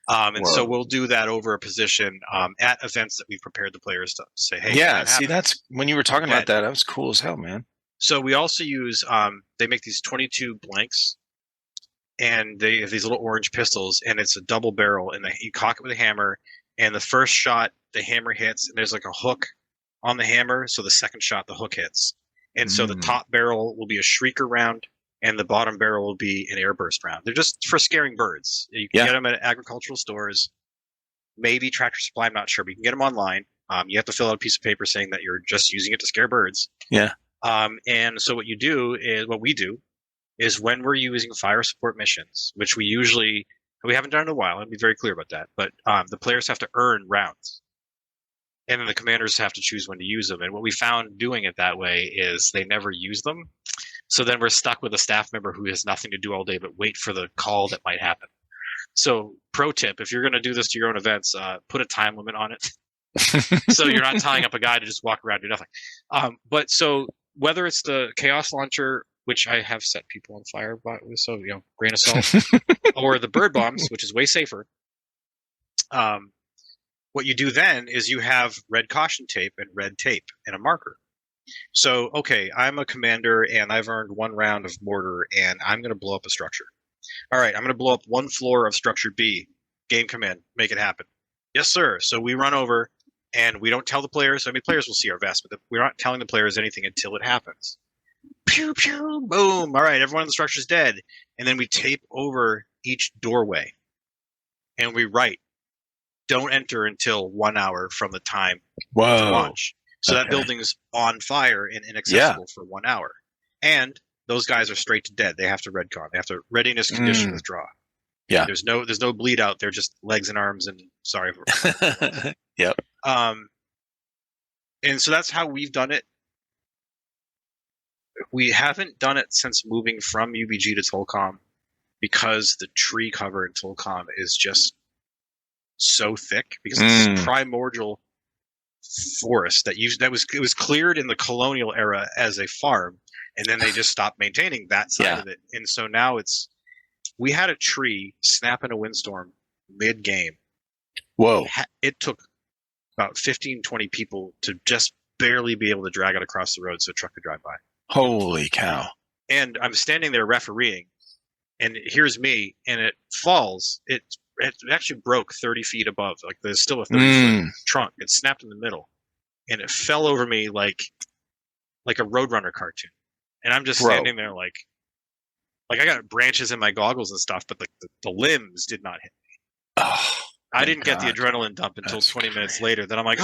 And so we'll do that over a position at events that we've prepared the players to say, hey, yeah, see, that's when you were talking about that was cool as hell, man. So we also use they make these 22 blanks, and they have these little orange pistols, and it's a double barrel, and you cock it with a hammer, and the first shot the hammer hits, and there's like a hook on the hammer, so the second shot the hook hits. And so the top barrel will be a shrieker round, and the bottom barrel will be an airburst round. They're just for scaring birds. You can get them at agricultural stores, maybe Tractor Supply, I'm not sure, but you can get them online. You have to fill out a piece of paper saying that you're just using it to scare birds. Yeah. And so what we do is when we're using fire support missions, which we haven't done in a while, I'll be very clear about that, but the players have to earn rounds. And then the commanders have to choose when to use them. And what we found doing it that way is they never use them. So then we're stuck with a staff member who has nothing to do all day but wait for the call that might happen. So pro tip, if you're going to do this to your own events, put a time limit on it. So you're not tying up a guy to just walk around and do nothing. But so whether it's the chaos launcher, which I have set people on fire by, so grain of salt, or the bird bombs, which is way safer. What you do then is you have red caution tape and red tape and a marker. So, okay, I'm a commander and I've earned one round of mortar and I'm going to blow up a structure. All right, I'm going to blow up one floor of structure B. Game command, make it happen. Yes, sir. So we run over and we don't tell the players. I mean, players will see our vest, but we're not telling the players anything until it happens. Pew, pew, boom. All right, everyone in the structure is dead. And then we tape over each doorway and we write, don't enter until 1 hour from the time of launch. So that building's on fire and inaccessible for 1 hour. And those guys are straight to dead. They have to redcon. They have to readiness condition withdraw. Yeah. There's no bleed out. They're just legs and arms and sorry. Yep. And so that's how we've done it. We haven't done it since moving from UBG to Tolcom because the tree cover in Tolcom is just so thick because it's this primordial forest that was cleared in the colonial era as a farm, and then they just stopped maintaining that side of it. And so now we had a tree snap in a windstorm mid-game. Whoa. It took about 15, 20 people to just barely be able to drag it across the road so a truck could drive by. Holy cow. And I'm standing there refereeing, and here's me, and it falls. It actually broke 30 feet above. Like there's still a 30-foot trunk. It snapped in the middle, and it fell over me like a Roadrunner cartoon. And I'm just standing there like I got branches in my goggles and stuff, but the limbs did not hit me. Oh, I didn't get the adrenaline dump until 20 minutes later. Then I'm like,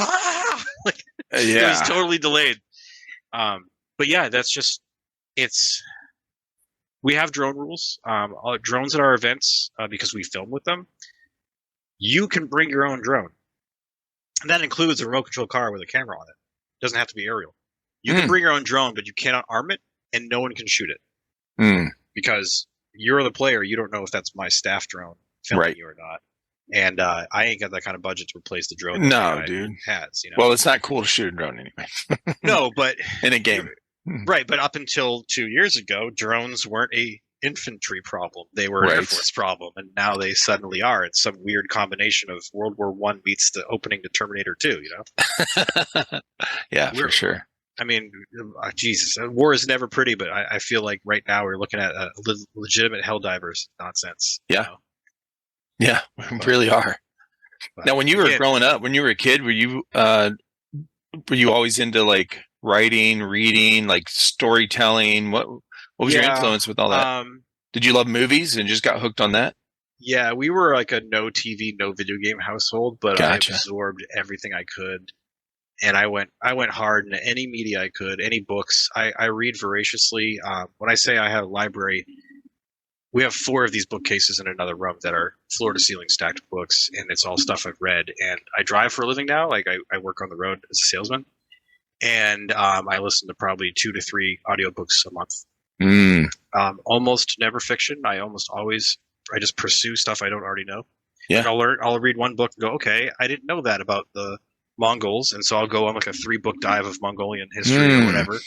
like, yeah. It was totally delayed. But yeah, that's just we have drone rules. Drones at our events, because we film with them, you can bring your own drone. And that includes a remote control car with a camera on it. It doesn't have to be aerial. You can bring your own drone, but you cannot arm it, and no one can shoot it. Because you're the player, you don't know if that's my staff drone filming you or not. And I ain't got that kind of budget to replace the drone. No, dude. Has, Well, it's not cool to shoot a drone anyway. No, but in a game. Right, but up until 2 years ago, drones weren't a infantry problem. They were an Air Force problem, and now they suddenly are. It's some weird combination of World War I meets the opening to Terminator 2, Yeah, for sure. I mean, Jesus, war is never pretty, but I feel like right now we're looking at legitimate Helldivers nonsense. Yeah. Yeah, we really are. Now, when you were growing up, when you were a kid, were you always into like writing, reading, like storytelling? What was your influence with all that? Did you love movies and just got hooked on that? Yeah, we were like a no TV, no video game household, but I absorbed everything I could. And I went hard into any media I could, any books. I read voraciously. When I say I have a library, we have 4 of these bookcases in another room that are floor-to-ceiling stacked books, and it's all stuff I've read. And I drive for a living now. Like I work on the road as a salesman, and I listen to probably 2 to 3 audiobooks a month. Almost never fiction. I just pursue stuff I don't already know. Yeah. Like I'll read one book and go, okay, I didn't know that about the Mongols, and so I'll go on like a 3-book dive of Mongolian history or whatever.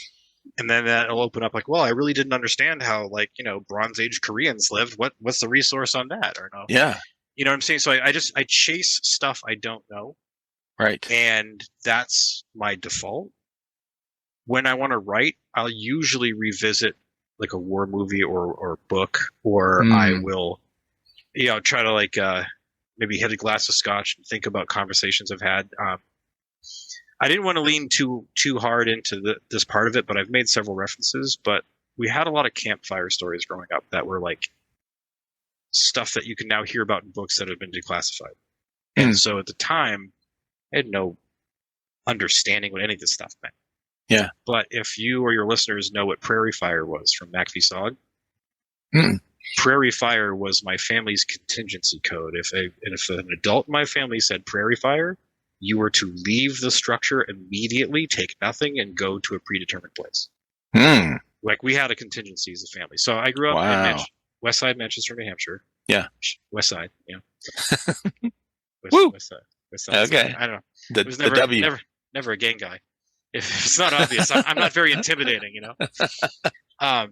And then that'll open up like, well, I really didn't understand how, like, Bronze Age Koreans lived. What's the resource on that? Or no? Yeah. You know what I'm saying? So I chase stuff I don't know, Right. and that's my default. When I want to write, I'll usually revisit like a war movie or book, or I will, try to like maybe hit a glass of scotch and think about conversations I've had. I didn't want to lean too hard into this part of it, but I've made several references. But we had a lot of campfire stories growing up that were like stuff that you can now hear about in books that have been declassified. And so at the time, I had no understanding what any of this stuff meant. Yeah. But if you or your listeners know what prairie fire was from McPhee Sog, prairie fire was my family's contingency code. If an adult in my family said prairie fire, you were to leave the structure immediately, take nothing, and go to a predetermined place. Like, we had a contingency as a family. So I grew up in West Side, Manchester, New Hampshire. Yeah. West Side, yeah. Woo! West Side. Okay. I don't know. The, I was never, the W. never a gang guy. If it's not obvious, I'm not very intimidating, I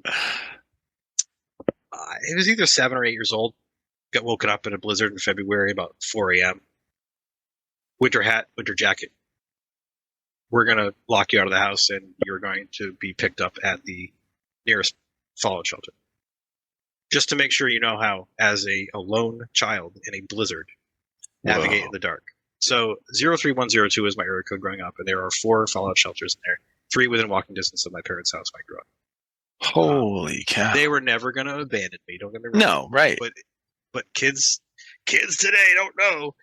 was either 7 or 8 years old. Got woken up in a blizzard in February about 4 a.m. Winter hat, winter jacket. We're going to lock you out of the house, and you're going to be picked up at the nearest fallout shelter. Just to make sure you know how, as a lone child in a blizzard, navigate in the dark. So 03102 is my area code growing up, and there are 4 fallout shelters in there, 3 within walking distance of my parents' house when I grew up. Holy cow. They were never going to abandon me, don't get me wrong. No, right. But kids today don't know.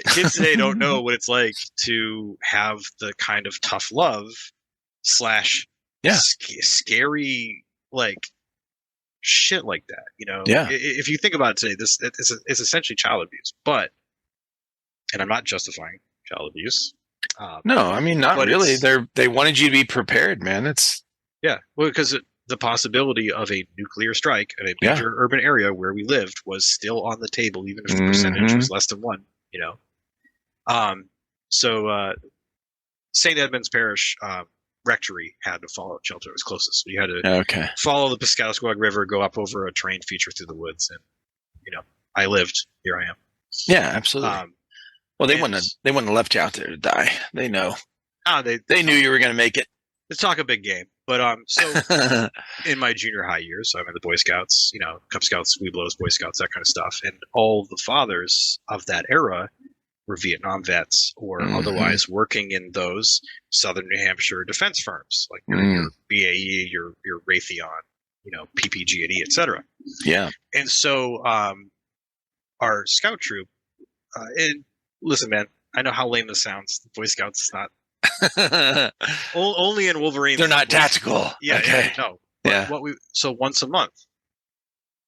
Kids today don't know what it's like to have the kind of tough love / scary, like, shit like that. Yeah. If you think about it today, it's essentially child abuse. But, and I'm not justifying child abuse. No, I mean, not really. They wanted you to be prepared, man. Well, because the possibility of a nuclear strike in a major urban area where we lived was still on the table, even if the percentage was less than 1. So St. Edmund's Parish Rectory had a fallout shelter. It was closest. So you had to follow the Piscataqua River, go up over a terrain feature through the woods, and I lived. Here I am. Yeah, absolutely. Well, they wouldn't have left you out there to die. They know. They knew you were going to make it. Let's talk a big game. But so in my junior high years, I'm in the Boy Scouts, Cub Scouts, Weeblos, Boy Scouts, that kind of stuff, and all the fathers of that era were Vietnam vets or otherwise working in those Southern New Hampshire defense firms, like your BAE, your Raytheon, PPG&E, etc. Yeah. And so our scout troop, and listen, man, I know how lame this sounds. The Boy Scouts is not only in Wolverine. They're not tactical. Yeah. Okay. No. Yeah. So once a month,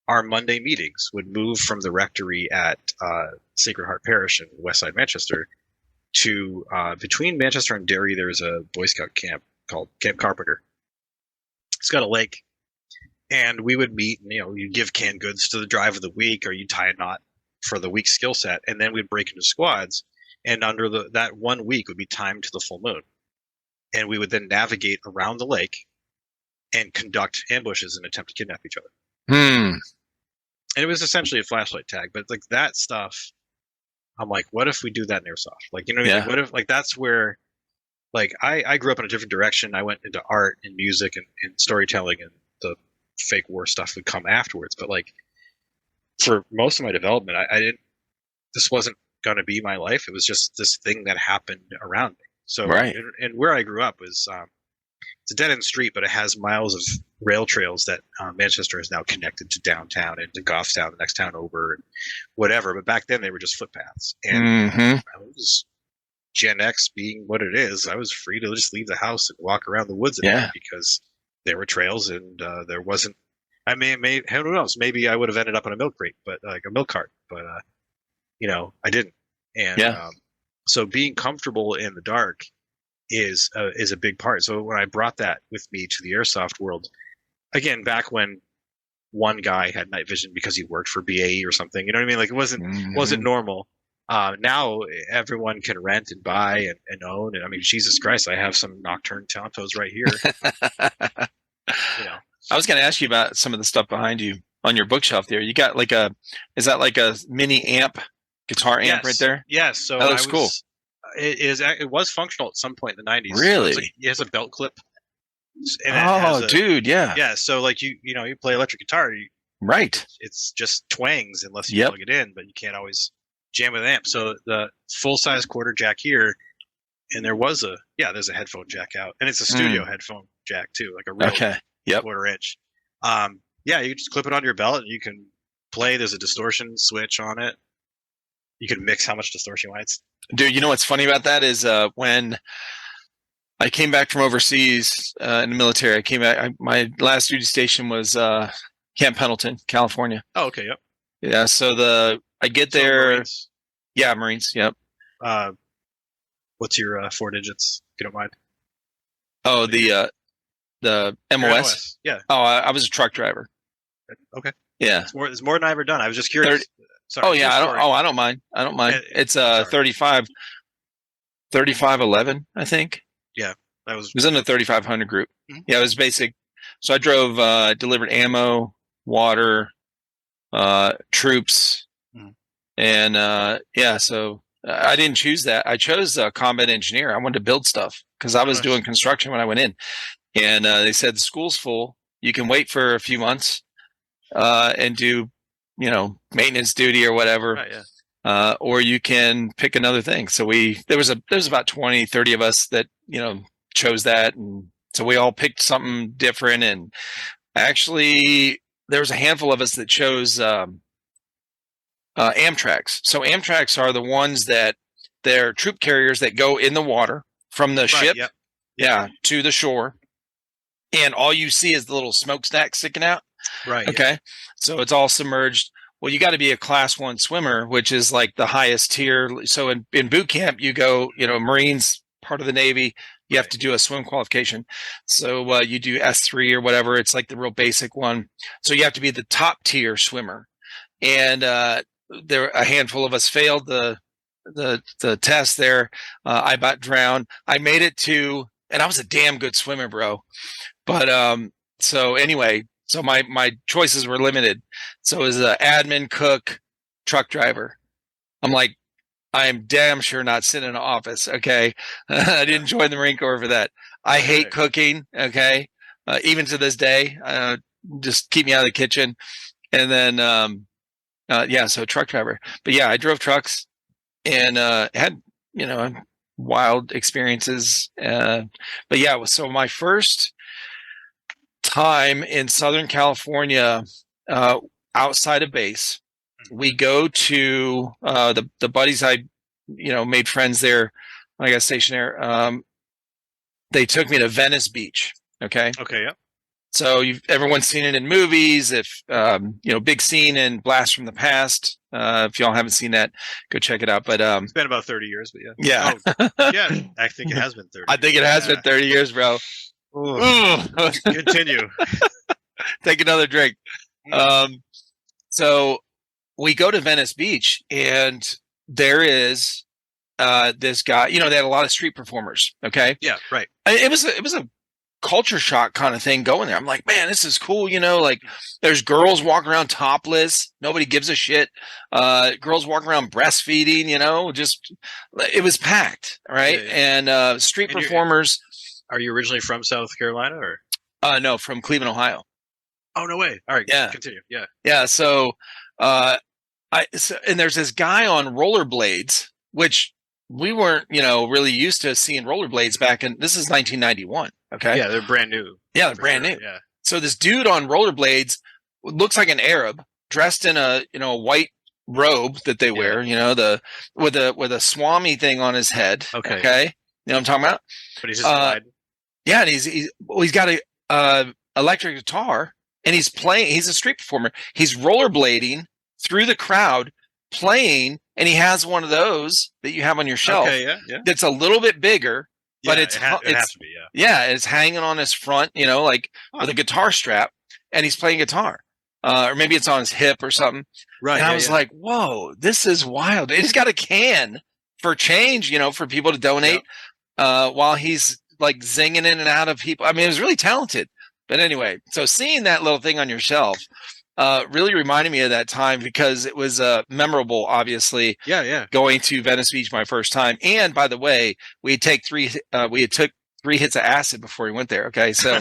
our Monday meetings would move from the rectory at Sacred Heart Parish in Westside Manchester to between Manchester and Derry. There's a Boy Scout camp called Camp Carpenter. It's got a lake, and we would meet. And, you give canned goods to the drive of the week, or you tie a knot for the week's skill set, and then we'd break into squads. And under that 1 week would be timed to the full moon, and we would then navigate around the lake and conduct ambushes and attempt to kidnap each other. And it was essentially a flashlight tag, but like that stuff, I'm like, what if we do that in airsoft? Like, what I mean? What if, like, that's where, like, I grew up in a different direction. I went into art and music and storytelling, and the fake war stuff would come afterwards. But like, for most of my development, this wasn't going to be my life. It was just this thing that happened around me. So, and where I grew up was, it's a dead end street, but it has miles of rail trails that Manchester is now connected to downtown and to Goffstown, the next town over, and whatever. But back then they were just footpaths. And I was Gen X being what it is. I was free to just leave the house and walk around the woods at night because there were trails and there wasn't. I who knows? Maybe I would have ended up on a milk crate, but like a milk cart. But I didn't. And so being comfortable in the dark is a big part. So when I brought that with me to the airsoft world, again, back when one guy had night vision because he worked for BAE or something. You know what I mean? Like it wasn't normal. Now everyone can rent and buy and own. And I mean, Jesus Christ, I have some Nocturne Tontos right here. You know, I was going to ask you about some of the stuff behind you on your bookshelf there. You got is that like a mini amp, guitar amp right there? Yes. So that looks cool. It was functional at some point in the 90s. Really? It has a belt clip. And dude, yeah. Yeah. So like you play electric guitar, right. It's just twangs unless you plug it in, but you can't always jam with an amp. So the full size quarter jack here, and there's a headphone jack out, and it's a studio headphone jack too, like a real quarter inch. You just clip it onto your belt and you can play. There's a distortion switch on it. You can mix how much distortion you want. Dude, you know what's funny about that is when I came back from overseas in the military, I came back. My last duty station was Camp Pendleton, California. Oh, okay, yep. Yeah, so I get there. Marines. Yeah, Marines. Yep. What's your 4 digits, if you don't mind? Oh, the MOS. Yeah. Oh, I was a truck driver. Okay. Yeah. It's more than I've ever done. I was just curious. Sorry. Oh yeah, I don't mind. It's 3511, I think. Yeah. It was in the 3500 group. Mm-hmm. Yeah, it was basic. So I drove delivered ammo, water, troops, and so I didn't choose that. I chose combat engineer. I wanted to build stuff because I was doing construction when I went in, and they said the school's full. You can wait for a few months and do, maintenance duty or whatever. Right, yeah. Or you can pick another thing. So there was about 20, 30 of us that, chose that. And so we all picked something different. And actually there was a handful of us that chose Amtraks. So Amtraks are the ones that they're troop carriers that go in the water from the ship to the shore. And all you see is the little smokestack sticking out. Right. Okay. Yeah. So it's all submerged. Well, you got to be a class 1 swimmer, which is like the highest tier. So in boot camp, you go, Marines, part of the Navy, you have to do a swim qualification. So you do S3 or whatever. It's like the real basic one. So you have to be the top tier swimmer. And there a handful of us failed the test there. I about drowned. I made it to, and I was a damn good swimmer, bro. But so anyway, so my choices were limited. So it was admin, cook, truck driver. I'm like, I'm damn sure not sitting in an office. Okay. I didn't join the Marine Corps for that. I hate cooking. Okay. Even to this day, just keep me out of the kitchen. And then, so truck driver. But yeah, I drove trucks and had, wild experiences. But yeah, so my first time in Southern California, outside of base, we go to the buddies I made friends there when I got stationed there. They took me to Venice Beach. Okay. Yeah. So everyone's seen it in movies. If big scene in Blast from the Past. If y'all haven't seen that, go check it out. But it's been about 30 years, but yeah. Yeah, I think it has been 30. I think it has been 30 years, bro. Continue. Take another drink. So we go to Venice Beach, and there is this guy. They had a lot of street performers. Okay. Yeah. Right. It was a culture shock kind of thing going there. I'm like, man, this is cool. Like there's girls walking around topless. Nobody gives a shit. Girls walking around breastfeeding, just, it was packed. Right. Yeah. And street performers. Are you originally from South Carolina or? No, from Cleveland, Ohio. Oh, no way. All right. Yeah. Continue. Yeah. Yeah. So, and there's this guy on rollerblades, which we weren't, really used to seeing rollerblades back in, this is 1991. Okay. Yeah. They're brand new. Yeah. They're brand new. Yeah. So this dude on rollerblades looks like an Arab dressed in a, white robe that they wear, with a Swami thing on his head. Okay. Okay. You know what I'm talking about? But he's just wide. Yeah. And he's got a electric guitar and he's playing, he's a street performer. He's rollerblading through the crowd playing, and he has one of those that you have on your shelf. Okay, yeah. That's a little bit bigger, but it has to be, yeah. Yeah, it's hanging on his front, with a guitar strap, and he's playing guitar. or maybe it's on his hip or something. Right. And I was like, whoa, this is wild. And he's got a can for change, for people to donate while he's like zinging in and out of people. I mean, it was really talented. But anyway, so seeing that little thing on your shelf really reminded me of that time because it was memorable, obviously. Yeah. Going to Venice Beach my first time. And by the way, we had took 3 hits of acid before we went there. Okay. So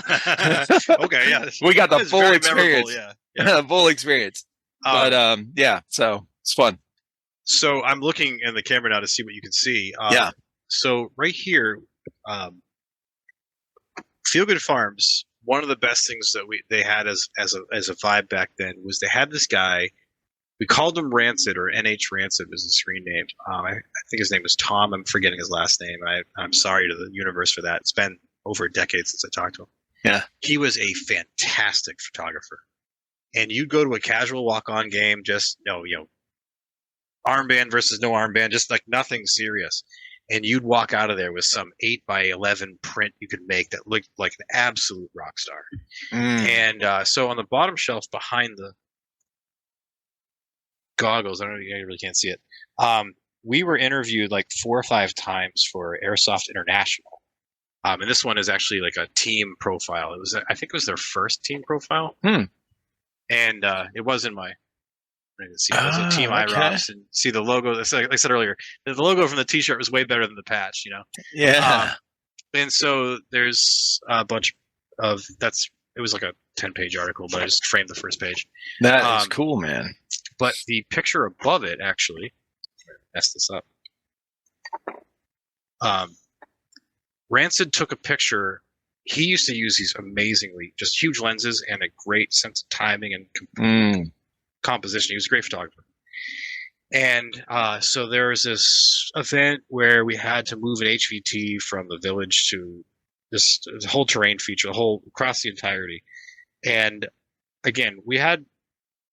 Okay, yeah. we got the It's full very experience. memorable, yeah. Full experience. But so it's fun. So I'm looking in the camera now to see what you can see. So right here, Feel Good Farms. One of the best things that they had as a vibe back then was they had this guy. We called him Rancid, or NH Rancid was his screen name. I think his name was Tom. I'm forgetting his last name. I'm sorry to the universe for that. It's been over a decade since I talked to him. Yeah, he was a fantastic photographer. And you'd go to a casual walk-on game, just armband versus no armband, just like nothing serious. And you'd walk out of there with some 8x11 print you could make that looked like an absolute rock star. And so on the bottom shelf behind the goggles, I don't know, you really can't see it. We were interviewed like 4 or 5 times for Airsoft International. And this one is actually like a team profile. I think it was their first team profile. And it was in my. It was a Team IROPS, and see the logo. Like I said earlier, the logo from the T-shirt was way better than the patch, Yeah. And so there's a bunch of it was like a 10-page article, but I just framed the first page. That is cool, man. But the picture above it, actually, messed this up. Rancid took a picture. He used to use these amazingly, just huge lenses and a great sense of timing and composition. He was a great photographer. And so there was this event where we had to move an HVT from the village to this whole terrain feature, across the entirety. And again, we had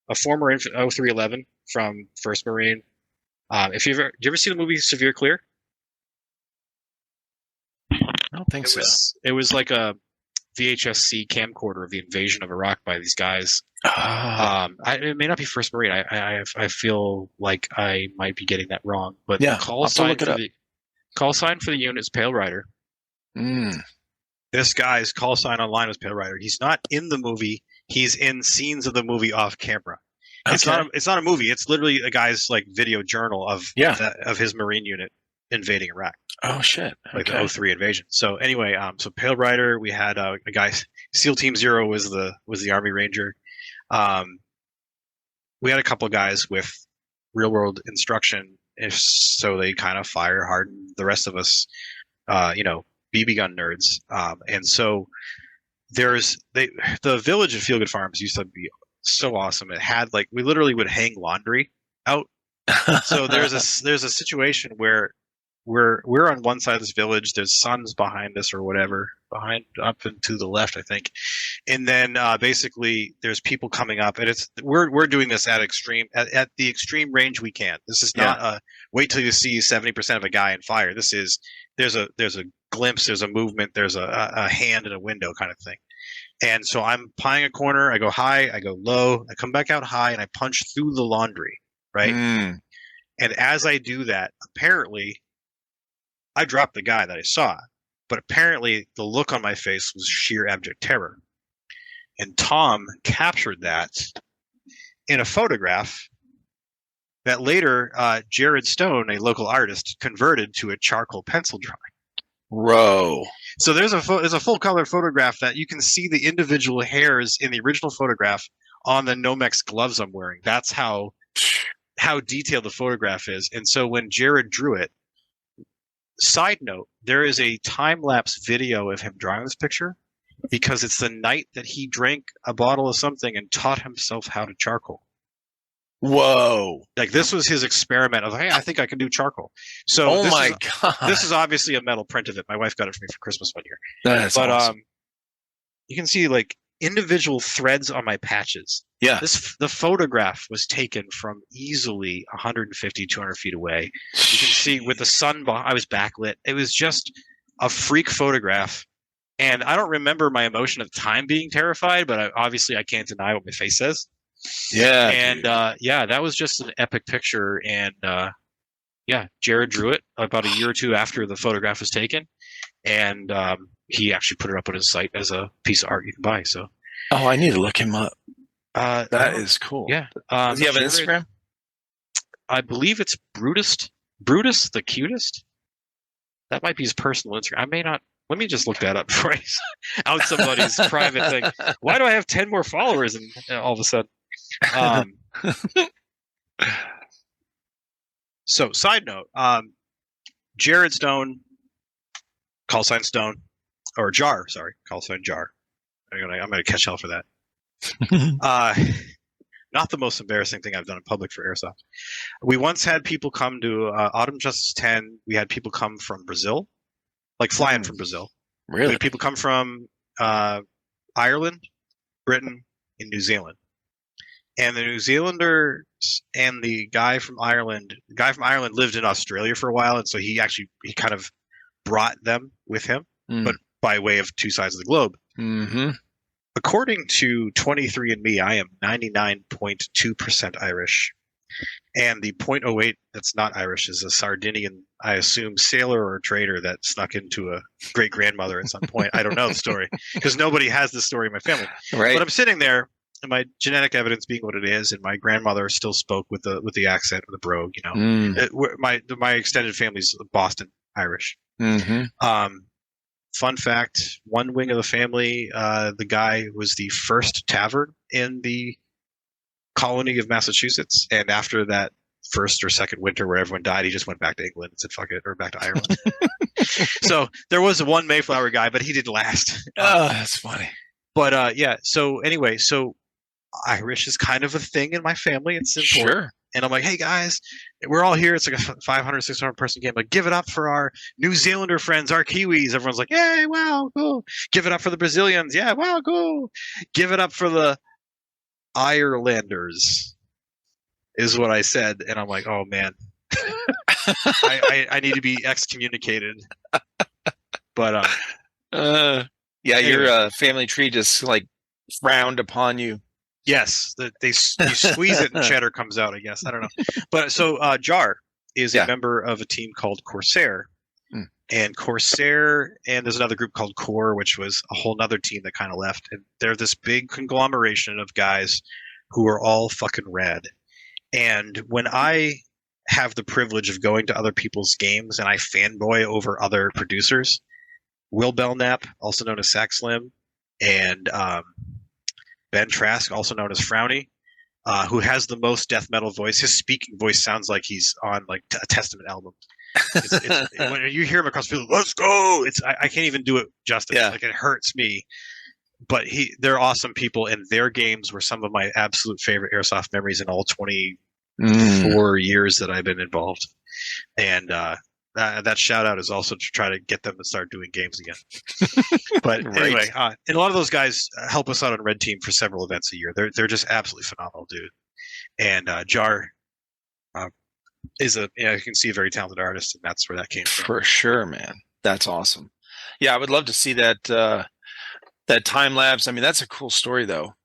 a former 0311 from 1st Marine. Did you ever see the movie Severe Clear? I don't think so. It was like a VHS-C camcorder of the invasion of Iraq by these guys. It may not be 1st Marine. I feel like I might be getting that wrong. But the call sign for the unit is Pale Rider. This guy's call sign online was Pale Rider. He's not in the movie. He's in scenes of the movie off camera. Okay. It's not a movie. It's literally a guy's like video journal of his Marine unit invading Iraq. Oh shit! Like the 03 invasion. So anyway, so Pale Rider, we had a guy. SEAL Team Zero was the Army Ranger. We had a couple of guys with real world instruction, so they kind of fire hardened the rest of us, BB gun nerds. And so the village at Feel Good Farms used to be so awesome. It had we literally would hang laundry out. So there's a situation where we're on one side of this village. There's suns behind us or whatever, up and to the left, I think. And then basically there's people coming up, and we're doing this at the extreme range we can. This is not a wait till you see 70% of a guy and fire. This is there's a glimpse, there's a movement, there's a hand in a window kind of thing. And so I'm pieing a corner. I go high, I go low, I come back out high, and I punch through the laundry, right? And as I do that, apparently I dropped the guy that I saw, but apparently the look on my face was sheer abject terror. And Tom captured that in a photograph that later Jared Stone, a local artist, converted to a charcoal pencil drawing. Whoa. So there's a full color photograph that you can see the individual hairs in the original photograph on the Nomex gloves I'm wearing. That's how detailed the photograph is. And so when Jared drew it, side note, there is a time-lapse video of him drawing this picture because it's the night that he drank a bottle of something and taught himself how to charcoal. Whoa. This was his experiment of, hey, I think I can do charcoal. So God. This is obviously a metal print of it. My wife got it for me for Christmas one year. That's awesome. You can see individual threads on my patches. Yeah. The photograph was taken from easily 150, 200 feet away. You can see with the sun, I was backlit. It was just a freak photograph. And I don't remember my emotion at the time being terrified, but obviously I can't deny what my face says. Yeah. And dude. yeah, that was just an epic picture. And yeah, Jared drew it about a year or two after the photograph was taken, and he actually put it up on his site as a piece of art you can buy. So Oh, I need to look him up. I That don't- is cool. yeah. Does he have an Jared- Instagram? I believe it's Brutus the cutest. That might be his personal Instagram. I may not. Let me just look that up before I out somebody's private thing. Why do I have 10 more followers and all of a sudden? So, side note, Jared Stone, call sign Stone, or Jar, sorry, call sign Jar. I'm gonna catch hell for that. Not the most embarrassing thing I've done in public for Airsoft. We once had people come to Autumn Justice 10. We had people come from Brazil, like flying from Brazil. We Really? had people come from Ireland, Britain, and New Zealand. And the New Zealanders and the guy from Ireland lived in Australia for a while, and so he kind of brought them with him, but by way of two sides of the globe. Mm-hmm. According to 23andMe, I am 99.2% Irish. And the 0.08 that's not Irish is a Sardinian, I assume, sailor or trader that snuck into a great-grandmother at some point. I don't know the story, because nobody has this story in my family. Right. But I'm sitting there, and my genetic evidence being what it is, and my grandmother still spoke with the accent of the brogue, you know. My extended family's Boston Irish. Mm-hmm. Fun fact, one wing of the family, the guy was the first tavern in the colony of Massachusetts, and after that first or second winter where everyone died, he just went back to England and said fuck it, or back to Ireland. So there was one Mayflower guy, but he didn't last. Oh, that's funny. But yeah, so anyway, so Irish is kind of a thing in my family. It's important. Sure. And I'm like, hey guys, we're all here. It's like a 500, 600 person game. Like, give it up for our New Zealander friends, our Kiwis. Everyone's like, yay, wow, cool. Give it up for the Brazilians. Yeah, wow, cool. Give it up for the Irelanders, is what I said. And I'm like, oh man, I need to be excommunicated. But yeah, anyway. your family tree just like frowned upon you. yes, you squeeze it and cheddar comes out, I guess. I don't know. But so Jar is Yeah. a member of a team called Corsair. Hmm. And Corsair, and there's another group called Core, which was a whole nother team that kind of left. And they're this big conglomeration of guys who are all fucking rad. And when I have the privilege of going to other people's games and I fanboy over other producers, Will Belknap, also known as Sack Slim, and Ben Trask, also known as Frowny, who has the most death metal voice. His speaking voice sounds like he's on like a Testament album. When you hear him across the field, let's go! I can't even do it justice. Yeah. Like, it hurts me. But they're awesome people, and their games were some of my absolute favorite Airsoft memories in all 24 years that I've been involved. And that shout out is also to try to get them to start doing games again. But Right. anyway, and a lot of those guys help us out on Red Team for several events a year. They're just absolutely phenomenal, dude. And Jar is you can see a very talented artist, and that's where that came from. For sure, man. That's awesome. Yeah, I would love to see that that time lapse. I mean, that's a cool story though.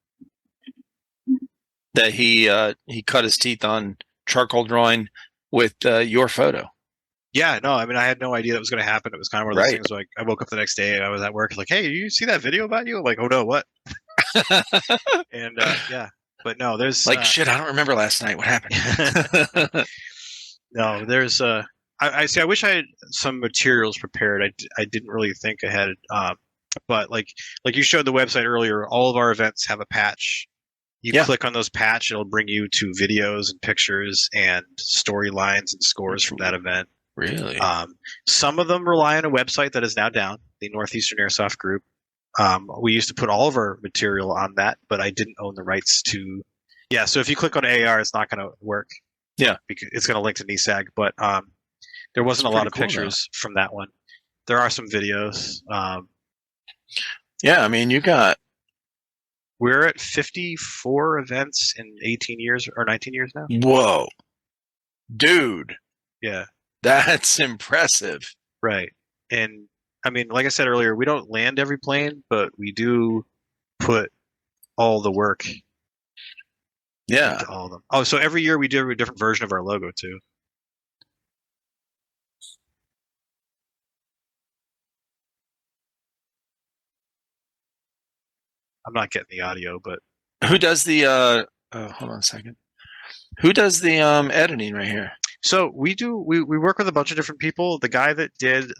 That he cut his teeth on charcoal drawing with your photo. Yeah, no, I mean, I had no idea that was going to happen. It was kind of one of those Right. things. Like, I woke up the next day, I was at work, like, hey, you see that video about you? I'm like, oh no, what? And yeah, but no, there's Like shit, I don't remember last night. What happened? no, there's I see. I wish I had some materials prepared. I didn't really think ahead. But like you showed the website earlier, all of our events have a patch. You Yeah. click on those patch, it'll bring you to videos and pictures and storylines and scores from that event. Really? Some of them rely on a website that is now down, the Northeastern Airsoft Group. We used to put all of our material on that, but I didn't own the rights to. Yeah, so if you click on AR, it's not going to work. Yeah. Because it's going to link to NESAG, but there wasn't It's a lot of pretty cool, pictures from that one. There are some videos. Yeah, I mean, you got We're at 54 events in 18 years or 19 years now. whoa, dude, Yeah, that's impressive. right. And I mean, like I said earlier, we don't land every plane, but we do put all the work Yeah. to all of them. Oh, so every year we do a different version of our logo too. I'm not getting the audio, but Who does the hold on a second. Who does the editing right here? so we work with a bunch of different people. The guy that did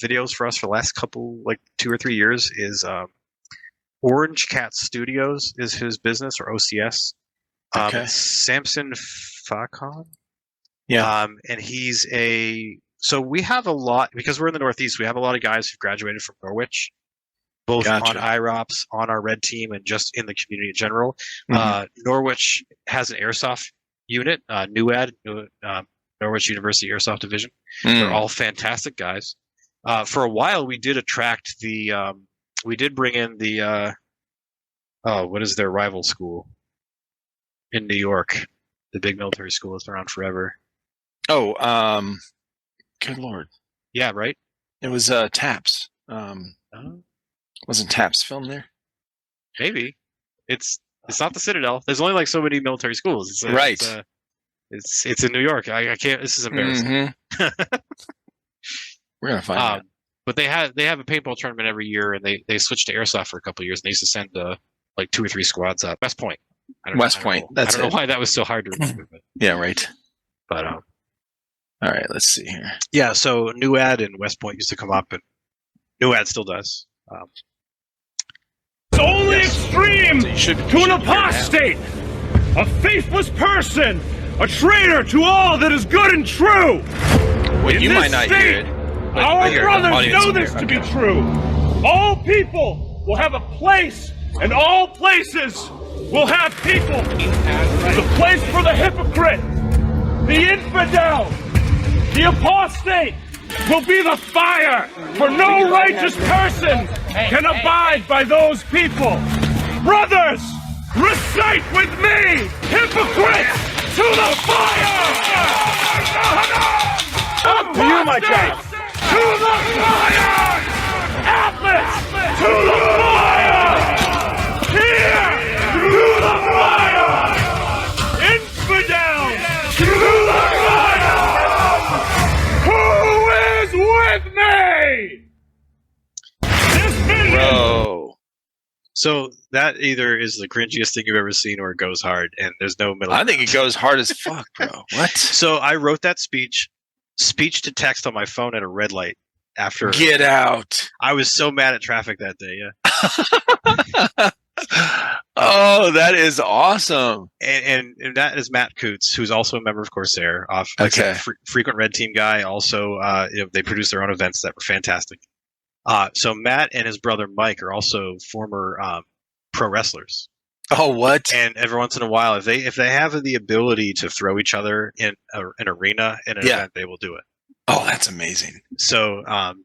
videos for us for the last couple, like 2 or 3 years, is Orange Cat Studios is his business, or OCS. Okay. Samson Fakon. Yeah. And he's so we have a lot, because we're in the Northeast, we have a lot of guys who graduated from Norwich, both Gotcha. on IROPS, on our red team, and just in the community in general. Mhm. Norwich has an airsoft unit, NUAD, Norwich University Airsoft Division. They're all fantastic guys. For a while, we did attract we did bring in the, what is their rival school in New York? The big military school that's been around forever. Oh, good lord. Yeah, right? It was Taps. Wasn't Taps filmed there? Maybe. It's not the Citadel. There's only like so many military schools. It's in New York. I can't. This is embarrassing. Mhm. We're gonna find out. But they have a paintball tournament every year, and they switched to airsoft for a couple of years. And they used to send like 2 or 3 squads up. West Point. West Point. That's I don't it. know why that was so hard to remember. Yeah, right. But All right, let's see here. yeah. So NUAD and West Point used to come up, and NUAD still does. It's only Yes. extreme So you should to an be here now. apostate, a faithless person, a traitor to all that is good and true. Well, In you this might not state, hear it. but I Our hear the brothers audience know will this hear. to Okay. be true. All people will have a place, and all places will have people. The place for the hypocrite, the infidel, the apostate will be the fire, for no righteous person can abide by those people. Brothers, recite with me, hypocrites to the fire! To you, my child. To the fire! Atlas, to the fire! Here, to the fire! Infidel, to the fire! Who is with me? This vision. Bro. So that either is the cringiest thing you've ever seen, or it goes hard, and there's no middle. I think it goes hard as fuck, bro. What? So I wrote that speech to text on my phone at a red light after. Get out. I was so mad at traffic that day. Yeah. Oh, that is awesome. And that is Matt Coots, who's also a member of Corsair, Okay. frequent red team guy. Also, they produce their own events that were fantastic. So Matt and his brother Mike are also former pro wrestlers, Oh, what? and every once in a while, if they have the ability to throw each other in an arena in an Yeah. event, they will do it. Oh, that's amazing. So,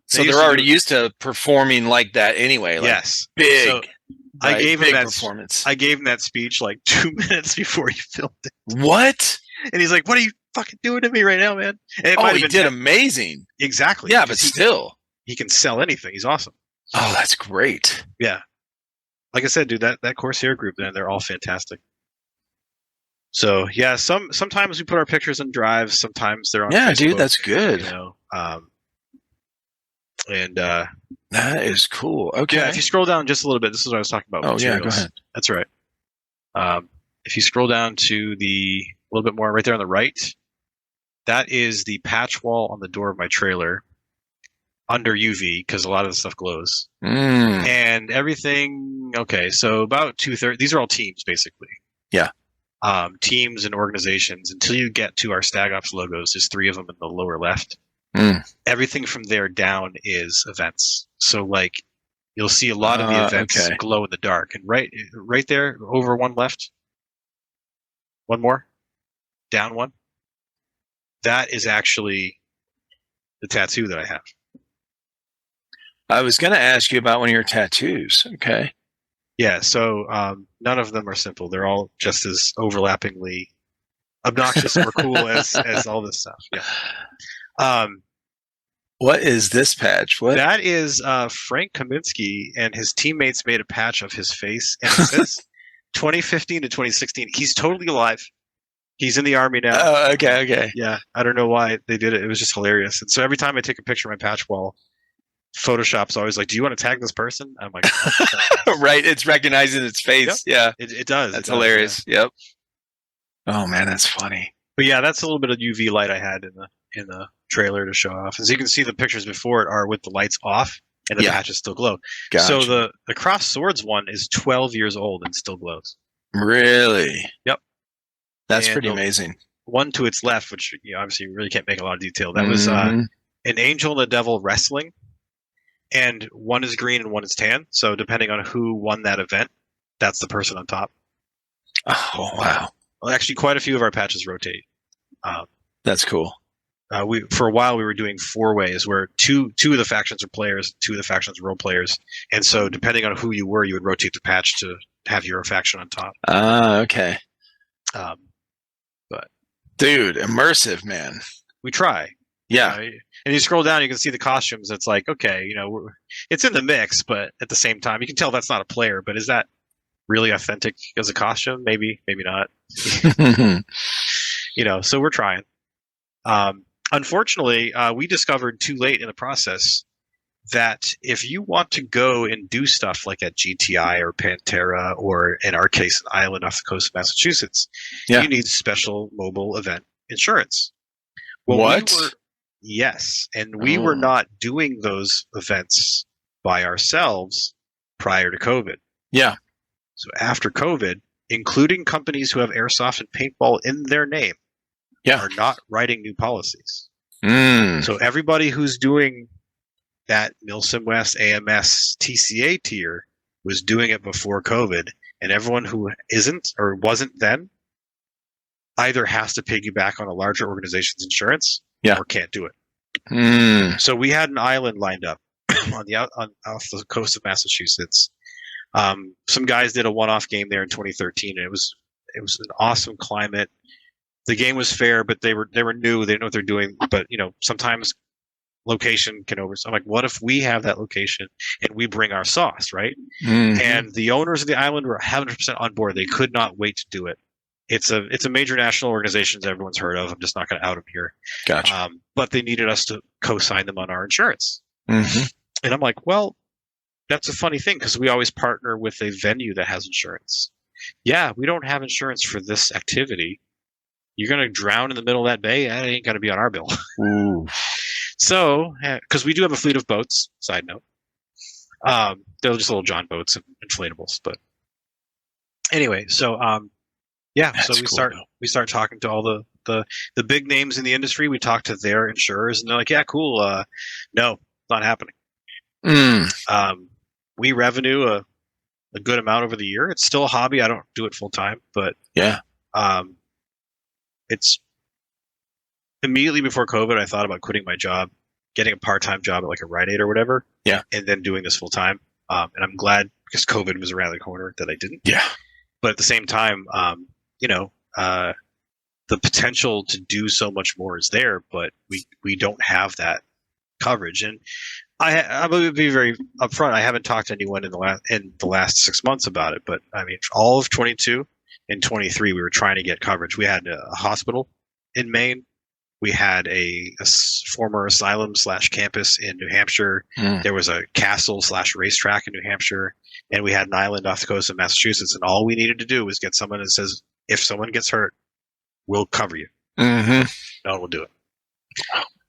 So they're already used to performing like that anyway. Like yes, Big. So I right? gave him Big that performance. I gave him that speech like 2 minutes before he filmed it, What? and he's like, "What are you fucking doing to me right now, man?" And it Oh, might have he been did amazing. exactly. Yeah, but because still. he can sell anything. He's awesome. Oh, that's great. Yeah. Like I said, dude, that Corsair group, they're all fantastic. So yeah, sometimes we put our pictures in drives, sometimes they're on Yeah, Facebook, dude, that's good. you know. That is cool. Okay. Yeah, if you scroll down just a little bit, this is what I was talking about. Oh, yeah, materials. go ahead. That's right. If you scroll down to a little bit more right there on the right, that is the patch wall on the door of my trailer under UV, because a lot of the stuff glows. Mm. And everything, okay, so about 2/3, these are all teams, basically. Yeah. Teams and organizations, until you get to our Stag Ops logos. There's 3 of them in the lower left. Mm. Everything from there down is events. So, like, you'll see a lot of the events okay. glow in the dark. And right there, over one left, one more, down one, that is actually the tattoo that I have. I was going to ask you about one of your tattoos. Okay. Yeah, so none of them are simple. They're all just as overlappingly obnoxious or cool as all this stuff. Yeah. What is this patch? What? That is Frank Kaminsky, and his teammates made a patch of his face, and it says 2015 to 2016. He's totally alive. He's in the army now. Oh, okay. Yeah, I don't know why they did it. It was just hilarious. And so every time I take a picture of my patch wall, Photoshop's always like, "Do you want to tag this person?" I'm like, "Oh, Right, it's recognizing its face. Yep. Yeah, it does. that's it does, hilarious. yeah. Yep. Oh man, that's funny. But yeah, that's a little bit of UV light I had in the trailer to show off. As you can see, the pictures before it are with the lights off and the Yeah. patches still glow. Gotcha. So the Cross Swords one is 12 years old and still glows. Really? Yep. That's And pretty the amazing. One to its left, which obviously you really can't make a lot of detail. That was Mhm. an angel and a devil wrestling, and one is green and one is tan. So depending on who won that event, that's the person on top. Oh wow, Well, actually, quite a few of our patches rotate. that's cool. We for a while we were doing 4 ways where two of the factions are players, 2 of the factions are role players, and so depending on who you were, you would rotate the patch to have your faction on top. Ah, okay. But Dude, immersive, man. we try. Yeah. And you scroll down, you can see the costumes. It's like, okay, it's in the mix, but at the same time, you can tell that's not a player. But is that really authentic as a costume? Maybe, maybe not. So we're trying. Unfortunately, we discovered too late in the process that if you want to go and do stuff like at GTI or Pantera, or in our case, an island off the coast of Massachusetts, Yeah. you need special mobile event insurance. Well, What? Yes, and we were Oh. not doing those events by ourselves prior to COVID. Yeah. So after COVID, including companies who have airsoft and paintball in their name, Yeah. are not writing new policies. Mm. So everybody who's doing that Milsim West AMS TCA tier was doing it before COVID, and everyone who isn't or wasn't then either has to piggyback on a larger organization's insurance, Yeah. or can't do it. Mm. So we had an island lined up off the coast of Massachusetts. Some guys did a one-off game there in 2013, and it was an awesome climate. The game was fair, but they were new. They didn't know what they're doing. But sometimes location can over. So I'm like, what if we have that location and we bring our sauce, right? Mhm. And the owners of the island were 100% on board. They could not wait to do it. It's a major national organization that everyone's heard of. I'm just not going to out them here. Gotcha. But they needed us to co-sign them on our insurance. Mhm. And I'm like, well, that's a funny thing because we always partner with a venue that has insurance. Yeah, we don't have insurance for this activity. You're going to drown in the middle of that bay? That ain't going to be on our bill. Ooh. So, because we do have a fleet of boats, side note. They're just little John boats and inflatables. But anyway, so yeah, That's so we cool, start talking to all the big names in the industry. We talk to their insurers, and they're like, "Yeah, cool. No, not happening." Mm. We revenue a good amount over the year. It's still a hobby. I don't do it full time, but Yeah. It's immediately before COVID. I thought about quitting my job, getting a part-time job at like a Rite Aid or whatever. Yeah. And then doing this full time. And I'm glad because COVID was around the corner that I didn't. Yeah. But at the same time, the potential to do so much more is there, but we don't have that coverage. And I'm going to be very upfront. I haven't talked to anyone in the last 6 months about it, but I mean, for all of 22 and 23, we were trying to get coverage. We had a hospital in Maine. We had a former asylum / campus in New Hampshire. Mm. There was a castle / racetrack in New Hampshire, and we had an island off the coast of Massachusetts. And all we needed to do was get someone that says, if someone gets hurt, we'll cover you. Mm-hmm. No one will do it.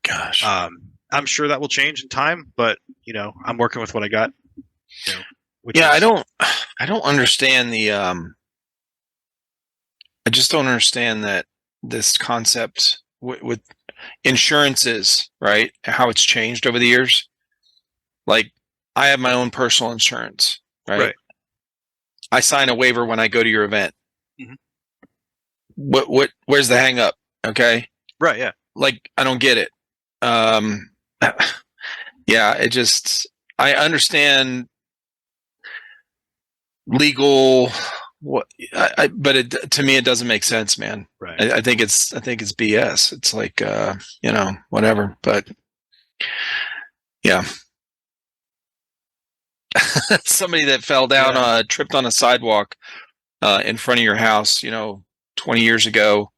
Gosh. I'm sure that will change in time, but I'm working with what I got. Yeah, I don't understand I just don't understand that this concept with insurances, right? How it's changed over the years. Like, I have my own personal insurance, right? I sign a waiver when I go to your event. Mhm. Where's the hang up? Okay. Right. Yeah. Like, I don't get it. Yeah, I understand legal, but to me, it doesn't make sense, man. Right. I think it's BS. It's like, whatever, but yeah. Somebody that fell down, tripped on a sidewalk in front of your house, 20 years ago,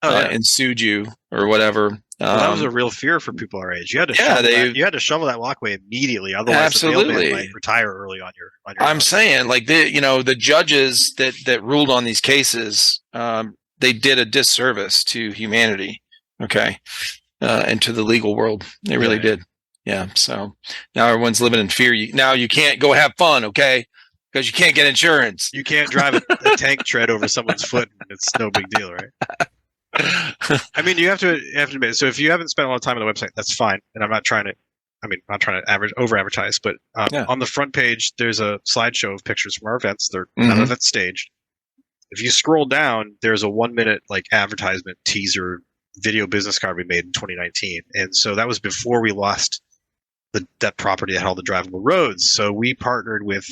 and sued you or whatever. Well, that was a real fear for people our age. You had to shovel that walkway immediately, otherwise the mailman might retire early on your I'm house. saying, like, the judges that ruled on these cases, they did a disservice to humanity, okay, and to the legal world. They really did. Yeah. So now everyone's living in fear. Now you can't go have fun, okay, because you can't get insurance. You can't drive a tank tread over someone's foot, and it's no big deal, right? I mean, you have to admit it. So if you haven't spent a lot of time on the website, that's fine. And I'm not trying to over advertise, but on the front page, there's a slideshow of pictures from our events. They're none of it's staged. If you scroll down, there's a 1 minute like advertisement teaser video business card we made in 2019. And so that was before we lost that property that had all the drivable roads. So we partnered with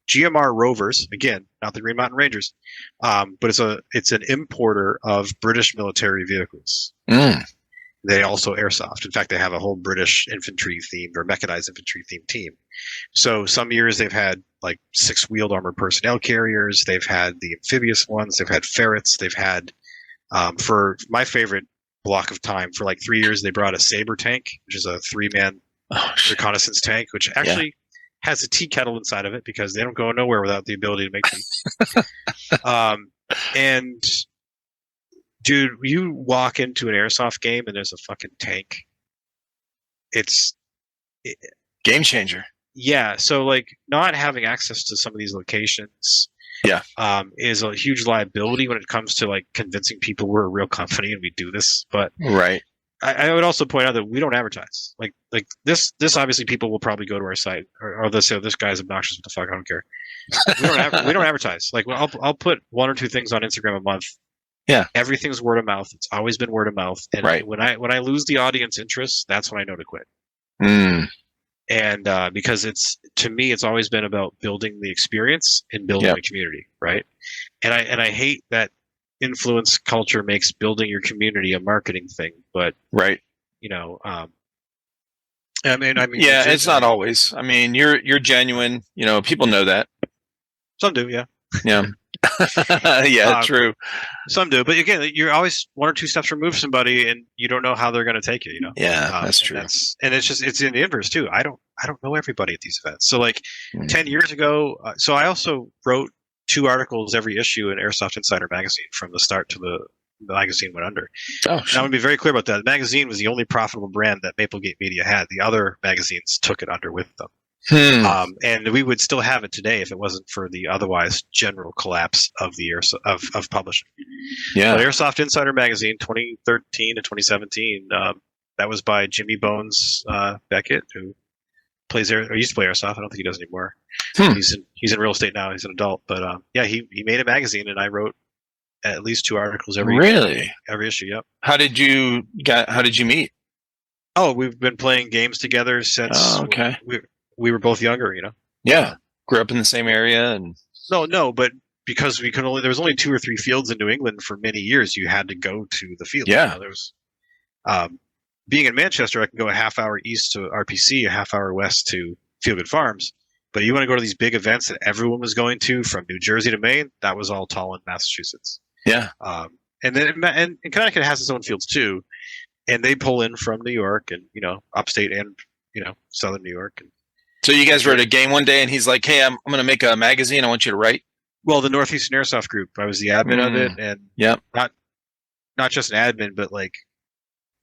GMR Rovers, again, not the Green Mountain Rangers, but it's an importer of British military vehicles. They also airsoft. In fact, they have a whole British infantry themed or mechanized infantry themed team. So some years they've had like 6-wheeled armored personnel carriers. They've had the amphibious ones. They've had ferrets. They've had, for my favorite block of time, for like 3 years, they brought a Saber tank, which is a 3-man reconnaissance tank, which actually has a tea kettle inside of it because they don't go nowhere without the ability to make tea. And dude, you walk into an airsoft game and there's a fucking tank. It's game changer. Yeah. So like not having access to some of these locations is a huge liability when it comes to like convincing people we're a real company and we do this. But right. I would also point out that we don't advertise. Like this obviously people will probably go to our site or they'll say, oh, this guy's obnoxious. What the fuck? I don't care. We don't advertise. Like I'll put 1 or 2 things on Instagram a month. Yeah. Everything's word of mouth. It's always been word of mouth. And when I lose the audience interest, that's when I know to quit. And because to me, it's always been about building the experience and building the community, right? And I hate that influence culture makes building your community a marketing thing, but I mean, it's not always. I mean, you're genuine. People know that. Some do, yeah. True. Some do, but again, you're always 1 or 2 steps removed from somebody, and you don't know how they're going to take you. That's true. And it's in the inverse too. I don't know everybody at these events. So like 10 years ago, so I also wrote 2 articles every issue in Airsoft Insider magazine from the start to the magazine went under. Oh, shit. Now, I want to be very clear about that. The magazine was the only profitable brand that Maplegate Media had. The other magazines took it under with them. And we would still have it today if it wasn't for the otherwise general collapse of the of publishing. Yeah. But Airsoft Insider magazine, 2013 to 2017, that was by Jimmy Bones Beckett, who plays used to play airsoft. I don't think he does anymore. He's in real estate now. He's an adult, but he made a magazine, and I wrote at least 2 articles every issue. Yep. How did you meet? Oh, we've been playing games together since we were both younger. Yeah, grew up in the same area, and no, but because there was only 2 or 3 fields in New England for many years, you had to go to the field. Yeah, there was. Being in Manchester, I can go a half hour east to RPC, a half hour west to Fieldgood Farms. But you want to go to these big events that everyone was going to from New Jersey to Maine, that was all Tallinn, Massachusetts. Yeah. And Connecticut has its own fields too. And they pull in from New York and, upstate and, southern New York. And so you guys were at a game one day and he's like, hey, I'm going to make a magazine. I want you to write. Well, the Northeastern Airsoft Group, I was the admin of it. And not just an admin, but like,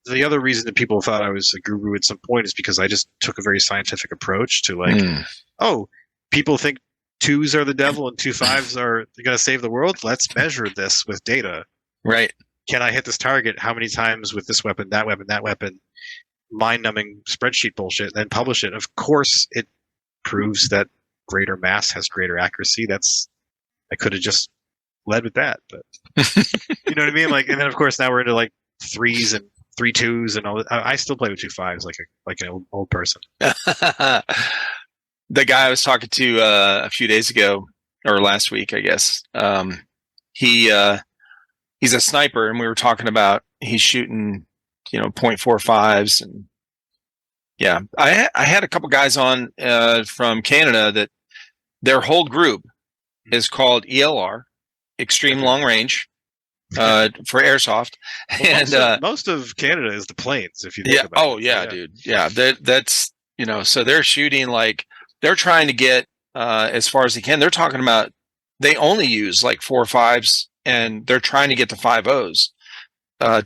the other reason that people thought I was a guru at some point is because I just took a very scientific approach to like, people think 2s are the devil and 2 5s are going to save the world. Let's measure this with data. Right. Can I hit this target? How many times with this weapon, that weapon, mind-numbing spreadsheet bullshit, then publish it. Of course, it proves that greater mass has greater accuracy. I could have just led with that, but you know what I mean? Like, and then of course now we're into like 3s and 3 2s and all that. I still play with 2 5s like an old person. The guy I was talking to a few days ago or last week, I guess, he's a sniper, and we were talking about he's shooting, .45s, and I had a couple guys on from Canada that their whole group is called ELR, Extreme Long Range, for airsoft. Well, And most of Canada is the plains, if you think yeah, about it. oh yeah, dude, yeah, that's so they're shooting they're trying to get as far as they can. They're talking about they only use like 4.5s, and they're trying to get to 5.0s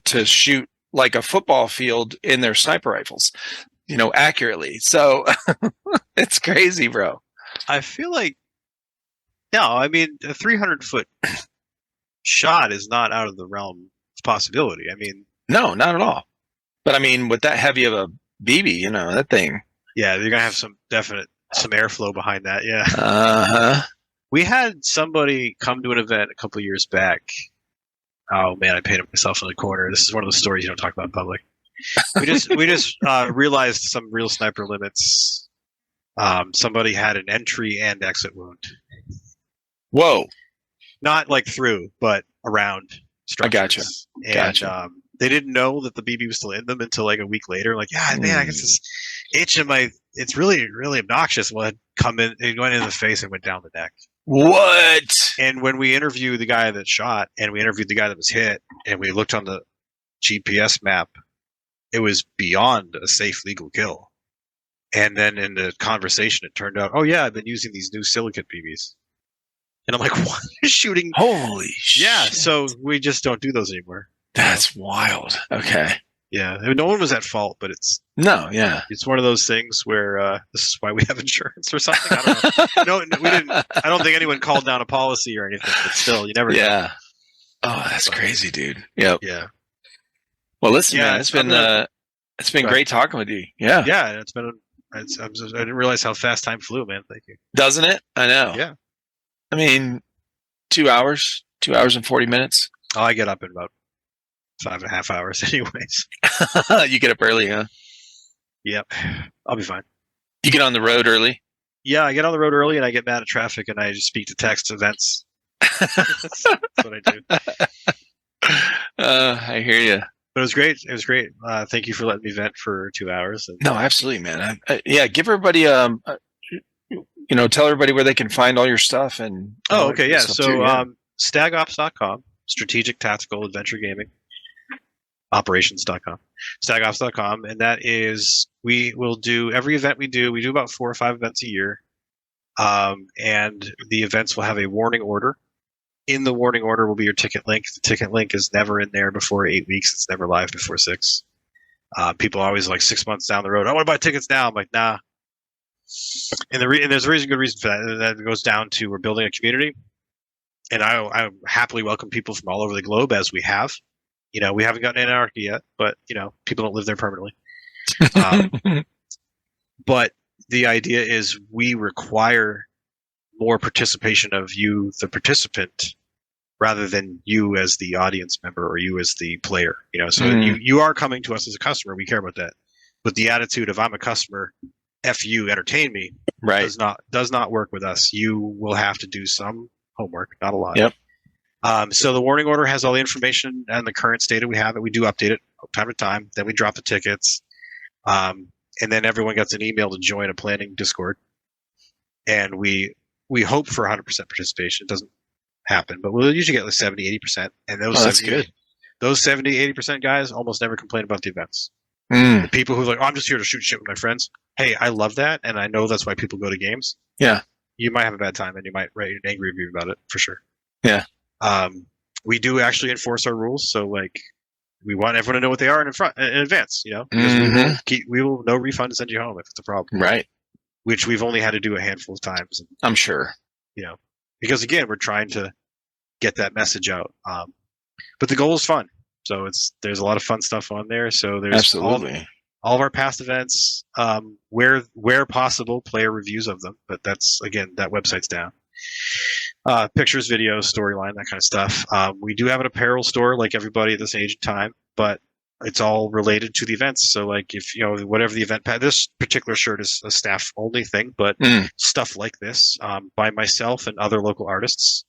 to shoot like a football field in their sniper rifles, accurately. So it's crazy, bro. I feel like, no, I mean, a 300-foot shot is not out of the realm of possibility. I mean, No, not at all. But I mean, with that heavy of a BB, that thing. yeah, you're gonna have some airflow behind that. Yeah. Uh-huh. We had somebody come to an event a couple of years back. Oh man, I painted myself in the corner. This is one of the stories you don't talk about in public. We just realized some real sniper limits. Somebody had an entry and exit wound. Whoa. Not like through, but around structures. I gotcha. And, Gotcha. they didn't know that the BB was still in them until like a week later. Like, yeah, man, I guess this itch in my, it's really, really obnoxious. Well, it went in the face and went down the neck. What? And when we interviewed the guy that shot and we interviewed the guy that was hit and we looked on the GPS map, it was beyond a safe legal kill. And then in the conversation, it turned out, oh yeah, I've been using these new silicate BBs. And I'm like, what? Shooting? Holy shit. Yeah, so we just don't do those anymore. That's wild. Okay. Yeah, I mean, no one was at fault, but it's Yeah. one of those things where this is why we have insurance or something. I don't know. No, we didn't. I don't think anyone called down a policy or anything, but still, you never know. Yeah. Oh, that's crazy, dude. Yep. Yeah. Well, listen, Yeah, man, it's been great talking with you. Yeah. Yeah, it's been. I didn't realize how fast time flew, man. Thank you. Doesn't it? I know. Yeah. I mean, 2 hours and 40 minutes. Oh, I get up in about 5.5 hours, anyways. You get up early, huh? Yep, I'll be fine. You get on the road early? Yeah, I get on the road early and I get mad at traffic and I just speak to text events. That's what I do. I hear you. But it was great. It was great. Thank you for letting me vent for 2 hours. And, No, absolutely, man. Yeah, give everybody tell everybody where they can find all your stuff and. Oh, okay, yeah. stuff So, too, yeah. stagops.com, strategic tactical adventure gaming. Operations.com, stagops.com, and that is, we will do every event we do about 4 or 5 events a year, and the events will have a warning order. In the warning order will be your ticket link. The ticket link is never in there before 8 weeks. It's never live before 6. People are always like 6 months down the road, I want to buy tickets now. I'm like, nah. And there's a good reason for that. That goes down to, we're building a community, and I happily welcome people from all over the globe, as we have. We haven't gotten Antarctica yet, but people don't live there permanently. But the idea is we require more participation of you, the participant, rather than you as the audience member or you as the player. So you are coming to us as a customer. We care about that. But the attitude of, I'm a customer, F you, entertain me, Right. does not work with us. You will have to do some homework, not a lot. Yep. So the warning order has all the information and the current state we have it. We do update it time to time. Then we drop the tickets. And then everyone gets an email to join a planning Discord. And we hope for 100% participation. It doesn't happen, but we'll usually get like 70, 80%. And that's good. Those 70, 80% guys almost never complain about the events. Mm. The people who are like, oh, I'm just here to shoot shit with my friends. Hey, I love that. And I know that's why people go to games. Yeah. You might have a bad time and you might write an angry review about it, for sure. Yeah. We do actually enforce our rules. So like, we want everyone to know what they are in advance, because we will no refund to send you home if it's a problem. Right. Which we've only had to do a handful of times. I'm sure. Because again, we're trying to get that message out. But the goal is fun. So there's a lot of fun stuff on there. So there's Absolutely. all of our past events, where possible, player reviews of them. But that's, again, that website's down. Pictures, videos, storyline, that kind of stuff. We do have an apparel store like everybody at this age of time, but it's all related to the events. So like if, whatever the event, this particular shirt is a staff only thing, but stuff like this, by myself and other local artists.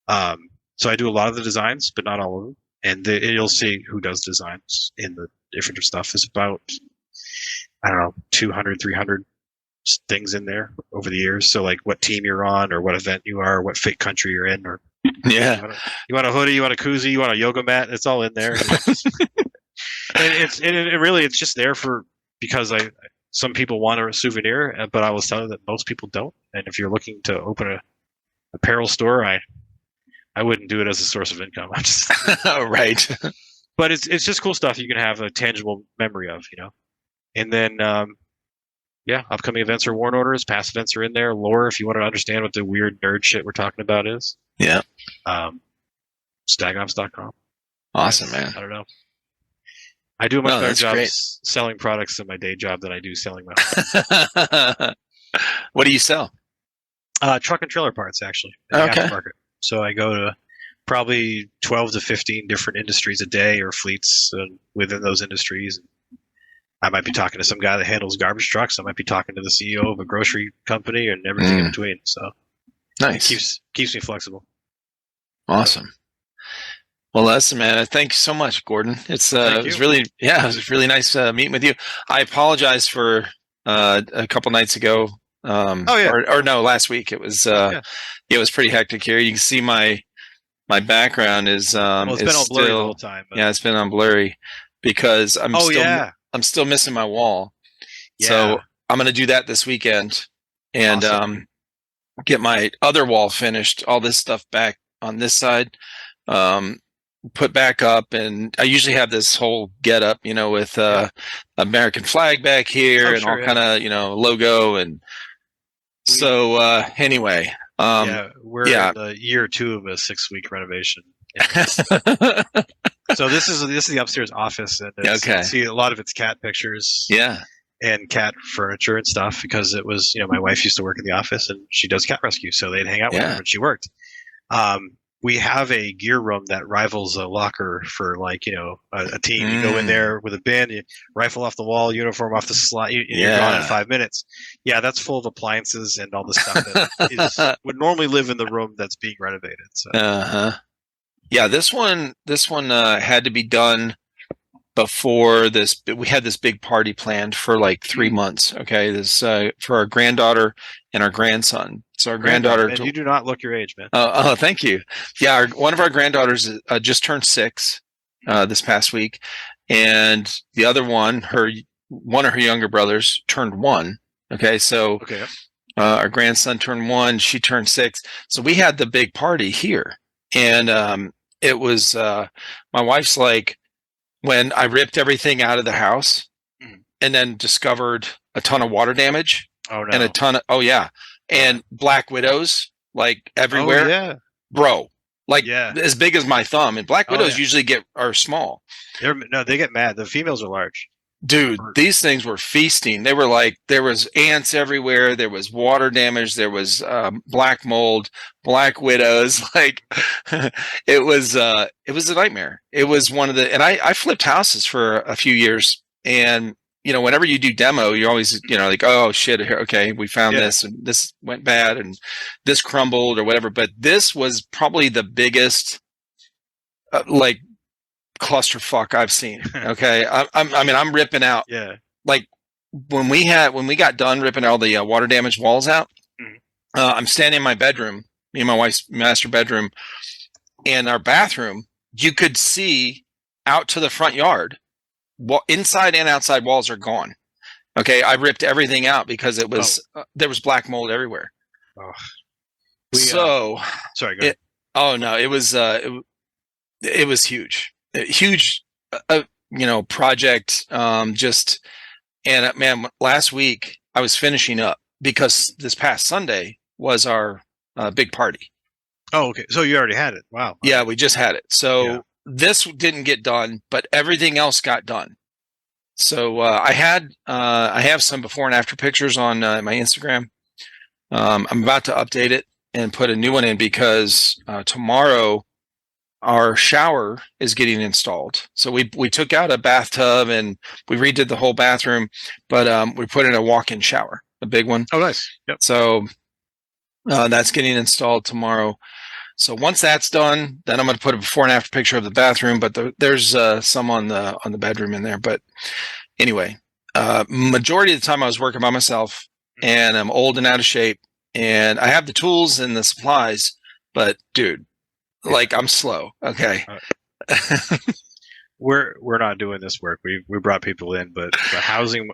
So I do a lot of the designs, but not all of them. And you'll see who does designs in the different stuff. Is about, I don't know, 200, 300 things in there over the years. So like what team you're on, or what event you are, what fake country you're in, or Yeah. you want a hoodie, you want a koozie, you want a yoga mat. It's all in there. It's just there because some people want a souvenir, but I was telling that most people don't. And if you're looking to open a apparel store, I wouldn't do it as a source of income. Right. But it's just cool stuff you can have a tangible memory of, And then upcoming events are worn orders, past events are in there, lore if you want to understand what the weird nerd shit we're talking about is. Yeah. Stagops.com. Awesome, man. I don't know. I do a much better that's job great. selling products in my day job than I do selling my home. What do you sell? Truck and trailer parts, actually. In the aftermarket. So I go to probably 12 to 15 different industries a day, or fleets within those industries. I might be talking to some guy that handles garbage trucks. I might be talking to the CEO of a grocery company, and everything in between. So Nice. it keeps me flexible. Awesome. Well, listen, man, thank you so much, Gordon. It was really nice meeting with you. I apologize for a couple nights ago. Or no, last week. It was it was pretty hectic here. You can see my background is it's been all blurry the whole time. Yeah, it's been on blurry because I'm still missing my wall. Yeah. So I'm going to do that this weekend and get my other wall finished. All this stuff back on this side. Put back up, and I usually have this whole get up, with American flag back here and all kind of logo, and so anyway, we're in the year 2 of a 6-week renovation. So this is the upstairs office, and you can see a lot of it's cat pictures, and cat furniture and stuff, because it was my wife used to work in the office, and she does cat rescue, so they'd hang out with her when she worked. We have a gear room that rivals a locker for a team. You go in there with a bin, you rifle off the wall, uniform off the slide, you're gone in 5 minutes. Yeah, that's full of appliances and all the stuff that would normally live in the room that's being renovated. So. Yeah, this one had to be done before this. We had this big party planned for like 3 months. Okay, this for our granddaughter and our grandson. So our granddaughter. And you do not look your age, man. Oh, thank you. Yeah, one of our granddaughters just turned 6 this past week, and the other one of her younger brothers turned 1. Okay, so our grandson turned 1, she turned 6. So we had the big party here, and it was my wife's like, when I ripped everything out of the house and then discovered a ton of water damage and a ton of and black widows like everywhere, bro, like as big as my thumb. And black widows usually are small. They get mad. The females are large. Dude, these things were feasting. They were like, there was ants everywhere. There was water damage. There was black mold, black widows. Like it was a nightmare. It was one of the, and I flipped houses for a few years, and whenever you do demo, you're always, like, oh shit, okay, we found this, and this went bad, and this crumbled or whatever. But this was probably the biggest, clusterfuck I've seen. Okay, I'm ripping out. Yeah. Like when we got done ripping all the water damaged walls out, I'm standing in my bedroom, me and my wife's master bedroom, and our bathroom. You could see out to the front yard. Inside and outside walls are gone. Okay, I ripped everything out because it was there was black mold everywhere. Sorry, go ahead. It was huge, project. And man, last week I was finishing up because this past Sunday was our big party. Oh, okay. So you already had it. Wow. Yeah, we just had it. So this didn't get done, but everything else got done. So I have some before and after pictures on my Instagram. I'm about to update it and put a new one in because tomorrow our shower is getting installed. So we took out a bathtub and we redid the whole bathroom, but we put in a walk-in shower, a big one. Oh, nice. Yep. So that's getting installed tomorrow. So once that's done, then I'm going to put a before and after picture of the bathroom, but there's some on the bedroom in there. But anyway, majority of the time I was working by myself, and I'm old and out of shape, and I have the tools and the supplies, but dude, like I'm slow. Okay. We're not doing this work. We brought people in, but the housing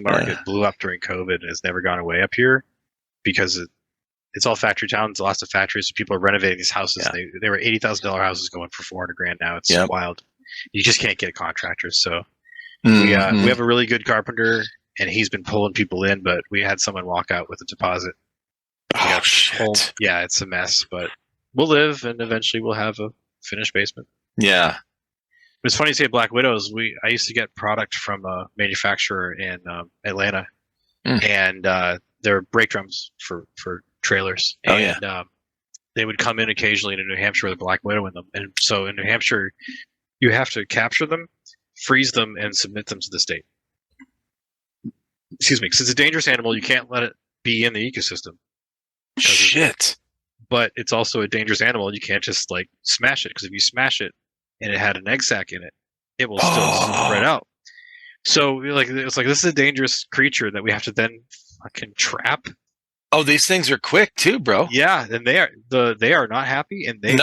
market blew up during COVID and has never gone away up here because it's all factory towns, lots of factories. So people are renovating these houses. Yeah. They were $80,000 houses going for $400,000 now. It's wild. You just can't get contractors. So we have a really good carpenter, and he's been pulling people in, but we had someone walk out with a deposit. Oh shit! Yeah, it's a mess, but we'll live, and eventually we'll have a finished basement. Yeah. It's funny you say Black Widows. I used to get product from a manufacturer in Atlanta, and they're brake drums for trailers. Oh, and they would come in occasionally to New Hampshire with a Black Widow in them. And so in New Hampshire, you have to capture them, freeze them, and submit them to the state. Excuse me, because it's a dangerous animal. You can't let it be in the ecosystem. Shit. But it's also a dangerous animal. You can't just like smash it, because if you smash it and it had an egg sac in it, it will still spread out. So it's like this is a dangerous creature that we have to then fucking trap. Oh, these things are quick too, bro. Yeah, and they are not happy, and they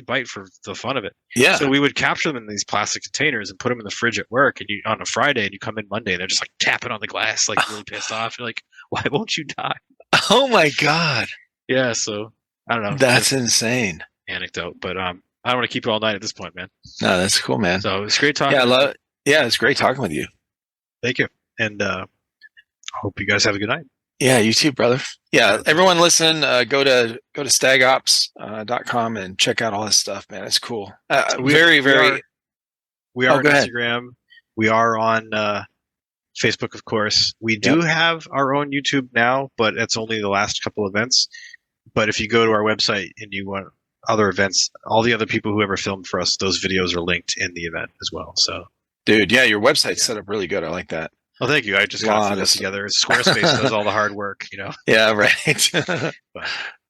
bite for the fun of it. Yeah. So we would capture them in these plastic containers and put them in the fridge at work. And on a Friday, and you come in Monday, and they're just like tapping on the glass, like really pissed off. You're like, why won't you die? Oh my god. Yeah. So I don't know. That's insane. Anecdote, but I don't want to keep it all night at this point, man. No, that's cool, man. So it's great talking. Yeah, I love it. Yeah, it's great talking with you. Thank you, and hope you guys have a good night. Yeah, you too, brother. Yeah, everyone listen, go to stagops.com and check out all this stuff, man. It's cool. We are on Instagram. We are on Facebook, of course. We do have our own YouTube now, but it's only the last couple events. But if you go to our website and you want other events, all the other people who ever filmed for us, those videos are linked in the event as well. So, dude, yeah, your website's set up really good. I like that. Well, thank you. I just got to put this together. Squarespace does all the hard work, you know. Yeah, right.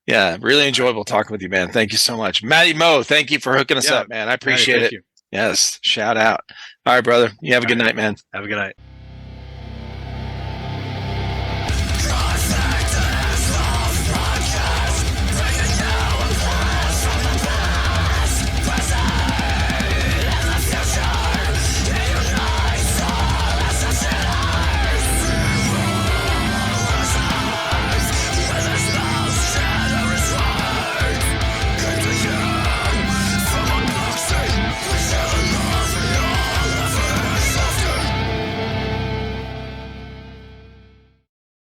Yeah, really enjoyable talking with you, man. Thank you so much. Matty Mo, thank you for hooking us up, man. I appreciate it. You. Yes, shout out. All right, brother. You have a good night, man. Have a good night.